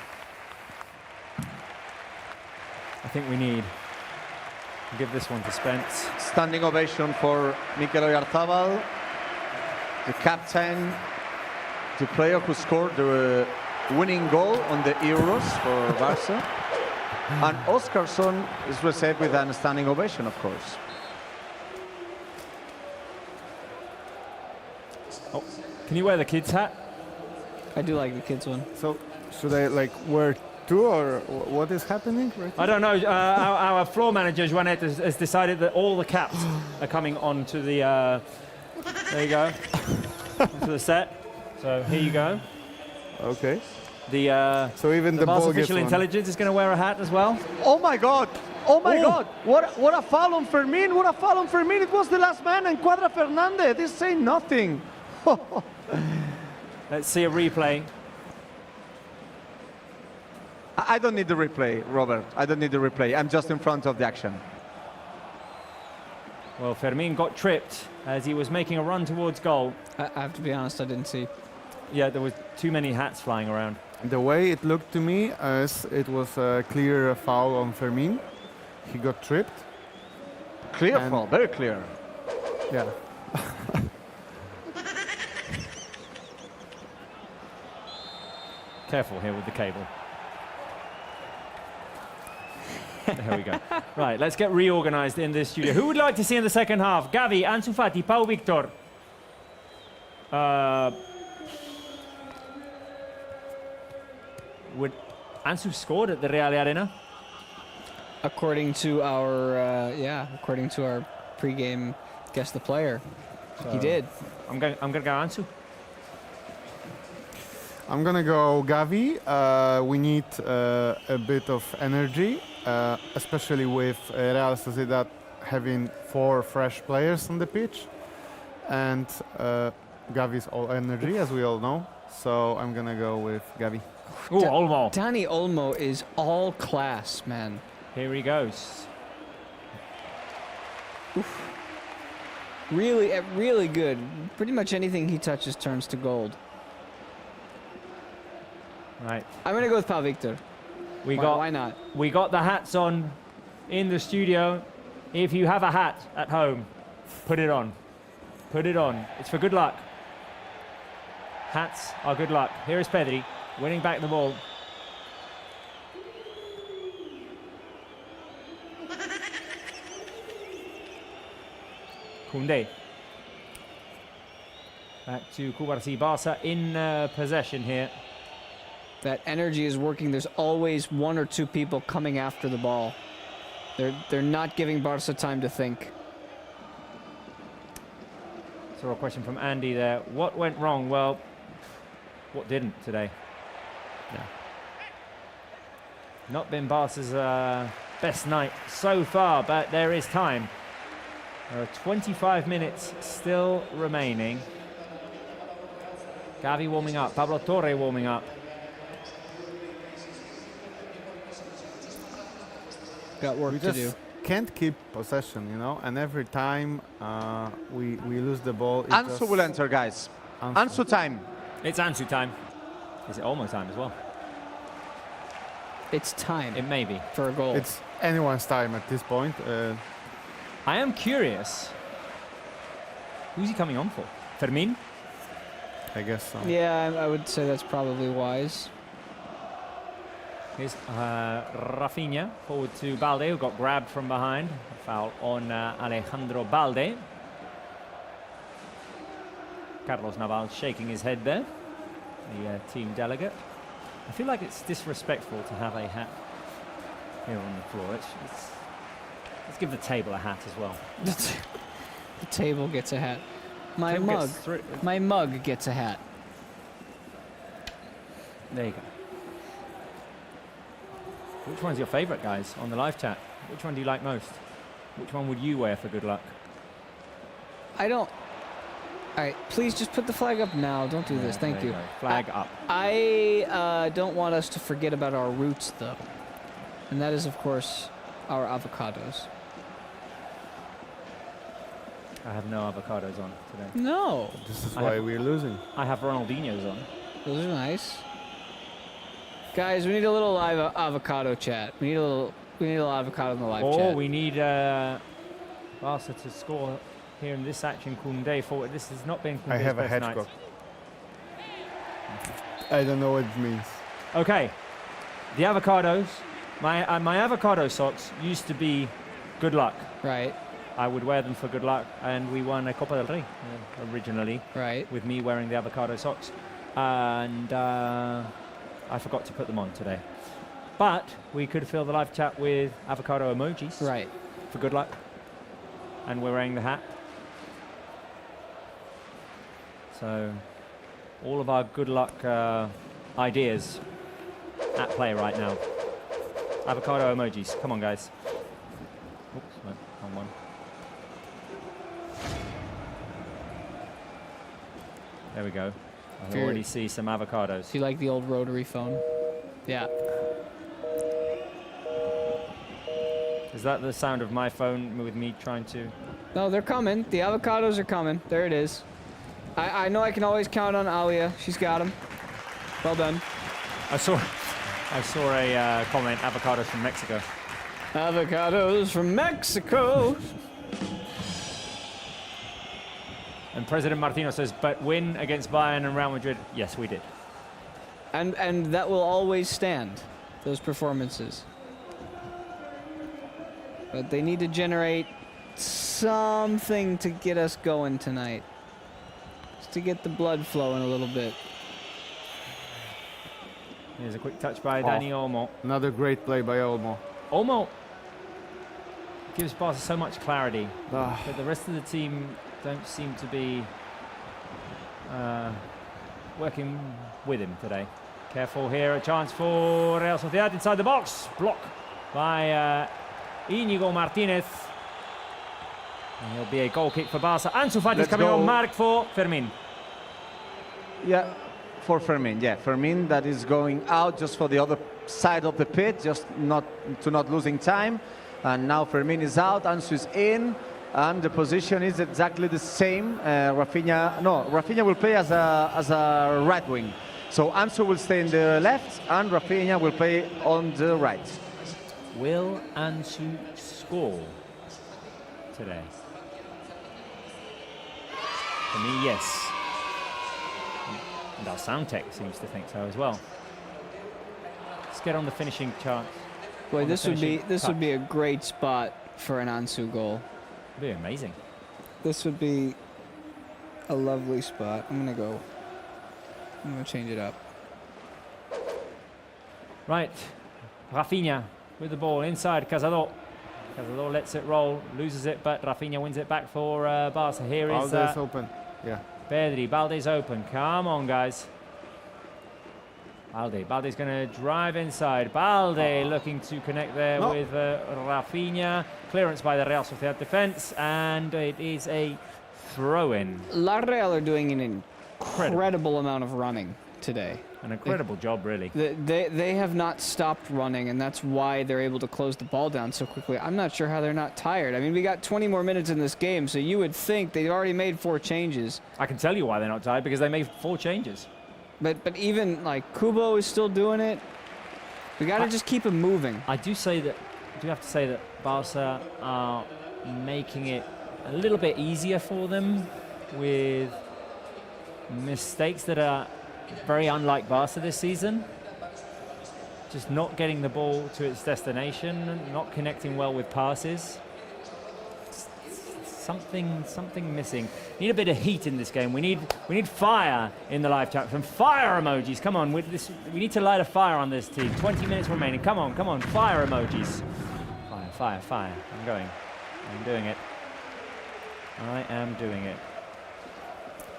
I think we need to give this one to Spence. Standing ovation for Mikel Oyarzabal, the captain, the player who scored the winning goal on the Euros for Barca. And Oscarson is received with a standing ovation, of course. Oh, can you wear the kids' hat? I do like the kids' one. So should I wear 2 or what is happening? Right I don't know. Our floor manager, Joanette, has decided that all the caps are coming onto the... there you go. Onto the set. So here you go. Okay. So even the ball artificial gets intelligence is going to wear a hat as well. Oh my God! Oh my God! What a foul on Fermin! What a foul on Fermin! It was the last man, and Cuadra Fernandez. This is saying nothing. Let's see a replay. I don't need the replay, Robert. I don't need the replay. I'm just in front of the action. Well, Fermin got tripped as he was making a run towards goal. I have to be honest, I didn't see. Yeah, there was too many hats flying around. The way it looked to me as it was a clear foul on Fermin. He got tripped. Clear foul, very clear. Yeah. Careful here with the cable. There we go. Right, let's get reorganized in this studio. Who would like to see in the second half? Gavi, Ansu Fati, Pau Victor. Ansu scored at the Real Arena. According to our pre-game guess the player, he did. I'm gonna go Ansu. I'm gonna go Gavi. We need a bit of energy, especially with Real Sociedad having 4 fresh players on the pitch, and Gavi's all energy, as we all know. So I'm gonna go with Gavi. Ooh, Olmo. Dani Olmo is all class, man. Here he goes. Really, really good. Pretty much anything he touches turns to gold. Right. I'm gonna go with Pau Victor. Why not? We got the hats on in the studio. If you have a hat at home, put it on. Put it on. It's for good luck. Hats are good luck. Here is Pedri winning back the ball. Koundé. Back to Kubarsi. Barca in possession here. That energy is working. There's always 1 or 2 people coming after the ball. They're not giving Barca time to think. So a question from Andy there. What went wrong? Well, what didn't today? Yeah. Not been Barca's best night so far, but there is time. There are 25 minutes still remaining. Gavi warming up. Pablo Torre warming up. Got work We to just do. can't keep possession, you know, and every time we lose the ball. Ansu will enter, guys. Ansu time. It's Ansu time. Is it almost time as well? It's time It may be. for a goal. It's anyone's time at this point. I am curious. Who's he coming on for? Fermin? I guess so. Yeah, I would say that's probably wise. Here's Rafinha forward to Balde, who got grabbed from behind. A foul on Alejandro Balde. Carlos Naval shaking his head there, the team delegate. I feel like it's disrespectful to have a hat here on the floor. Let's give the table a hat as well. The table gets a hat. My Table mug. gets through- My mug gets a hat. There you go. Which one's your favorite, guys, on the live chat? Which one do you like most? Which one would you wear for good luck? I don't. All right, please just put the flag up now. Don't do this. Thank There you. go. Flag up. I don't want us to forget about our roots, though. And that is, of course, our avocados. I have no avocados on today. No. This is I why have- we're losing. I have Ronaldinho's on. Those are nice. Guys, we need a little live avocado chat. We need a little avocado in the live Or chat. we need Barca to score here in this action. Koundé forward. This has not been Koundé's I have a best night. hedgehog. I don't know what it means. Okay, the avocados. My avocado socks used to be good luck. Right, I would wear them for good luck, and we won a Copa del Rey originally right. with me wearing the avocado socks, and I forgot to put them on today. But we could fill the live chat with avocado emojis Right. for good luck, and we're wearing the hat. So all of our good luck ideas at play right now. Avocado emojis. Come on, guys. Oops, no, wrong one. There we go. I can Very- already see some avocados. Do you like the old rotary phone? Yeah. Is that the sound of my phone with me trying to... No, they're coming. The avocados are coming. There it is. I know I can always count on Alia. She's got them. Well done. I saw a comment, avocados from Mexico. Avocados from Mexico. And President Martino says, but win against Bayern and Real Madrid. Yes, we did. And that will always stand, those performances. But they need to generate something to get us going tonight. Just to get the blood flowing a little bit. Here's a quick touch by Oh. Dani Olmo. Another great play by Olmo. Olmo gives Barca so much clarity, Ah. but the rest of the team don't seem to be working with him today. Careful here, a chance for Real Sociedad inside the box. Block by Íñigo Martínez. And it'll be a goal kick for Barca. Ansu Fati is Let's coming go. on, mark for Fermín. Yeah, for Fermín. Yeah, Fermín that is going out just for the other side of the pit, just not losing time. And now Fermín is out, Ansu is in, and the position is exactly the same. Rafinha will play as a right wing. So Ansu will stay in the left, and Rafinha will play on the right. Will Ansu score today? For me, yes. And our sound tech seems to think so as well. Let's get on the finishing chance. Boy, on the this would be finishing touch. a great spot for an Ansu goal. It'd be amazing. This would be a lovely spot. I'm gonna change it up. Right, Rafinha with the ball inside Cazador. Cazador lets it roll, loses it, but Rafinha wins it back for Barca. Here is Balde's open. Yeah. Pedri. Balde's open. Come on, guys. Balde's going to drive inside. Balde looking to connect there with Rafinha. Clearance by the Real Sociedad defense, and it is a throw-in. La Real are doing an incredible amount of running today. An incredible job, really. They have not stopped running, and that's why they're able to close the ball down so quickly. I'm not sure how they're not tired. I mean, we got 20 more minutes in this game, so you would think they've already made 4 changes. I can tell you why they're not tired, because they made 4 changes. But even like Kubo is still doing it. We got to just keep them moving. I do have to say that Barca are making it a little bit easier for them with mistakes that are very unlike Barca this season. Just not getting the ball to its destination, not connecting well with passes. Something missing. Need a bit of heat in this game. We need fire in the live chat. Some fire emojis. Come on, we need to light a fire on this team. 20 minutes remaining. Come on, fire emojis. Fire. I'm doing it. I am doing it.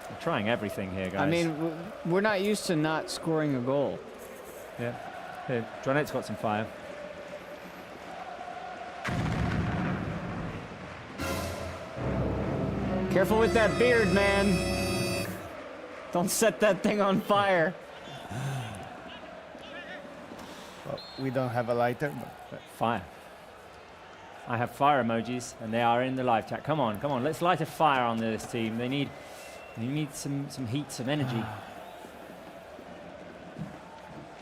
I'm trying everything here, guys. I mean, we're not used to not scoring a goal. Yeah. Here, Jonette's got some fire. Careful with that beard, man. Don't set that thing on fire. Well, we don't have a lighter, but Fire. I have fire emojis, and they are in the live chat. Come on. Let's light a fire on this team. They need some heat, some energy.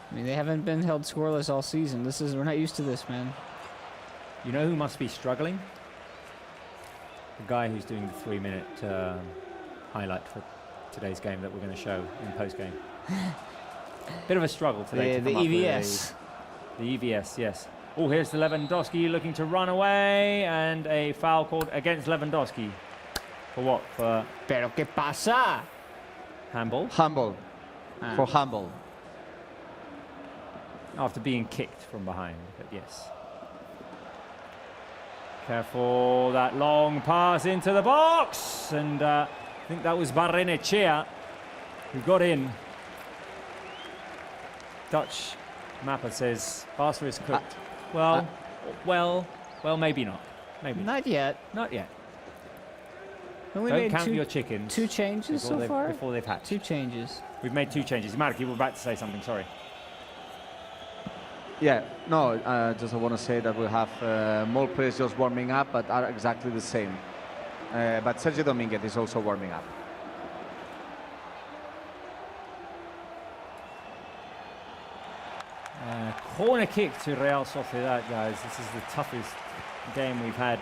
I mean, they haven't been held scoreless all season. We're not used to this, man. You know who must be struggling? The guy who's doing the 3-minute highlight for today's game that we're going to show in post-game. Bit of a struggle today. The EVS. The EVS, yes. Oh, here's the Lewandowski looking to run away, and a foul called against Lewandowski. For what? For Pero qué pasa? handball? Humble. For humble. After being kicked from behind, but yes. Careful, that long pass into the box, and I think that was Barrenechea who got in. Dutch mapper says Barca is cooked. Well, maybe not. Maybe Not yet. not yet. Only Don't made count your chickens 2 changes so far. before they've hatched. 2 changes. We've made 2 changes. Mark, you were about to say something. Sorry. Yeah, no, just I want to say that we have more players just warming up, but are exactly the same. But Sergio Dominguez is also warming up. Corner kick to Real Sociedad, guys. This is the toughest game we've had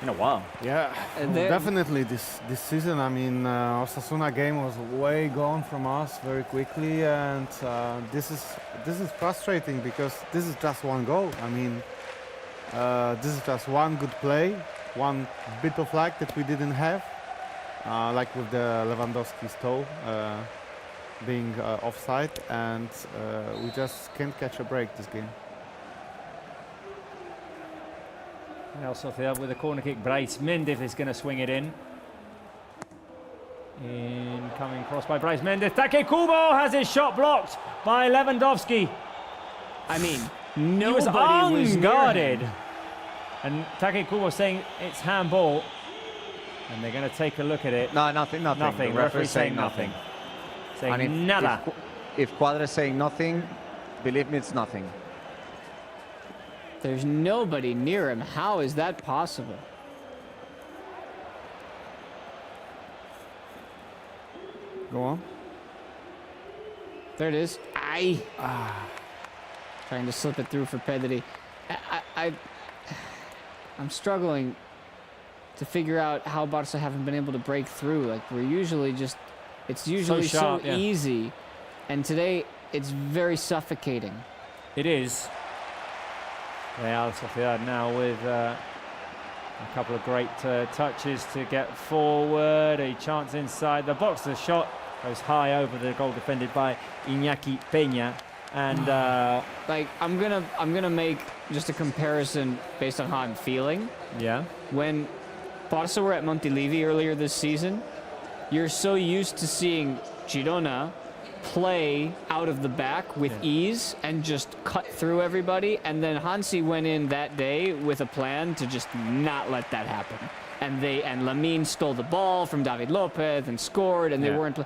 in a while. yeah, definitely this season. I mean, Osasuna game was way gone from us very quickly, and this is frustrating because this is just 1 goal. I mean, this is just 1 good play, 1 bit of luck that we didn't have, like with the Lewandowski's toe. being offside, and we just can't catch a break this game. Real Sociedad with a corner kick. Bryce Mendez is going to swing it in. Incoming cross by Bryce Mendez. Take Kubo has his shot blocked by Lewandowski. I mean, He was nobody was unguarded. And Take Kubo saying it's handball. And they're going to take a look at it. No, nothing. Nothing. The Referee saying nothing. Saying And if, nada. if Quadra is saying nothing, believe me, it's nothing. There's nobody near him. How is that possible? Go on. There it is. Trying to slip it through for Pedri. I'm struggling to figure out how Barca haven't been able to break through. Like, we're usually just, it's usually sharp, so yeah. easy. And today, it's very suffocating. It is. Real Sociedad now with a couple of great touches to get forward. A chance inside the box. The shot goes high over the goal defended by Iñaki Peña. And Like, I'm gonna make just a comparison based on how I'm feeling. yeah, When Barca were at Montilivi earlier this season, you're so used to seeing Girona play out of the back with ease and just cut through everybody, and then Hansi went in that day with a plan to just not let that happen. And Lamine stole the ball from David Lopez and scored, and they Yeah. weren't.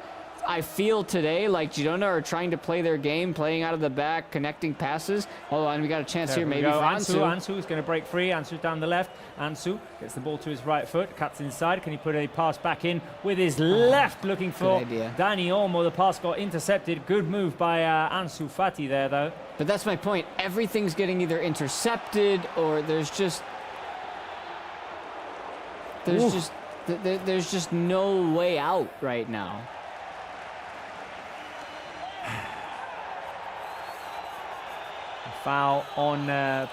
I feel today like Girona are trying to play their game, playing out of the back, connecting passes. Hold on, we got a chance here, There we maybe go. for Ansu. Ansu is going to break free. Ansu down the left. Ansu gets the ball to his right foot, cuts inside. Can he put a pass back in with his left, looking for idea. Dani Olmo? The pass got intercepted. Good move by Ansu Fati there, though. But that's my point. Everything's getting either intercepted or there's just no way out right now. Foul on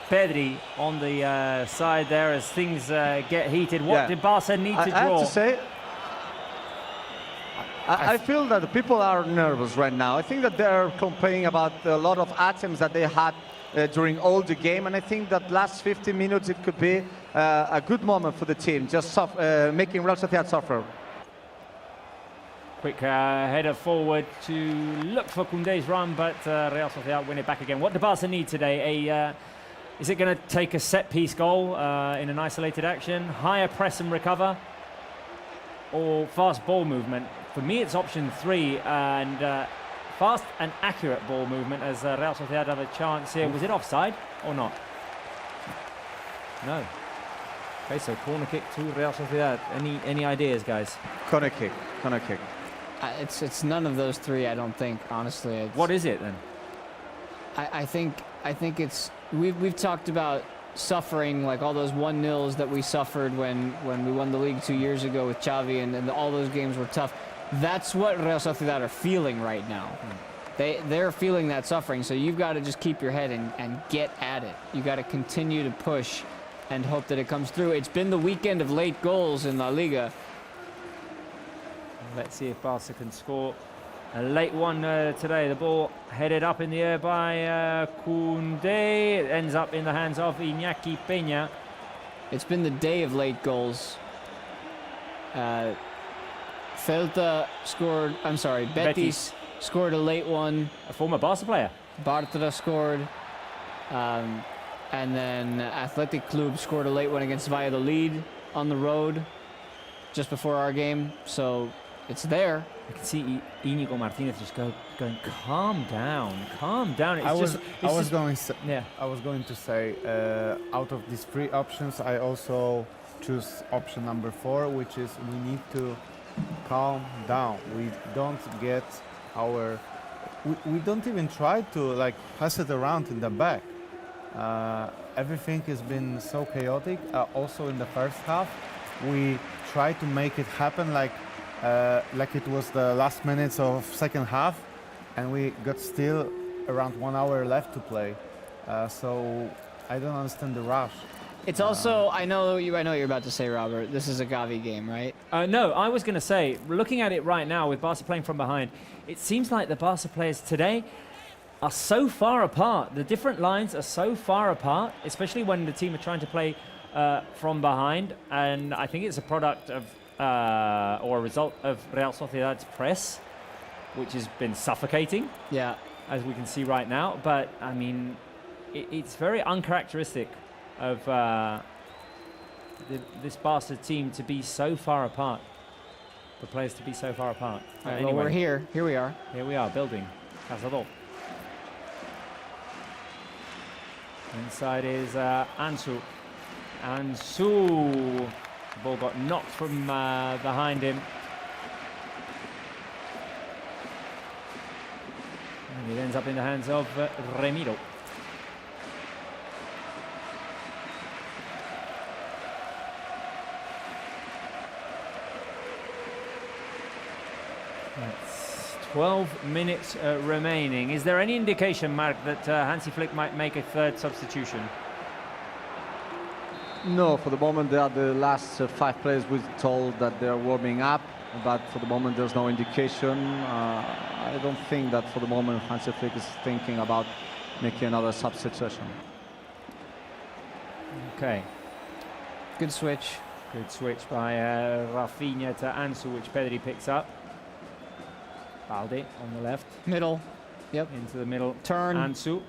Pedri on the side there as things get heated. What Yeah. did Barca need to I draw? have to say, I feel that the people are nervous right now. I think that they're complaining about a lot of attempts that they had during all the game, and I think that last 15 minutes it could be a good moment for the team, just making Real Sociedad suffer. Quick header forward to look for Koundé's run, but Real Sociedad win it back again. What do Barca need today? Is it going to take a set-piece goal in an isolated action, higher press and recover, or fast ball movement? For me, it's option 3, and fast and accurate ball movement as Real Sociedad have a chance here. Was it offside or not? No. Okay, so corner kick to Real Sociedad. Any ideas, guys? Corner kick. It's none of those three, I don't think, honestly. What is it then? I think it's we've talked about suffering, like all those 1-0s that we suffered when we won the league 2 years ago with Xavi, and all those games were tough. That's what Real Sociedad are feeling right now. They're feeling that suffering, so you've got to just keep your head and get at it. You got to continue to push and hope that it comes through. It's been the weekend of late goals in La Liga. Let's see if Barca can score a late one today. The ball headed up in the air by Koundé. It ends up in the hands of Iñaki Peña. It's been the day of late goals. Celta scored, I'm sorry, Betis scored a late one. A former Barca player. Bartra scored. And then Athletic Club scored a late one against Valladolid on the road just before our game. So it's there. I can see Íñigo Martínez just going, calm down, calm down. It's I was just, going to say, out of these 3 options, I also choose option number 4, which is we need to calm down. We don't get we don't even try to like pass it around in the back. Everything has been so chaotic. Also in the first half, we try to make it happen like it was the last minutes of second half, and we got still around 1 hour left to play. So I don't understand the rush. It's also, I know you're about to say, Robert, this is a Gavi game, right? No, I was going to say, looking at it right now with Barca playing from behind, it seems like the Barca players today are so far apart. The different lines are so far apart, especially when the team are trying to play from behind. And I think it's a product of, or a result of Real Sociedad's press, which has been suffocating. Yeah. As we can see right now. But, I mean, it's very uncharacteristic of this Barca team to be so far apart. The players to be so far apart. Well, Anyway, we're here. Here we are. Here we are, building. Cazador. Inside is Ansu. Ansu. The ball got knocked from behind him. And it ends up in the hands of Remiro. That's 12 minutes remaining. Is there any indication, Mark, that Hansi Flick might make a third substitution? No, for the moment, they are the last 5 players we're told that they're warming up, but for the moment, there's no indication. I don't think that for the moment, Hansi Flick is thinking about making another substitution. Okay. Good switch. Good switch by Rafinha to Ansu, which Pedri picks up. Balde on the left. Middle. Yep. Into the middle. Turn. Ansu.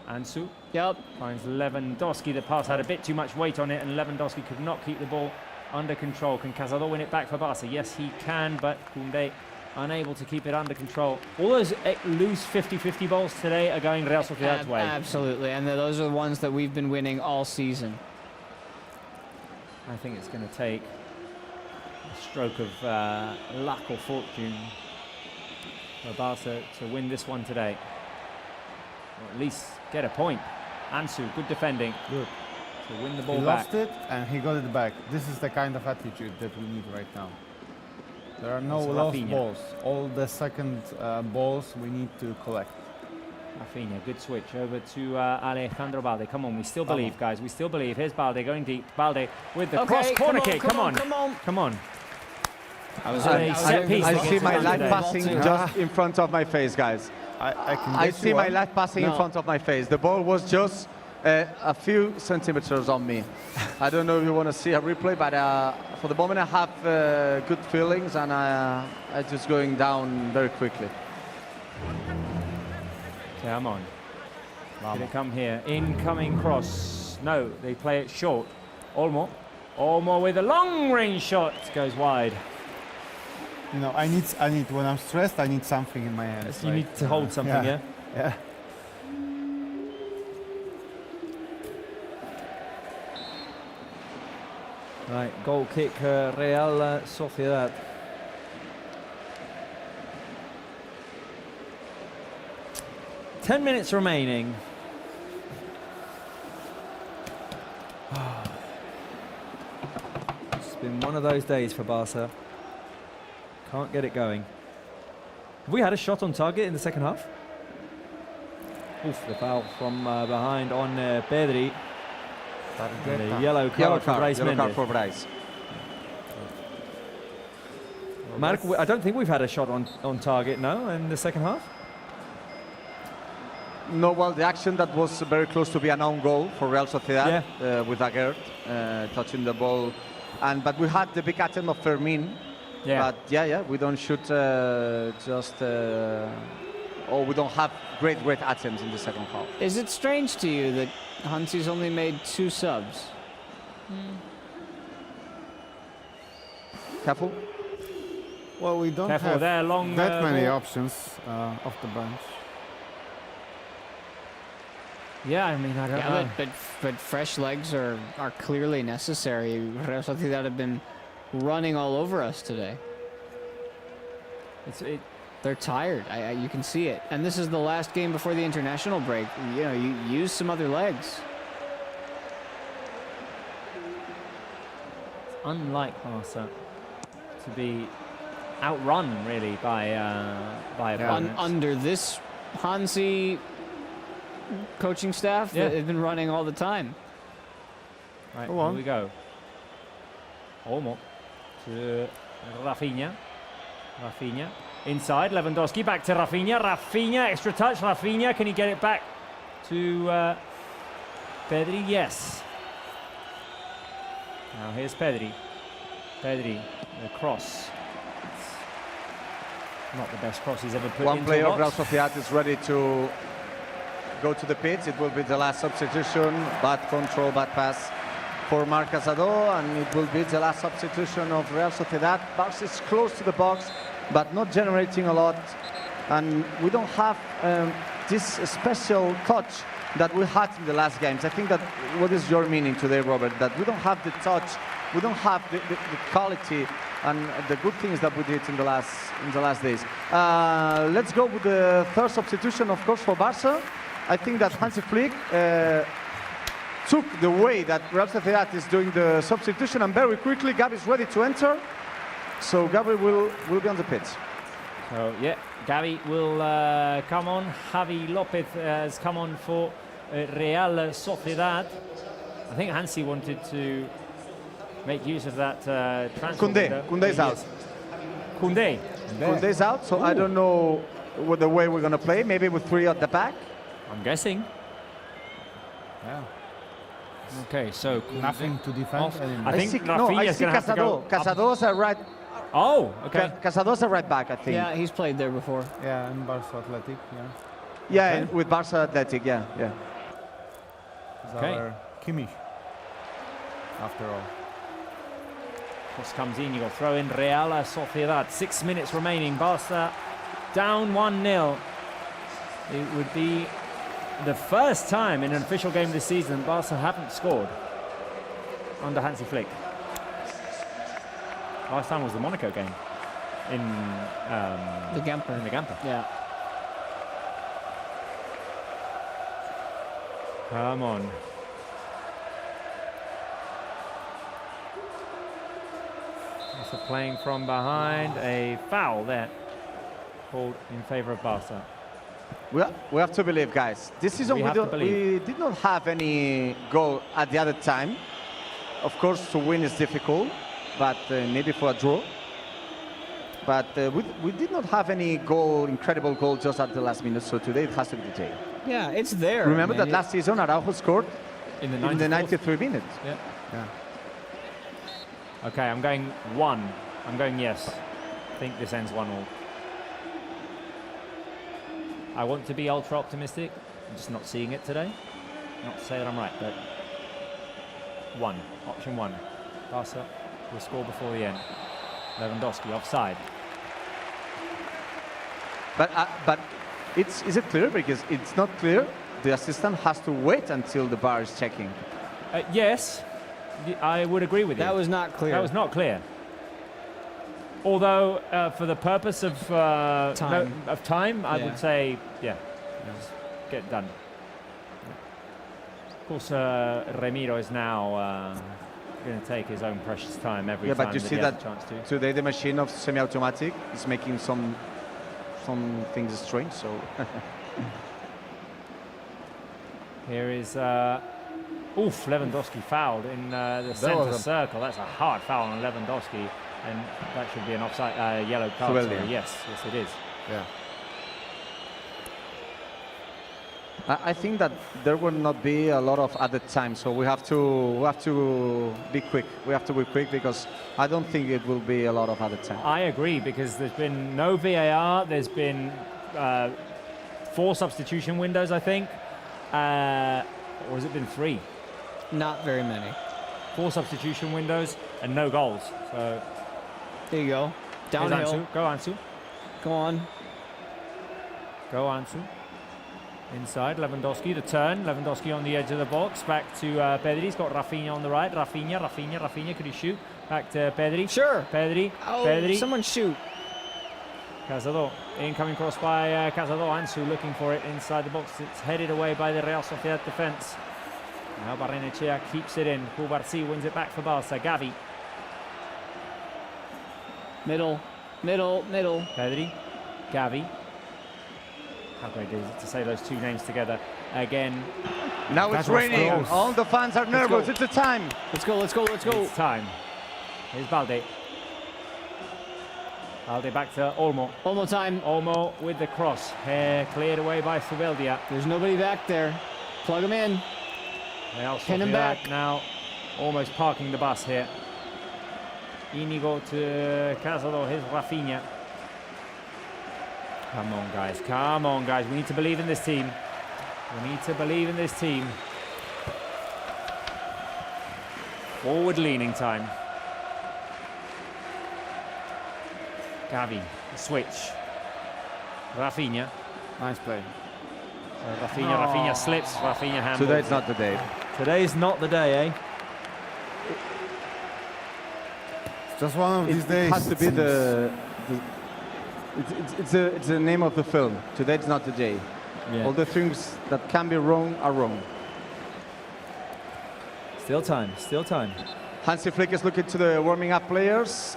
Ansu. Yep. Finds Lewandowski. The pass had a bit too much weight on it, and Lewandowski could not keep the ball under control. Can Cazador win it back for Barca? Yes, he can, but Koundé unable to keep it under control. All those loose 50-50 balls today are going Real Sociedad's way. Absolutely, and those are the ones that we've been winning all season. I think it's going to take a stroke of luck or fortune for Barca to win this one today. Or at least get a point. Ansu, good defending. Good. To win the ball He back. lost it and he got it back. This is the kind of attitude that we need right now. There are no That's lost Rafinha. balls. All the second balls we need to collect. Rafinha, good switch over to Alejandro Balde. Come on, we still believe, guys. We still believe. Here's Balde going deep. Balde with the cross corner kick. Come on. Come on. I see my live passing just in front of my face, guys. I see my live passing in front of my face. The ball was just a few centimeters on me. I don't know if you want to see a replay, but for the moment I have good feelings, and I'm just going down very quickly. Come on. Did it come here? Incoming cross. No, they play it short. Olmo. Olmo with a long-range shot. Goes wide. You know, I need when I'm stressed, I need something in my hands. You need to hold something, yeah? Yeah. Right, goal kick, Real Sociedad. Ten minutes remaining. It's been one of those days for Barca. Can't get it going. Have we had a shot on target in the second half? Oof, the foul from behind on Pedri. And a yellow card for Bryce Mendes. Mark, I don't think we've had a shot on target, no, in the second half? No, well, the action that was very close to be an own goal for Real Sociedad, with Aguerd touching the ball. But we had the big attempt of Fermin. Yeah. But we don't shoot or we don't have great attempts in the second half. Is it strange to you that Hansi's only made 2 subs? Careful. Well, we don't Careful have there, long that many ball. options off the bench. Yeah, I mean, I don't know. But fresh legs are clearly necessary. Real Sociedad have been running all over us today. They're tired. You can see it. And this is the last game before the international break. You know, you use some other legs. It's unlike Barca to be outrun, really, by opponents. Under this Hansi coaching staff, they've been running all the time. Right, Go here on. we go. Olmo to Rafinha. Rafinha inside. Lewandowski back to Rafinha. Rafinha, extra touch. Rafinha, can he get it back to Pedri? Yes. Now here's Pedri. Pedri, the cross. Not the best cross he's ever put One into player a of Real box. Sociedad is ready to go to the pitch. It will be the last substitution. Bad control, bad pass for Marc Casado, and it will be the last substitution of Real Sociedad. Barça is close to the box, but not generating a lot. And we don't have this special touch that we had in the last games. I think that what is your meaning today, Robert? That we don't have the touch, we don't have the quality and the good things that we did in the last days. Let's go with the third substitution, of course, for Barça. I think that Hansi Flick took the way that Real Sociedad is doing the substitution, and very quickly Gavi is ready to enter. So Gavi will be on the pitch. So yeah, Gavi will come on. Javi Lopez has come on for Real Sociedad. I think Hansi wanted to make use of that transfer window. Koundé is out. Yes. Koundé. Koundé is out, so I don't know what the way we're going to play. Maybe with three at the back. I'm guessing. Yeah. Okay, so Nothing to defend off. anymore. I think I Rafinha's see going to have to go. Casado's a right. Oh, okay. Casado's a right back, I think. Yeah, he's played there before. Yeah, and Barça Athletic, yeah. Yeah, Okay. with Barça Athletic, yeah. It's Okay. our Kimmich, after all. Cross comes in, you got throw in Real Sociedad. 6 minutes remaining. Barca down 1-0. It would be the first time in an official game this season Barca haven't scored under Hansi Flick. Last time was the Monaco game in The Gamper. in the Gamper. Yeah. Come on. Also playing from behind, a foul there called in favor of Barca. We have to believe, guys. This season We we, have to don't, believe. we did not have any goal at the other time. Of course, to win is difficult, but maybe for a draw. But we did not have any goal, incredible goal just at the last minute. So today it has to be the day. Yeah, it's there. Remember man. that last season Araujo scored In the in the 93 minutes. Yeah. Yeah. Okay, I'm going 1. I'm going yes. I think this ends 1-1. I want to be ultra optimistic. I'm just not seeing it today. Not to say that I'm right, but 1. Option 1. Barca will score before the end. Lewandowski offside. But is it clear? Because it's not clear. The assistant has to wait until the VAR is checking. Yes, I would agree with you. That was not clear. That was not clear. Although, for the purpose of time, I Yeah. would say, yeah, just get it done. Of course, Ramiro is now going to take his own precious time every Yeah, time but you that see he has that a chance to. today the machine of semi-automatic is making some things strange. So Here is, Lewandowski fouled in the centre was a- circle. That's a hard foul on Lewandowski, and that should be an offside, yellow card. Well, Sorry. yeah. Yes, it is. Yeah. I think that there will not be a lot of added time. So we have to be quick. We have to be quick because I don't think it will be a lot of added time. I agree, because there's been no VAR. There's been 4 substitution windows, I think. Or has it been 3? Not very many. 4 substitution windows and no goals. So There you go. here's Downhill. Ansu. Go Ansu. Go on. Go Ansu. Inside, Lewandowski, the turn. Lewandowski on the edge of the box. Back to Pedri. He's got Rafinha on the right. Rafinha. Could he shoot? Back to Pedri. Sure. Pedri. Oh, Pedri. someone shoot. Casado. Incoming cross by Casado. Ansu looking for it inside the box. It's headed away by the Real Sociedad defence. Now Barrenechea keeps it in. Cubarsí wins it back for Barça. Gavi. Middle. Pedri. Gavi. How great is it to say those two names together again? Now it's That was raining. close. All the fans are nervous. go. It's the time. Let's go, let's go, let's go. It's time. Here's Balde. Balde back to Olmo. Olmo time. Olmo with the cross. Cleared away by Subeldia. There's nobody back there. Plug him in. Real Pin him Sociedad back. now almost parking the bus here. Inigo to Casado. Here's Rafinha. Come on, guys. Come on, guys. We need to believe in this team. We need to believe in this team. Forward leaning time. Gavi, switch. Rafinha. Nice play. Rafinha slips. Rafinha handles. Today's not the day. Today's not the day, eh? It's just one of these days. It has to be it's the name of the film. Today's not the day. Yeah. All the things that can be wrong are wrong. Still time. Still time. Hansi Flick is looking to the warming up players.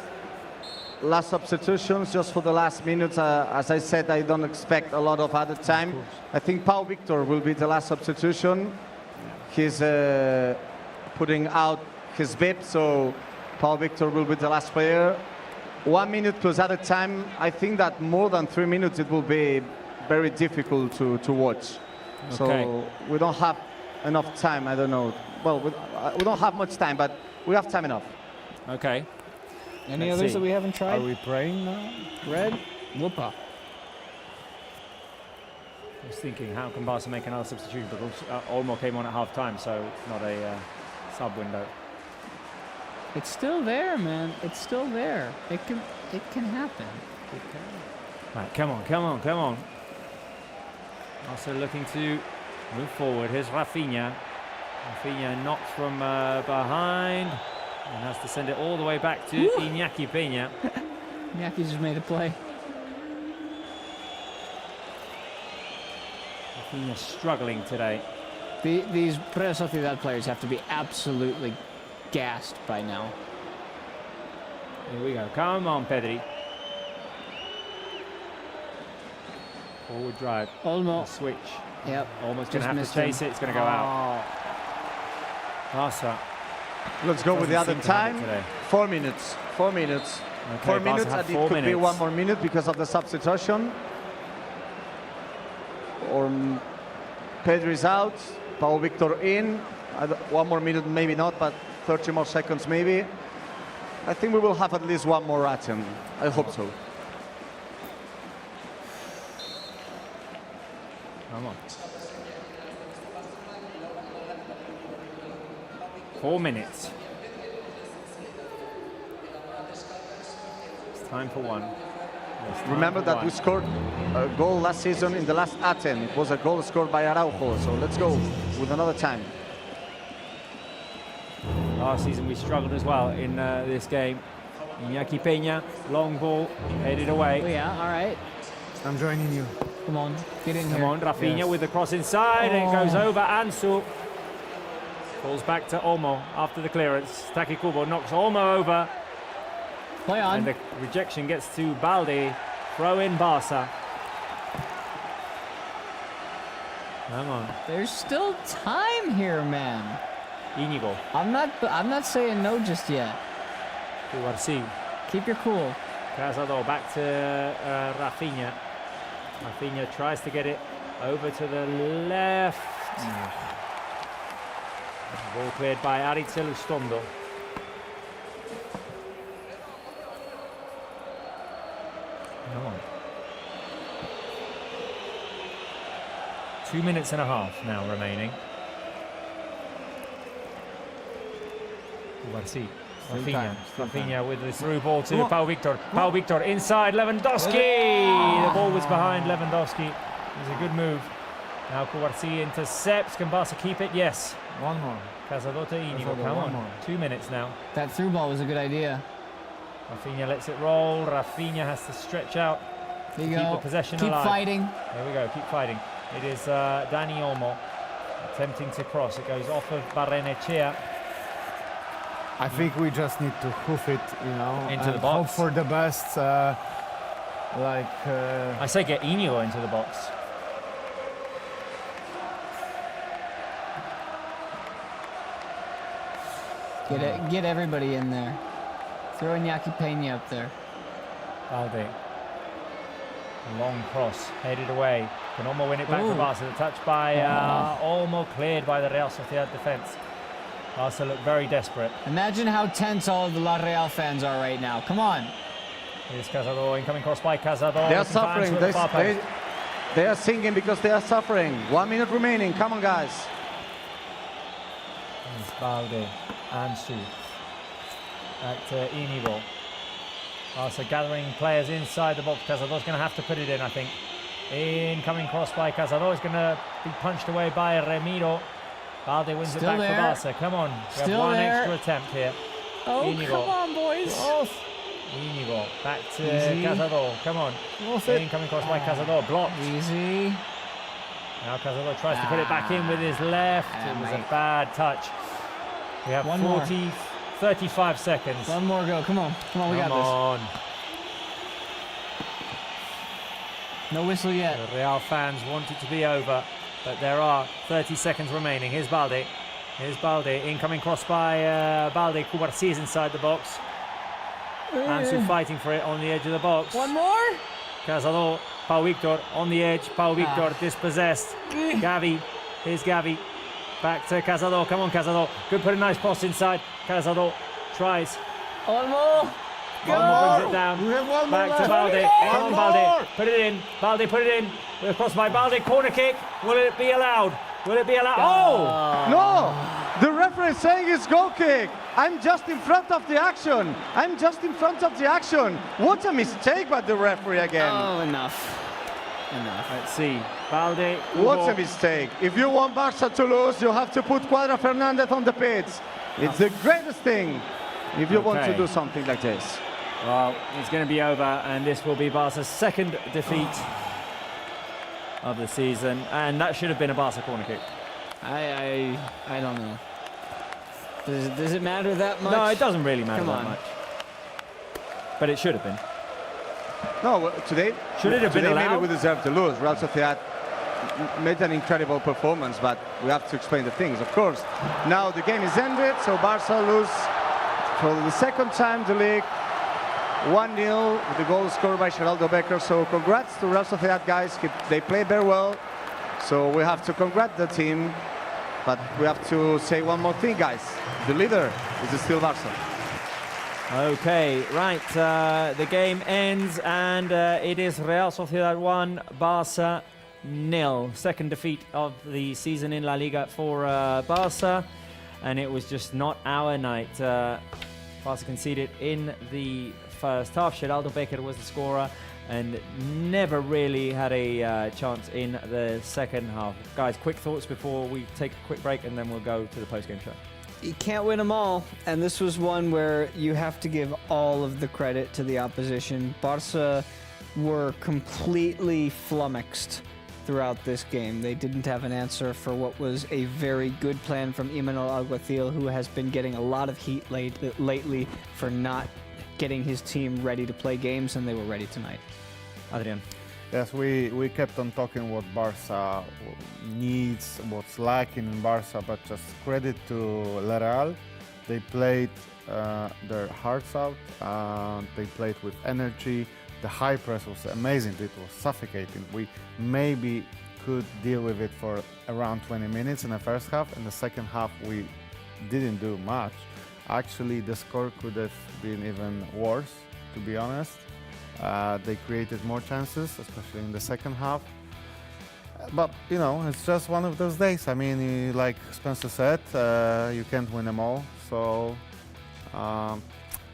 Last substitutions just for the last minutes. As I said, I don't expect a lot of added time. I think Pau Victor will be the last substitution. He's putting out his bib, so Pau Victor will be the last player. 1 minute plus added time. I think that more than 3 minutes it will be very difficult to watch. Okay. So we don't have enough time. I don't know. Well, we don't have much time, but we have time enough. Okay. Any Let's others see. that we haven't tried? Are we praying now? Red? Whoopa. I was thinking, how can Barca make another substitution? Because Olmo came on at half time, so it's not a sub window. It's still there, man. It's still there. It can happen. Right, come on, come on, come on. Also looking to move forward. Here's Rafinha. Rafinha knocked from behind and has to send it all the way back to Iñaki Peña. Iñaki just made a play. Rafinha struggling today. These Real Sociedad players have to be absolutely gassed by now. Here we go. Come on, Pedri. Forward drive. Olmo. Switch. Yep. Almost going Just to have missed to chase him. it. It's going to go out. Barca. Let's go with the Doesn't other seem to have it time. today. 4 minutes. 4 minutes. Okay, 4 Barca minutes, have and it 4 could be minutes. 1 more minute because of the substitution. Or Pedri's out. Pau Victor in. 1 more minute, maybe not, but 30 more seconds, maybe. I think we will have at least 1 more attempt. I hope so. Come on. 4 minutes. It's time for one. It's time Remember for that one. we scored a goal last season in the last attempt. It was a goal scored by Araujo. So let's go with another time. Last season we struggled as well in this game. Iñaki Peña, long ball, headed Oh, away. yeah, all right. I'm joining you. Come on, get in Come here. on, Rafinha Yes. with the cross inside. It goes over Ansu. Falls back to Olmo after the clearance. Taki Kubo knocks Olmo over. Play on. And the rejection gets to Balde. Throw in Barca. Come on. There's still time here, man. Íñigo. I'm not saying no just yet. Cubarsí. Keep your cool. Casado back to Rafinha. Rafinha tries to get it over to the left. Ball cleared by Aritz Elustondo. Come on. 2 minutes and a half now remaining. Cubarsí. Rafinha. Rafinha with the through ball to Pau Victor. Pau Victor inside Lewandowski. The ball was behind Lewandowski. It was a good move. Now Cubarsí intercepts. Can Barca keep it? Yes. One more. Casado to Íñigo. Casado, Come one on. more. 2 minutes now. That through ball was a good idea. Rafinha lets it roll. Rafinha has to stretch out. There you Keep go. the possession Keep alive. fighting. There we go. Keep fighting. It is Dani Olmo attempting to cross. It goes off of Barrenechea. I think we just need to hoof it, you know, Into and the box. hope for the best. I say get Íñigo into the box. Get everybody in there. Throw Iñaki Peña up there. Balde. Long cross, headed away. Can Olmo win it back for Barca? The touch by Olmo, cleared by the Real Sociedad defense. Barca look very desperate. Imagine how tense all of the La Real fans are right now. Come on. Here's Cazador, incoming cross by Cazador. They are suffering. They are singing because they are suffering. 1 minute remaining. Come on, guys. It's Balde, Ansu, at Inigo. Barca gathering players inside the box. Cazador's going to have to put it in, I think. Incoming cross by Cazador is going to be punched away by Remiro. Balde wins it back for Barca. Come on, we have one extra attempt here. Oh, Inigo. come on, boys. Inigo, back to Cazador. Come on. Incoming cross by Cazador, blocked. Easy. Now Cazador tries to put it back in with his left. It was a bad touch. We have 35 seconds. One more go. Come on. Come on, we got Come on. this. No whistle yet. The Real fans want it to be over, but there are 30 seconds remaining. Here's Balde. Here's Balde. Incoming cross by Balde. Cubarsí is inside the box. Ansu fighting for it on the edge of the box. One more. Cazador. Pau Victor on the edge. Pau Victor dispossessed. Gavi. Here's Gavi. Back to Cazador. Come on, Cazador. Good, put a nice cross inside. Cazador tries. One more. Olmo brings it down. Back to Balde. Come on, Balde. Put it in. Balde, put it in. With a cross by Balde. Corner kick. Will it be allowed? Will it be allowed? Oh! No! The referee is saying it's goal kick. I'm just in front of the action. I'm just in front of the action. What a mistake by the referee again. Oh, enough. Let's see. Balde. What's a mistake? If you want Barca to lose, you have to put Cuadra Fernandez on the pitch. It's the greatest thing if you want to do something like this. Well, it's going to be over, and this will be Barca's second defeat of the season, and that should have been a Barca corner kick. I don't know. Does it matter that much? No, it doesn't really matter that on. much. But it should have been. No, today Should it have been allowed? Maybe we deserve to lose. Real Sociedad made an incredible performance, but we have to explain the things, of course. Now the game is ended, so Barca lose for the second time the league. 1-0 with the goal scored by Geraldo Becker. So congrats to Real Sociedad, guys. They played very well. So we have to congratulate the team. But we have to say one more thing, guys. The leader is still Barca. Okay, right. The game ends, and it is Real Sociedad 1, Barca 0. Second defeat of the season in La Liga for Barca, and it was just not our night. Barca conceded in the first half. Geraldo Becker was the scorer and never really had a chance in the second half. Guys, quick thoughts before we take a quick break, and then we'll go to the post-game show. You can't win them all, and this was one where you have to give all of the credit to the opposition. Barca were completely flummoxed throughout this game. They didn't have an answer for what was a very good plan from Imanol Alguacil, who has been getting a lot of heat lately for not getting his team ready to play games, and they were ready tonight. Adrian. Yes, we kept on talking what Barca needs, what's lacking in Barca, but just credit to La Real. They played their hearts out, they played with energy. The high press was amazing, it was suffocating. We maybe could deal with it for around 20 minutes in the first half. In the second half, we didn't do much. Actually, the score could have been even worse, to be honest. They created more chances, especially in the second half. But, you know, it's just one of those days. I mean, like Spencer said, you can't win them all. So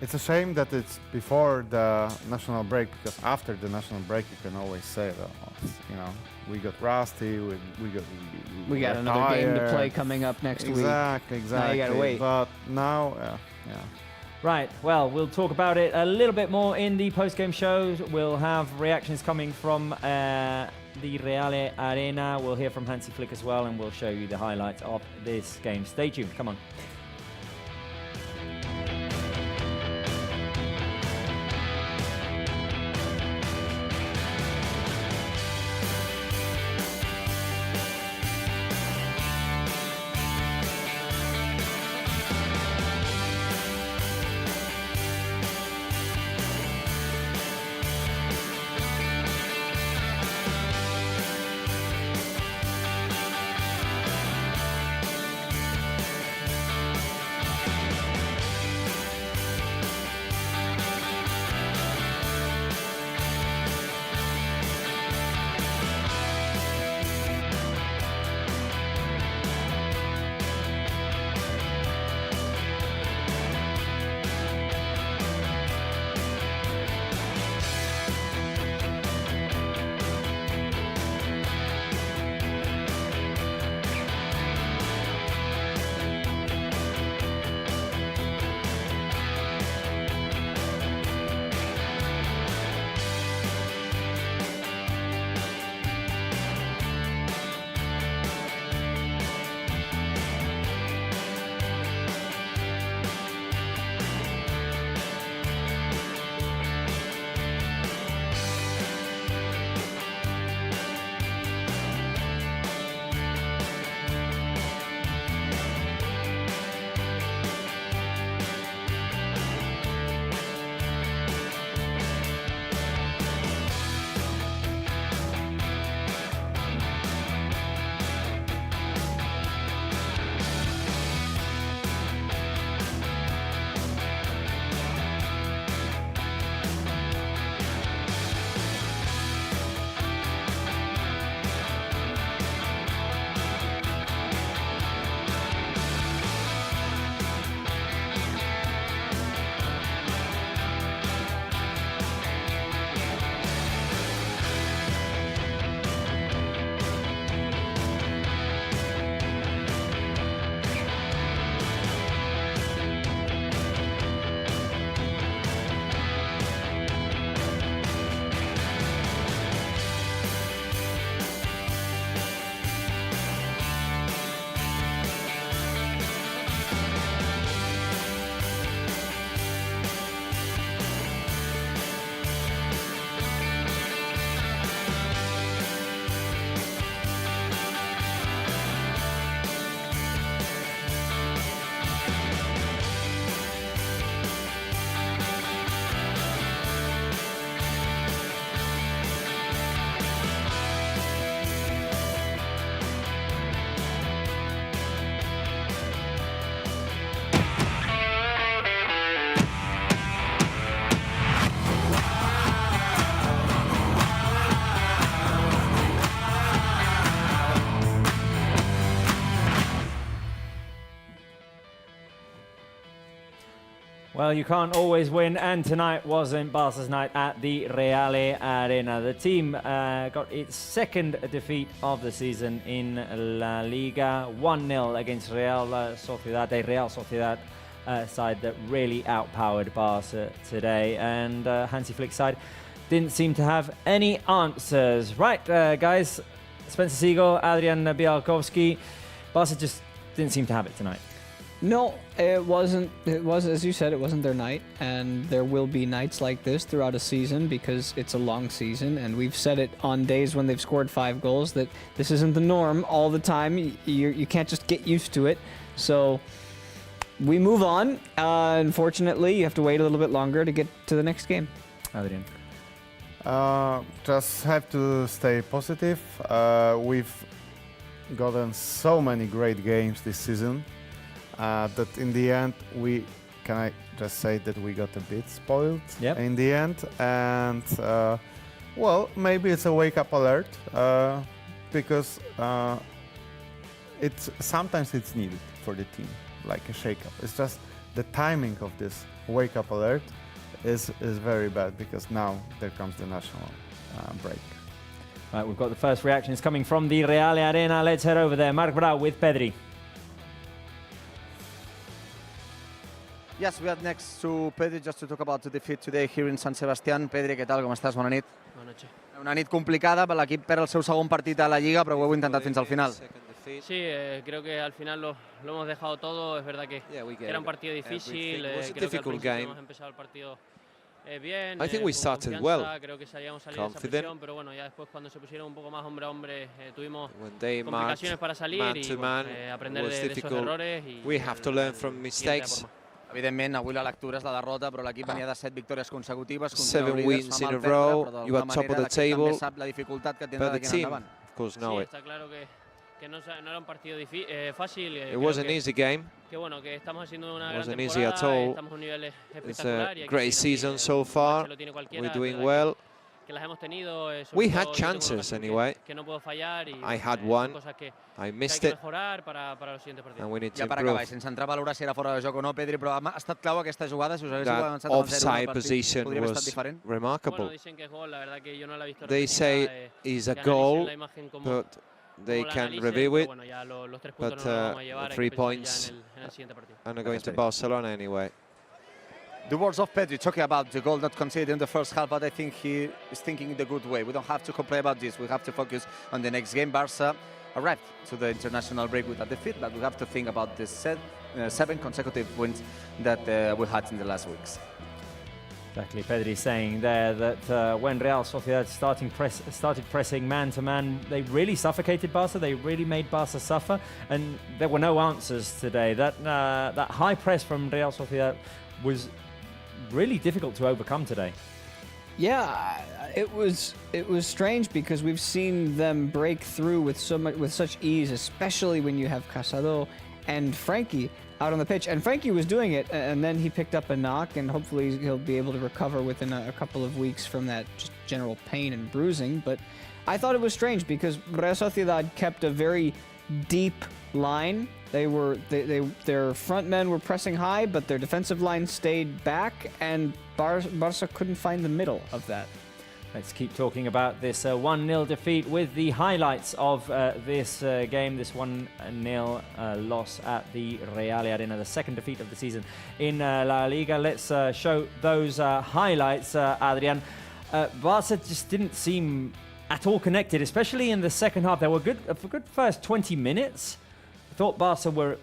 it's a shame that it's before the national break, because after the national break, you can always say that, you know, we got rusty, we got another game to play coming up next week. Exactly. Now you gotta wait. But now, yeah. Right, well, we'll talk about it a little bit more in the post-game shows. We'll have reactions coming from the Reale Arena. We'll hear from Hansi Flick as well, and we'll show you the highlights of this game. Stay tuned, come on. Well, you can't always win, and tonight wasn't Barca's night at the Reale Arena. The team got its second defeat of the season in La Liga, 1-0 against Real Sociedad, a Real Sociedad side that really outpowered Barca today, and Hansi Flick's side didn't seem to have any answers. Right, guys, Spencer Siegel, Adrian Bialkowski, Barca just didn't seem to have it tonight. No, it wasn't. It was, as you said, it wasn't their night, and there will be nights like this throughout a season because it's a long season, and we've said it on days when they've scored 5 goals that this isn't the norm all the time. You can't just get used to it. So we move on. Unfortunately, you have to wait a little bit longer to get to the next game. Adrian. Just have to stay positive. We've gotten so many great games this season. That in the end, can I just say that we got a bit spoiled in the end, and well, maybe it's a wake-up alert because sometimes it's needed for the team, like a shake-up. It's just the timing of this wake-up alert is very bad because now there comes the national break. Right, we've got the first reactions coming from the Reale Arena. Let's head over there. Marc Brau with Pedri. Yes, we are next to Pedri just to talk about the defeat today here in San Sebastián. Pedri, què tal? Com estàs? Bona nit. Bona noche. Una nit complicada, l'equip perd el seu segon partit a la Lliga, però ho heu intentat fins al final. Sí, creo que al final lo hemos dejado todo. Es verdad que era un partido difícil. Creo que al principio hemos empezado el partido bien. I think we started well, creo que sabíamos salir de esa presión, pero bueno, ya después cuando se pusieron un poco más hombre a hombre, tuvimos complicaciones para salir y aprender de esos errores. We have to learn from mistakes. Evidentment, avui la lectura és la derrota, però l'equip venia de 7 victòries consecutives. 7 wins in a row, you are top of the table, sap la dificultat que but the tindrà team, endavant. of course, know it. Está claro que no era un partido fácil. It wasn't an easy game. Que bueno, que estamos haciendo una gran Wasn't easy at all. estamos a un nivel It's espectacular. a great season so far. We're doing well. Que las hemos tenido, We had chances anyway. Que no puedo fallar y I had one. I missed it. Mejorar para los siguientes partidos. And we need to Ja per improve. acabar, sense entrar a valorar si era fora de joc o no, Pedri, però ha estat clau aquesta jugada, si us haguéssiu That avançat amb 0-1 offside al position partit, podria haver estat was diferent. remarkable. Bueno, dicen que es gol, la verdad que yo no la he visto. They say it's a goal, but they can review it. Bueno, ya los 3 But puntos no los vamos a llevar, 3 points en el siguiente partido. and are going to Barcelona anyway. The words of Pedri talking about the goal not conceded in the first half, but I think he is thinking in the good way. We don't have to complain about this. We have to focus on the next game. Barca arrived to the international break with a defeat, but we have to think about the 7 consecutive wins that we had in the last weeks. Exactly, Pedri saying there that when Real Sociedad started pressing man-to-man, they really suffocated Barca, they really made Barca suffer, and there were no answers today. That high press from Real Sociedad was really difficult to overcome today. Yeah, it was strange because we've seen them break through with such ease, especially when you have Casado and Frankie out on the pitch. And Frankie was doing it, and then he picked up a knock, and hopefully he'll be able to recover within a couple of weeks from that just general pain and bruising. But I thought it was strange because Real Sociedad kept a very deep line. Their front men were pressing high, but their defensive line stayed back, and Barca couldn't find the middle of that. Let's keep talking about this 1-0 defeat with the highlights of this game, this 1-0 loss at the Reale Arena, the second defeat of the season in La Liga. Let's show those highlights, Adrian. Barca just didn't seem at all connected, especially in the second half. They were good for good first 20 minutes. I thought Barca were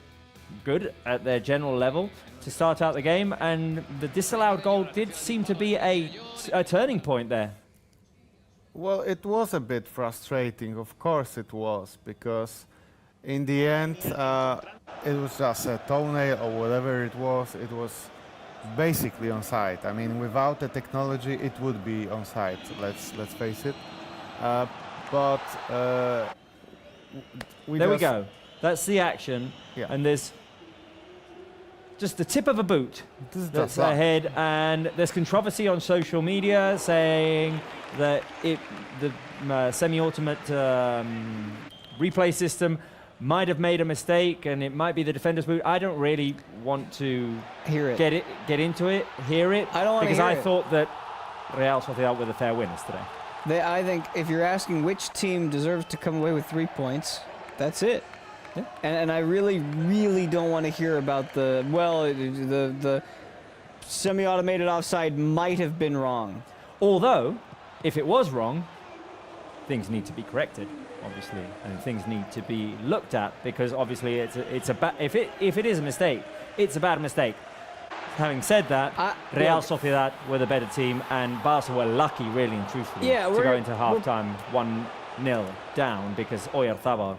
good at their general level to start out the game, and the disallowed goal did seem to be a turning point there. Well, it was a bit frustrating, of course it was, because in the end it was just a toenail or whatever it was basically onside. I mean, without the technology it would be onside, let's face it. But there we go. That's the action, and there's just the tip of a boot that's ahead, and there's controversy on social media saying that the semi-automatic replay system might have made a mistake and it might be the defender's boot. I don't really want to hear it. Get into it, hear it. I don't want to hear because I thought that Real Sociedad were the fair winners today. I think if you're asking which team deserves to come away with 3 points, that's it. Yeah. And I really, really don't want to hear about the semi-automated offside might have been wrong. Although, if it was wrong, things need to be corrected, obviously, and things need to be looked at, because obviously if it is a mistake, it's a bad mistake. Having said that, Real Sociedad were the better team, and Barca were lucky, really and truthfully, to go into half-time 1-0 down, because Oyarzabal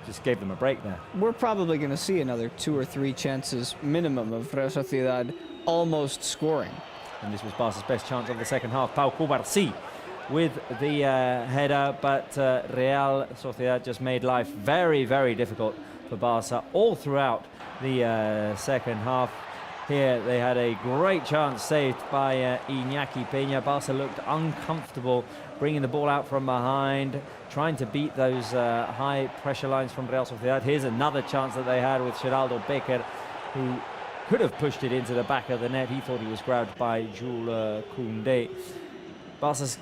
just gave them a break there. We're probably going to see another 2 or 3 chances minimum of Real Sociedad almost scoring. And this was Barca's best chance of the second half. Pau Cubarsí with the header, but Real Sociedad just made life very, very difficult for Barca all throughout the second half. Here they had a great chance saved by Iñaki Peña. Barca looked uncomfortable bringing the ball out from behind, trying to beat those high pressure lines from Real Sociedad. Here's another chance that they had with Geraldo Becker, who could have pushed it into the back of the net. He thought he was grabbed by Jules Koundé. Barca's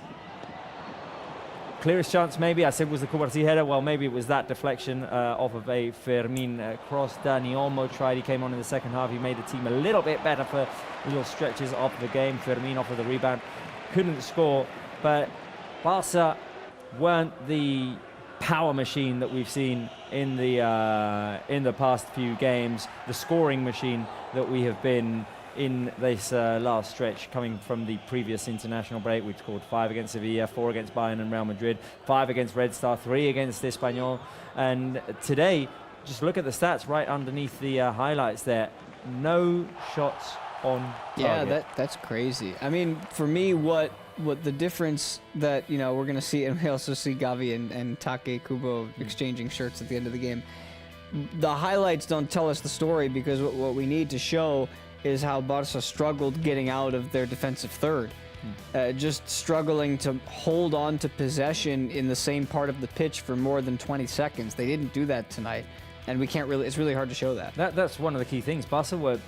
clearest chance, maybe, I said, was the Cubarsí header. Well, maybe it was that deflection off of a Fermín cross. Dani Olmo tried. He came on in the second half. He made the team a little bit better for little stretches of the game. Fermín off of the rebound. Couldn't score. But Barca weren't the power machine that we've seen in the past few games. The scoring machine that we have been in this last stretch, coming from the previous international break. We've scored 5 against Sevilla, 4 against Bayern and Real Madrid, 5 against Red Star, 3 against Espanyol. And today, just look at the stats right underneath the highlights there. No shots on target. Yeah, that's crazy. I mean, for me, what the difference that, you know, we're going to see, and we also see Gavi and Take Kubo exchanging shirts at the end of the game. The highlights don't tell us the story, because what we need to show is how Barca struggled getting out of their defensive third. Just struggling to hold on to possession in the same part of the pitch for more than 20 seconds. They didn't do that tonight, and we can't really, it's really hard to show that. That's one of the key things. Barca were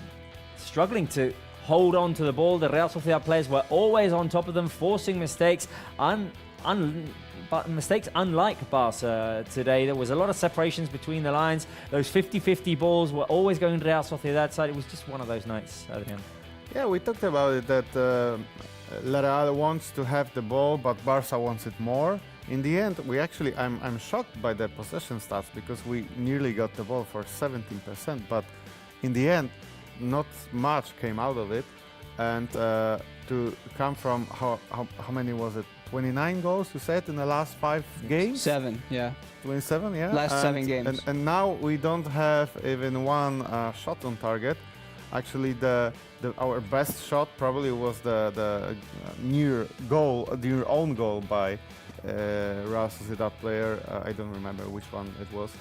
struggling to hold on to the ball. The Real Sociedad players were always on top of them, forcing mistakes. But mistakes unlike Barca today. There was a lot of separations between the lines. Those 50-50 balls were always going to Real Sociedad side. It was just one of those nights, Adrian. Yeah, we talked about it, that La Real wants to have the ball, but Barca wants it more. In the end, we actually, I'm shocked by the possession stats, because we nearly got the ball for 17%, but in the end, not much came out of it. And to come from, how many was it? 29 goals, you said, in the last 5 games? 7, yeah. 27, yeah. Last 7 games. And now we don't have even one shot on target. Actually, our best shot probably was the near own goal by Real Sociedad player. I don't remember which one it was.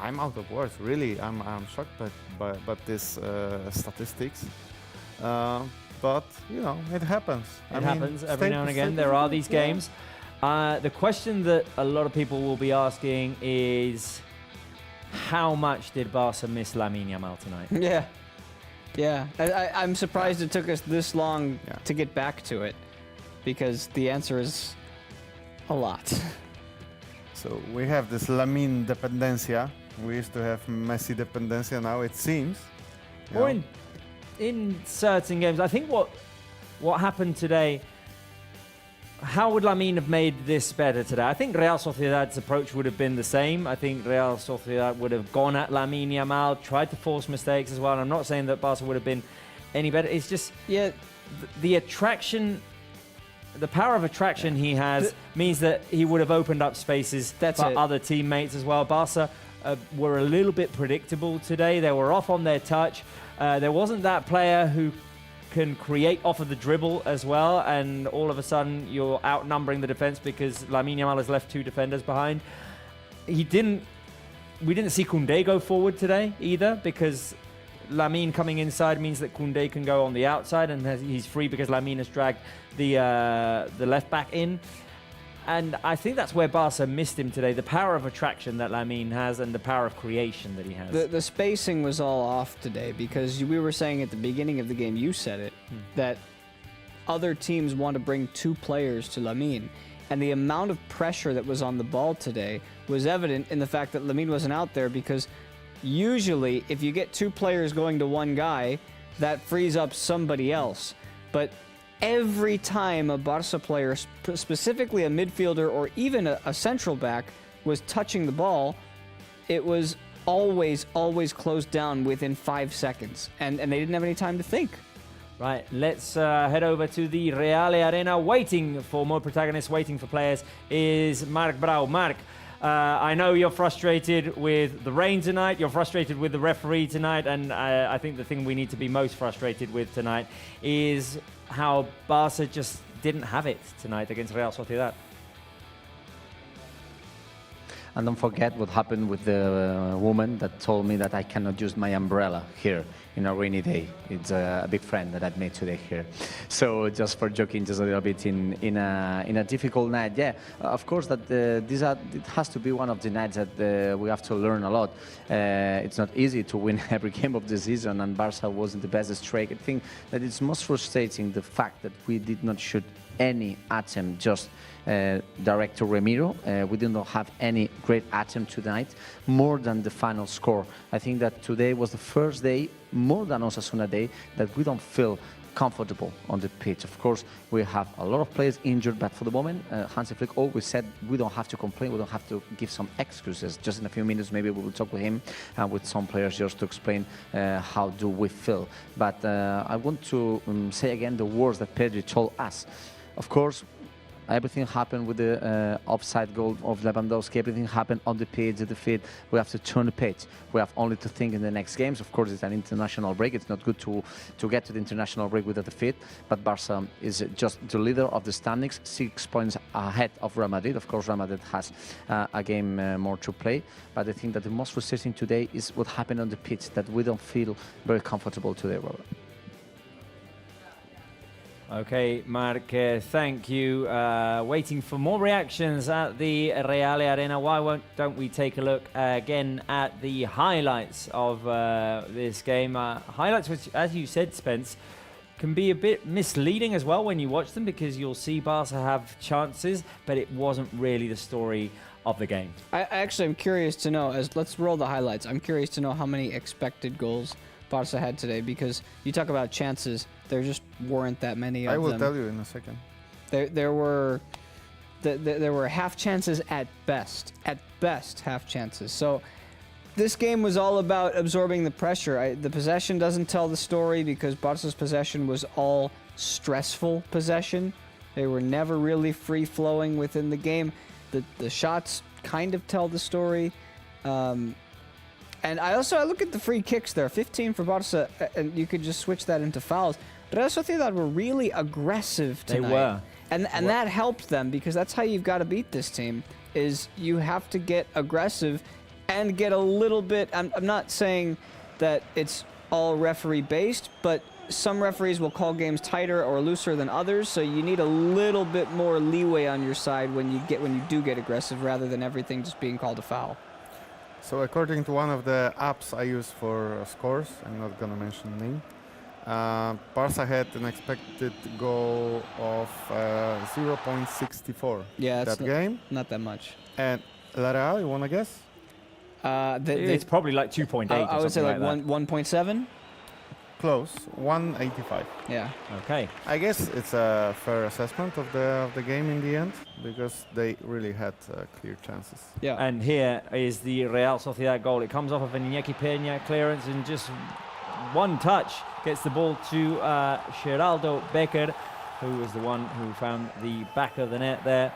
I'm out of words, really. I'm shocked by this statistics. But, you know, it happens. It happens every now and again. There are these games. The question that a lot of people will be asking is, how much did Barca miss Lamine Yamal tonight? Yeah. I'm surprised it took us this long to get back to it, because the answer is a lot. So we have this Lamine dependencia. We used to have Messi dependencia. Now it seems. Or in certain games, I think what happened today, how would Lamine have made this better today? I think Real Sociedad's approach would have been the same. I think Real Sociedad would have gone at Lamine Yamal, tried to force mistakes as well. And I'm not saying that Barca would have been any better. It's just the attraction, the power of attraction he has means that he would have opened up spaces for other teammates as well. Barca were a little bit predictable today. They were off on their touch. There wasn't that player who can create off of the dribble as well, and all of a sudden you're outnumbering the defense because Lamine Yamal has left 2 defenders behind. We didn't see Koundé go forward today either, because Lamine coming inside means that Koundé can go on the outside, and he's free because Lamine has dragged the left back in. And I think that's where Barca missed him today, the power of attraction that Lamine has and the power of creation that he has. The spacing was all off today because we were saying at the beginning of the game, you said it, that other teams want to bring 2 players to Lamine. And the amount of pressure that was on the ball today was evident in the fact that Lamine wasn't out there, because usually if you get 2 players going to one guy, that frees up somebody else. But every time a Barca player, specifically a midfielder or even a central back, was touching the ball, it was always closed down within 5 seconds. And they didn't have any time to think. Right, let's head over to the Reale Arena. Waiting for more protagonists, waiting for players, is Marc Brau. Marc, I know you're frustrated with the rain tonight, you're frustrated with the referee tonight, and I think the thing we need to be most frustrated with tonight is how Barca just didn't have it tonight against Real Sociedad. And don't forget what happened with the woman that told me that I cannot use my umbrella here in a rainy day. It's a big friend that I've made today here. So just for joking, just a little bit in a difficult night. Yeah, of course that it has to be one of the nights that we have to learn a lot. It's not easy to win every game of the season, and Barca wasn't the best streak. I think that it's most frustrating the fact that we did not shoot any attempt just direct to Ramiro. We did not have any great attempt tonight, more than the final score. I think that today was the first day, more than Osasuna day, that we don't feel comfortable on the pitch. Of course, we have a lot of players injured, but for the moment, Hansi Flick always said we don't have to complain, we don't have to give some excuses. Just in a few minutes, maybe we will talk with him and with some players just to explain how do we feel. But I want to say again the words that Pedri told us. Of course, everything happened with the offside goal of Lewandowski. Everything happened on the pitch, at the field. We have to turn the page. We have only to think in the next games. Of course, it's an international break. It's not good to get to the international break without a defeat. But Barca is just the leader of the standings, 6 points ahead of Real Madrid. Of course, Real Madrid has a game more to play. But I think that the most frustrating today is what happened on the pitch, that we don't feel very comfortable today, Robert. Okay, Marc, thank you. Waiting for more reactions at the Reale Arena. Why don't we take a look again at the highlights of this game? Highlights which, as you said, Spence, can be a bit misleading as well when you watch them, because you'll see Barca have chances, but it wasn't really the story of the game. I actually am curious to know, let's roll the highlights. I'm curious to know how many expected goals Barca had today, because you talk about chances, there just weren't that many of them. I will tell you in a second. There were half chances at best half chances. So this game was all about absorbing the pressure. The possession doesn't tell the story, because Barca's possession was all stressful possession. They were never really free-flowing within the game. The shots kind of tell the story. And I look at the free kicks there, 15 for Barca, and you could just switch that into fouls. Real Sociedad were really aggressive tonight. They were. And that helped them, because that's how you've got to beat this team, is you have to get aggressive and get a little bit... I'm not saying that it's all referee-based, but some referees will call games tighter or looser than others, so you need a little bit more leeway on your side when you do get aggressive, rather than everything just being called a foul. So according to one of the apps I use for scores, I'm not going to mention the name, Barca had an expected goal of 0.64 that game. Not that much. And La Real, you want to guess? It's probably like 2.8 I would say like 1.7? Close, 185. Yeah. Okay. I guess it's a fair assessment of the game in the end, because they really had clear chances. Yeah. And here is the Real Sociedad goal. It comes off of an Iñaki Peña clearance, and just one touch gets the ball to Geraldo Becker, who was the one who found the back of the net there.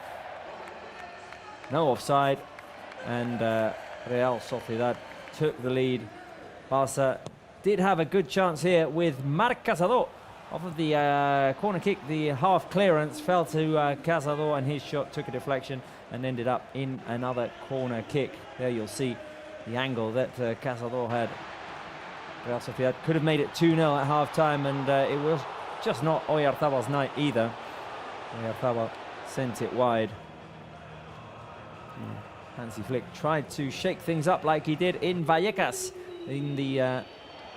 No offside, and Real Sociedad took the lead. Barca did have a good chance here with Marc Casado off of the corner kick. The half clearance fell to Casado, and his shot took a deflection and ended up in another corner kick. There you'll see the angle that Casado had. Real Sociedad could have made it 2-0 at half-time, and it was just not Oyarzábal's night either. Oyarzábal sent it wide. Hansi Flick tried to shake things up like he did in Vallecas in the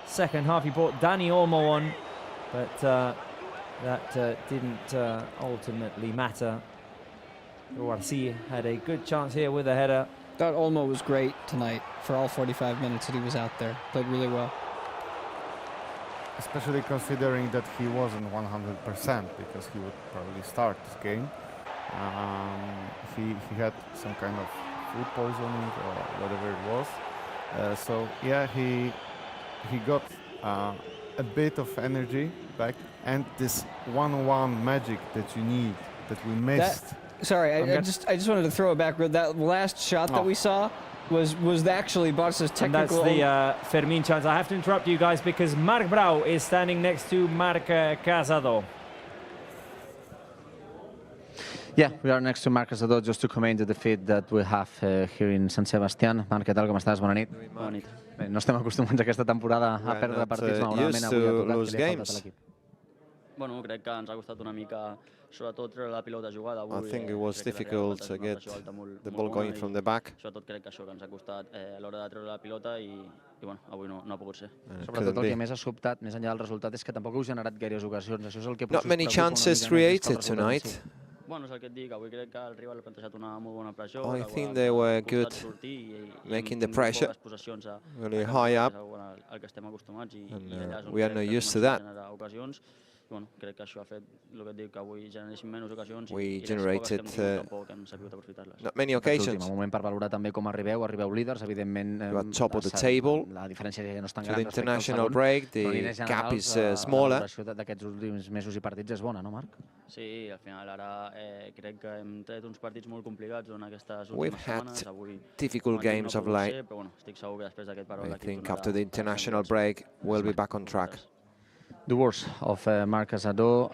second half. He brought Dani Olmo on, but that didn't ultimately matter. Uarsi had a good chance here with a header. Thought Olmo was great tonight for all 45 minutes that he was out there. Played really well. Especially considering that he wasn't 100% because he would probably start this game. He had some kind of food poisoning or whatever it was. So yeah, he got a bit of energy back, and this 1-1 magic that you need, that we missed. I just wanted to throw it back. That last shot that we saw was actually Barca's technical. And that's the Fermin chance. I have to interrupt you guys because Marc Brau is standing next to Marc Casado. Yeah, we are next to Marc Casado just to comment the defeat that we have here in Sant Sebastián. Marc, què tal, com estàs? Bona nit. Bona nit. Bé, no estem acostumats aquesta temporada a perdre partits, malauradament avui ha tocat que li ha faltat a l'equip. Bueno, crec que ens ha costat una mica, sobretot treure la pilota jugada. I think it was difficult to get the ball going from the back. Sobretot crec que això que ens ha costat a l'hora de treure la pilota i bueno, avui no ha pogut ser. Sobretot el que més ha sobtat, més enllà del resultat, és que tampoc heu generat gaires ocasions. Això és el que Not many chances created tonight. Bueno, és el que et dic, avui crec que el rival ha plantejat una molt bona pressió. I think they were good making the pressure really high up. El que estem acostumats i we are not used to that. Bueno, crec que això ha fet el que et dic, que avui generéssim menys ocasions we i generated tampoc hem sabut aprofitar-les. Not many occasions. Un moment per valorar també com arribeu líders, evidentment. You are top of the table. La diferència no és tan To gran the international break, the gap is smaller. La valoració d'aquests últims mesos i partits és bona, no, Marc? Sí, al final ara crec que hem tret uns partits molt complicats en aquestes We've últimes had setmanes. Avui difficult games of late. però bueno, estic segur que després d'aquest parol I think after the international break, we'll be back on track. The words of Marc Casado,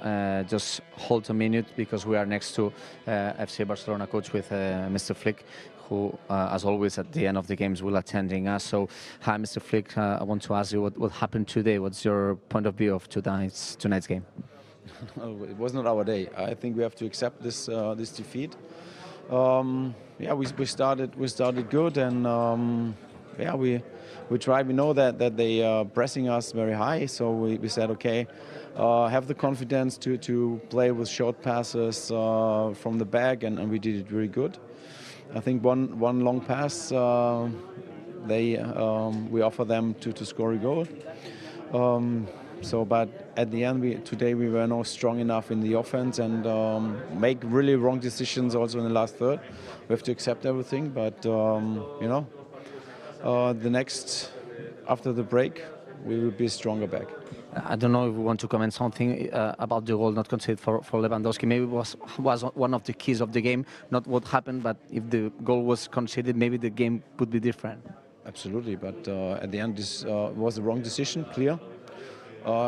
just hold a minute because we are next to FC Barcelona coach with Mr. Flick, who, as always, at the end of the games will attending us. So, hi, Mr. Flick. I want to ask you what happened today. What's your point of view of tonight's game? It was not our day. I think we have to accept this defeat. Yeah, we started good, and yeah, we tried. We know that they are pressing us very high, so we said, okay, have the confidence to play with short passes from the back, and we did it really good. I think one long pass, we offer them to score a goal. But at the end, today we were not strong enough in the offense and make really wrong decisions also in the last third. We have to accept everything, but you know, after the break, we will be stronger back. I don't know if you want to comment something about the goal not conceded for Lewandowski. Maybe it was one of the keys of the game, not what happened, but if the goal was conceded, maybe the game would be different. Absolutely, but at the end, this was the wrong decision, clear.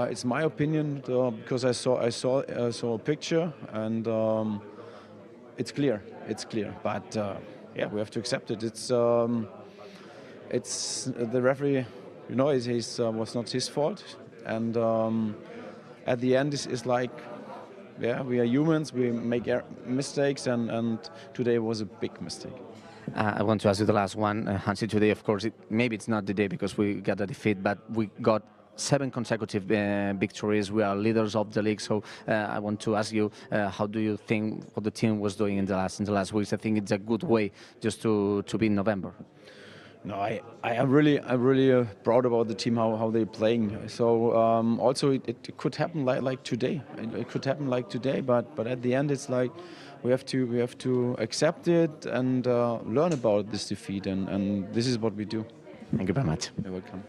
It's my opinion because I saw a picture, and it's clear. But yeah, we have to accept it. It's the referee, you know, it was not his fault, and at the end, it's like, yeah, we are humans. We make mistakes, and today was a big mistake. I want to ask you the last one, Hansi. Today, of course, maybe it's not the day because we got a defeat, but we got 7 consecutive victories. We are leaders of the league. So I want to ask you, how do you think what the team was doing in the last weeks? I think it's a good way just to be in November. No, I am really proud about the team, how they're playing. So also it could happen like today. It could happen like today, but at the end it's like we have to accept it and learn about this defeat, and this is what we do. Thank you very much. You're welcome.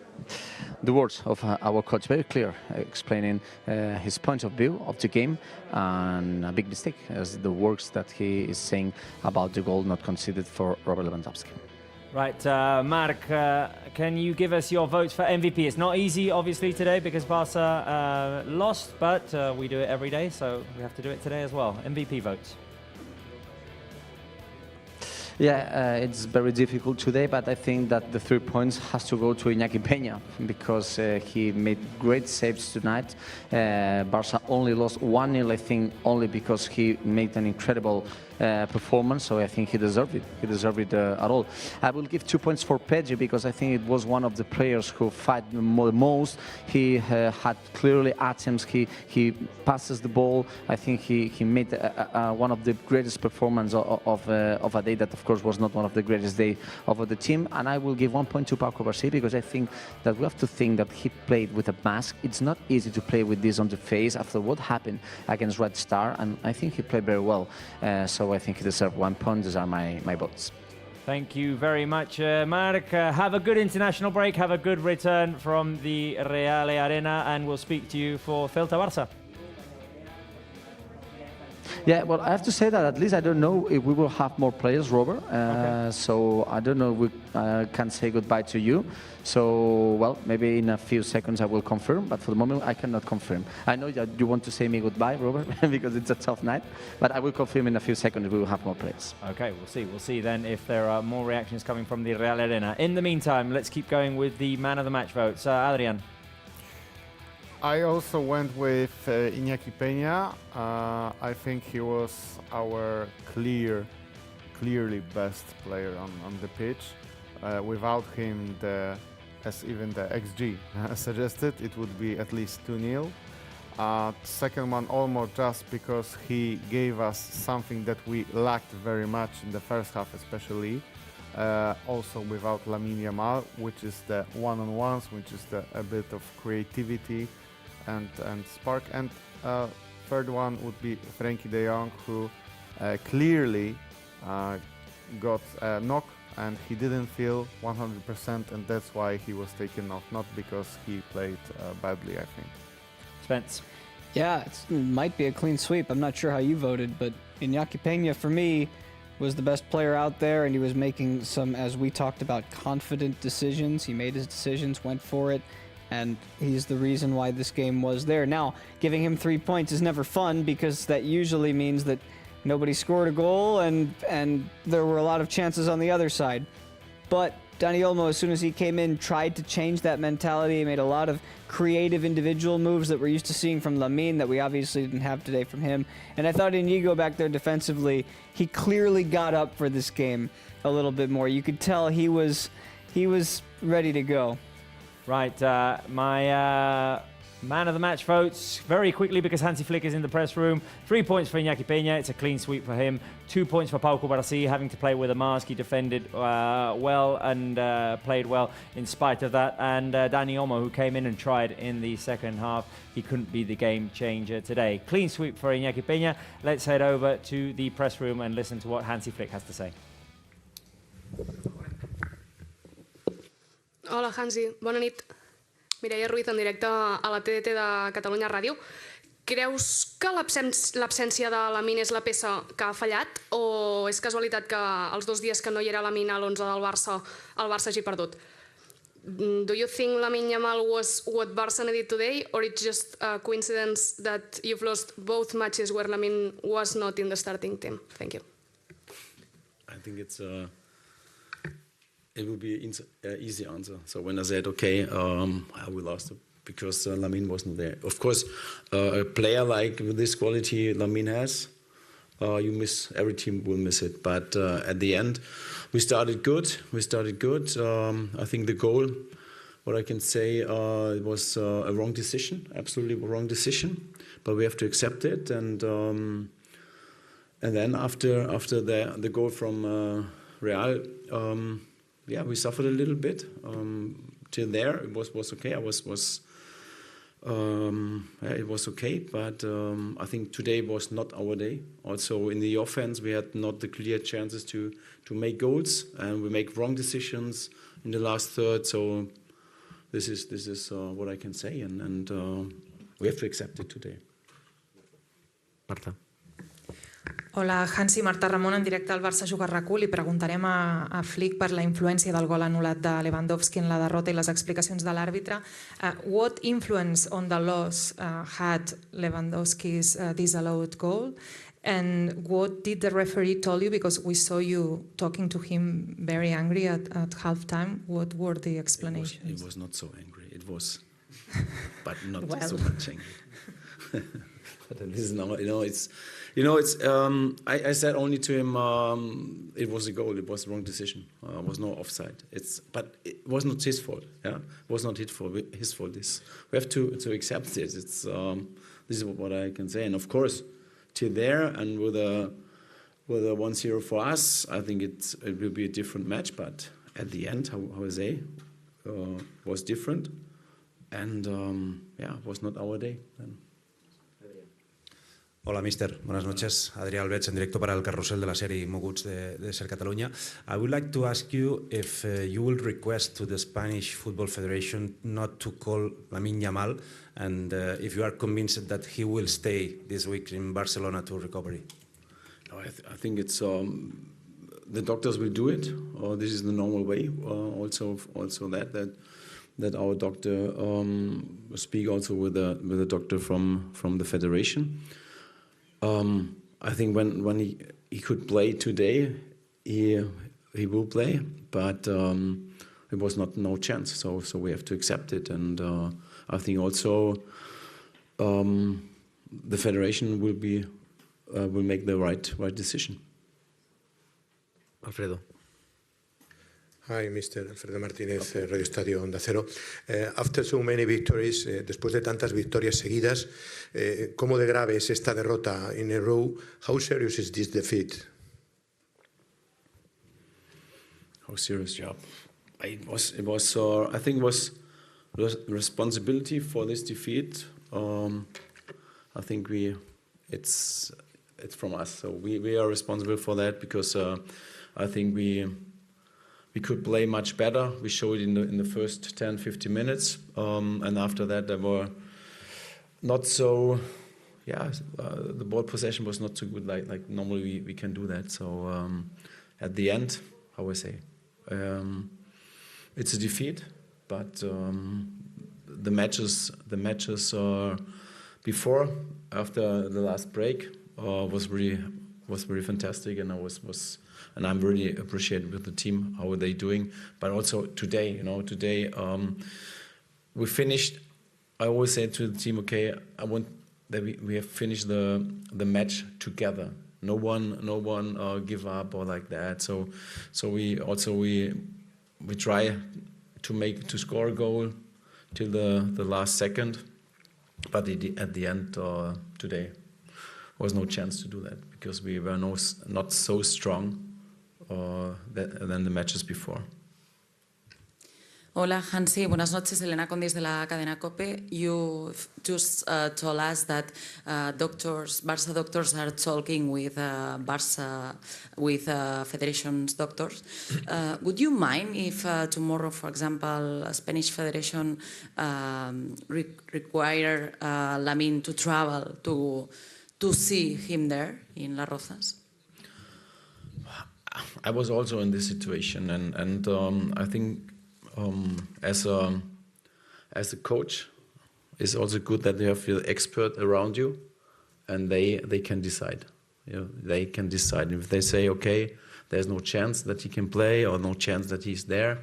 The words of our coach, very clear, explaining his point of view of the game, and a big mistake as the words that he is saying about the goal not conceded for Robert Lewandowski. Right, Marc, can you give us your votes for MVP? It's not easy, obviously, today because Barca lost, but we do it every day, so we have to do it today as well. MVP votes. Yeah, it's very difficult today, but I think that the 3 points has to go to Iñaki Peña because he made great saves tonight. Barca only lost 1-0, I think, only because he made an incredible performance, so I think he deserved it. He deserved it at all. I will give 2 points for Pedri because I think it was one of the players who fight the most. He had clearly attempts. He passes the ball. I think he made one of the greatest performances of a day that, of course, was not one of the greatest days of the team. And I will give 1 point to Paco Barça because I think that we have to think that he played with a mask. It's not easy to play with this on the face after what happened against Red Star, and I think he played very well. So I think he deserved 1 point. These are my votes. Thank you very much, Marc. Have a good international break. Have a good return from the Real Arena, and we'll speak to you for Celta Barça. Yeah, well, I have to say that at least I don't know if we will have more players, Robert. Okay. So I don't know if we can say goodbye to you. So, well, maybe in a few seconds I will confirm, but for the moment I cannot confirm. I know that you want to say me goodbye, Robert, because it's a tough night, but I will confirm in a few seconds if we will have more players. Okay, we'll see. We'll see then if there are more reactions coming from the Real Arena. In the meantime, let's keep going with the man of the match votes. Adrian. I also went with Iñaki Peña. I think he was our clearly best player on the pitch. Without him, as even the XG suggested, it would be at least 2-0. Second one almost just because he gave us something that we lacked very much in the first half, especially. Also without Lamine Yamal, which is the one-on-ones, which is a bit of creativity and spark. And third one would be Frenkie de Jong, who clearly got a knock and he didn't feel 100%, and that's why he was taken off, not because he played badly, I think. Spence. Yeah, it might be a clean sweep. I'm not sure how you voted, but Iñaki Peña, for me, was the best player out there, and he was making some, as we talked about, confident decisions. He made his decisions, went for it, and he's the reason why this game was there. Now, giving him 3 points is never fun because that usually means that nobody scored a goal and there were a lot of chances on the other side. But Dani Olmo, as soon as he came in, tried to change that mentality. He made a lot of creative individual moves that we're used to seeing from Lamine that we obviously didn't have today from him. And I thought Inigo back there defensively, he clearly got up for this game a little bit more. You could tell he was ready to go. Right, my man of the match votes very quickly because Hansi Flick is in the press room. 3 points for Iñaki Peña. It's a clean sweep for him. 2 points for Pau Cubarsí, having to play with a mask. He defended well and played well in spite of that. And Dani Olmo, who came in and tried in the second half. He couldn't be the game changer today. Clean sweep for Iñaki Peña. Let's head over to the press room and listen to what Hansi Flick has to say. Hola, Hansi. Bona nit. Mireia Ruiz en directe a la TDT de Catalunya Ràdio. Creus que l'absència de Lamine és la peça que ha fallat o és casualitat que els 2 dies que no hi era Lamine a l'11 del Barça, el Barça hagi perdut? Do you think Lamine Yamal was what Barça needed today, or it's just a coincidence that you've lost both matches where Lamine was not in the starting team? Thank you. I think it would be an easy answer. So when I said, okay, we lost it because Lamine wasn't there. Of course, a player like with this quality Lamine has, every team will miss it. But at the end, we started good. I think the goal, what I can say, it was a wrong decision, absolutely wrong decision. But we have to accept it. And then after the goal from Real, we suffered a little bit. Till there, it was okay. It was okay, but I think today was not our day. Also, in the offense, we had not the clear chances to make goals, and we make wrong decisions in the last third. So this is what I can say, and we have to accept it today. Marta. Hola, Hansi, Marta Ramon, en directe al Barça Juga RAC1. Li preguntarem a Flick per la influència del gol anul·lat de Lewandowski en la derrota i les explicacions de l'àrbitre. What influence on the loss had Lewandowski's disallowed goal? And what did the referee tell you? Because we saw you talking to him very angry at halftime. What were the explanations? It was not so angry. It was, but not so much angry. But this is not, it's. I said only to him, it was a goal. It was the wrong decision. Was no offside. But it was not his fault. Yeah, it was not his fault. We have to accept it. This is what I can say. And of course, till there and with a 1-0 for us, I think it will be a different match. But at the end, how I say, was different, and it was not our day then. Hola, mister. Buenas noches. Adrià Albeig, en directo para el carrusel de la serie Moguts de Ser Catalunya. I would like to ask you if you will request to the Spanish Football Federation not to call Lamine Yamal, and if you are convinced that he will stay this week in Barcelona to recovery. No, I think it's the doctors will do it. This is the normal way. Also that our doctor speak also with the doctor from the federation. I think when he could play today, he will play, but it was no chance. So we have to accept it, and I think also the federation will make the right decision. Alfredo. Hi, Mr. Alfredo Martínez, Radio Estadio Onda Cero. After so many victories, después de tantas victorias seguidas, ¿cómo de grave es esta derrota in a row? How serious is this defeat? How serious? Yeah, it was. I think it was responsibility for this defeat. I think it's from us. So we are responsible for that because I think we could play much better. We showed it in the first 10-15 minutes, and after that there were not so. The ball possession was not so good like normally we can do that. So at the end, how I say, it's a defeat, but the matches before, after the last break was really fantastic, and and I'm really appreciated with the team how are they doing. But also today, we finished. I always say to the team, okay, I want that we have finished the match together. No one give up or like that. So we try to score a goal till the last second, but at the end today was no chance to do that because we were not so strong than the matches before. Hola, Hansi. Buenas noches. Elena Condis de la cadena COPE. You just told us that Barça doctors are talking with Federation's doctors. Would you mind if tomorrow, for example, a Spanish Federation require Lamine to travel to see him there in Las Rozas? I was also in this situation, and I think as a coach, it's also good that you have your expert around you, and they can decide. They can decide if they say, okay, there's no chance that he can play or no chance that he's there.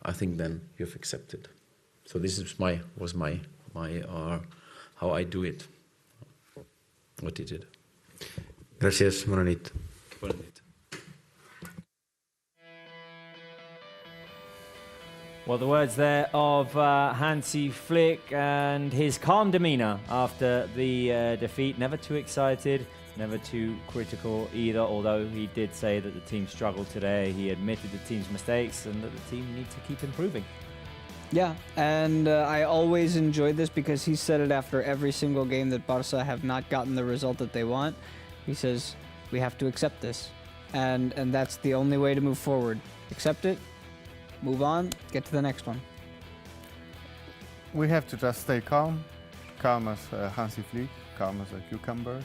I think then you've accepted. So this is my how I do it. What he did. Gracias, bona nit. Bona nit. Well, the words there of Hansi Flick and his calm demeanour after the defeat. Never too excited, never too critical either, although he did say that the team struggled today. He admitted the team's mistakes and that the team needs to keep improving. Yeah, and I always enjoyed this because he said it after every single game that Barça have not gotten the result that they want. He says, we have to accept this. And that's the only way to move forward. Accept it, move on, get to the next one. We have to just stay calm as Hansi Flick, calm as a cucumber.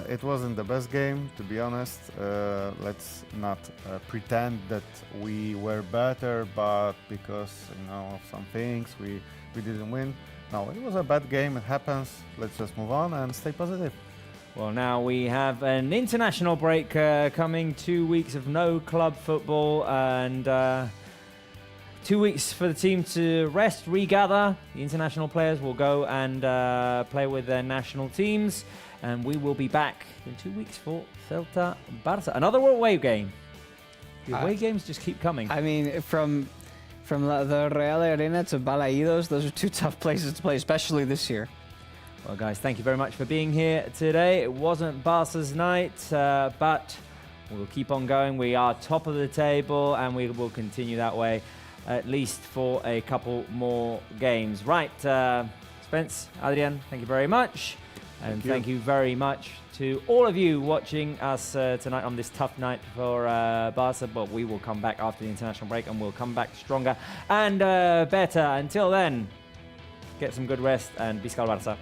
It wasn't the best game, to be honest. Let's not pretend that we were better, but because of some things we didn't win. No, it was a bad game. It happens. Let's just move on and stay positive. Well, now we have an international break coming, 2 weeks of no club football, and 2 weeks for the team to rest, regather. The international players will go and play with their national teams. And we will be back in 2 weeks for Celta Barça. Another away game. The away games just keep coming. I mean, from the Real Arena to Balaidos, those are 2 tough places to play, especially this year. Well, guys, thank you very much for being here today. It wasn't Barca's night, but we'll keep on going. We are top of the table, and we will continue that way, at least for a couple more games. Right, Spence, Adrian, thank you very much. And thank you very much to all of you watching us tonight on this tough night for Barca. But we will come back after the international break, and we'll come back stronger and better. Until then, get some good rest, and Visca el Barça.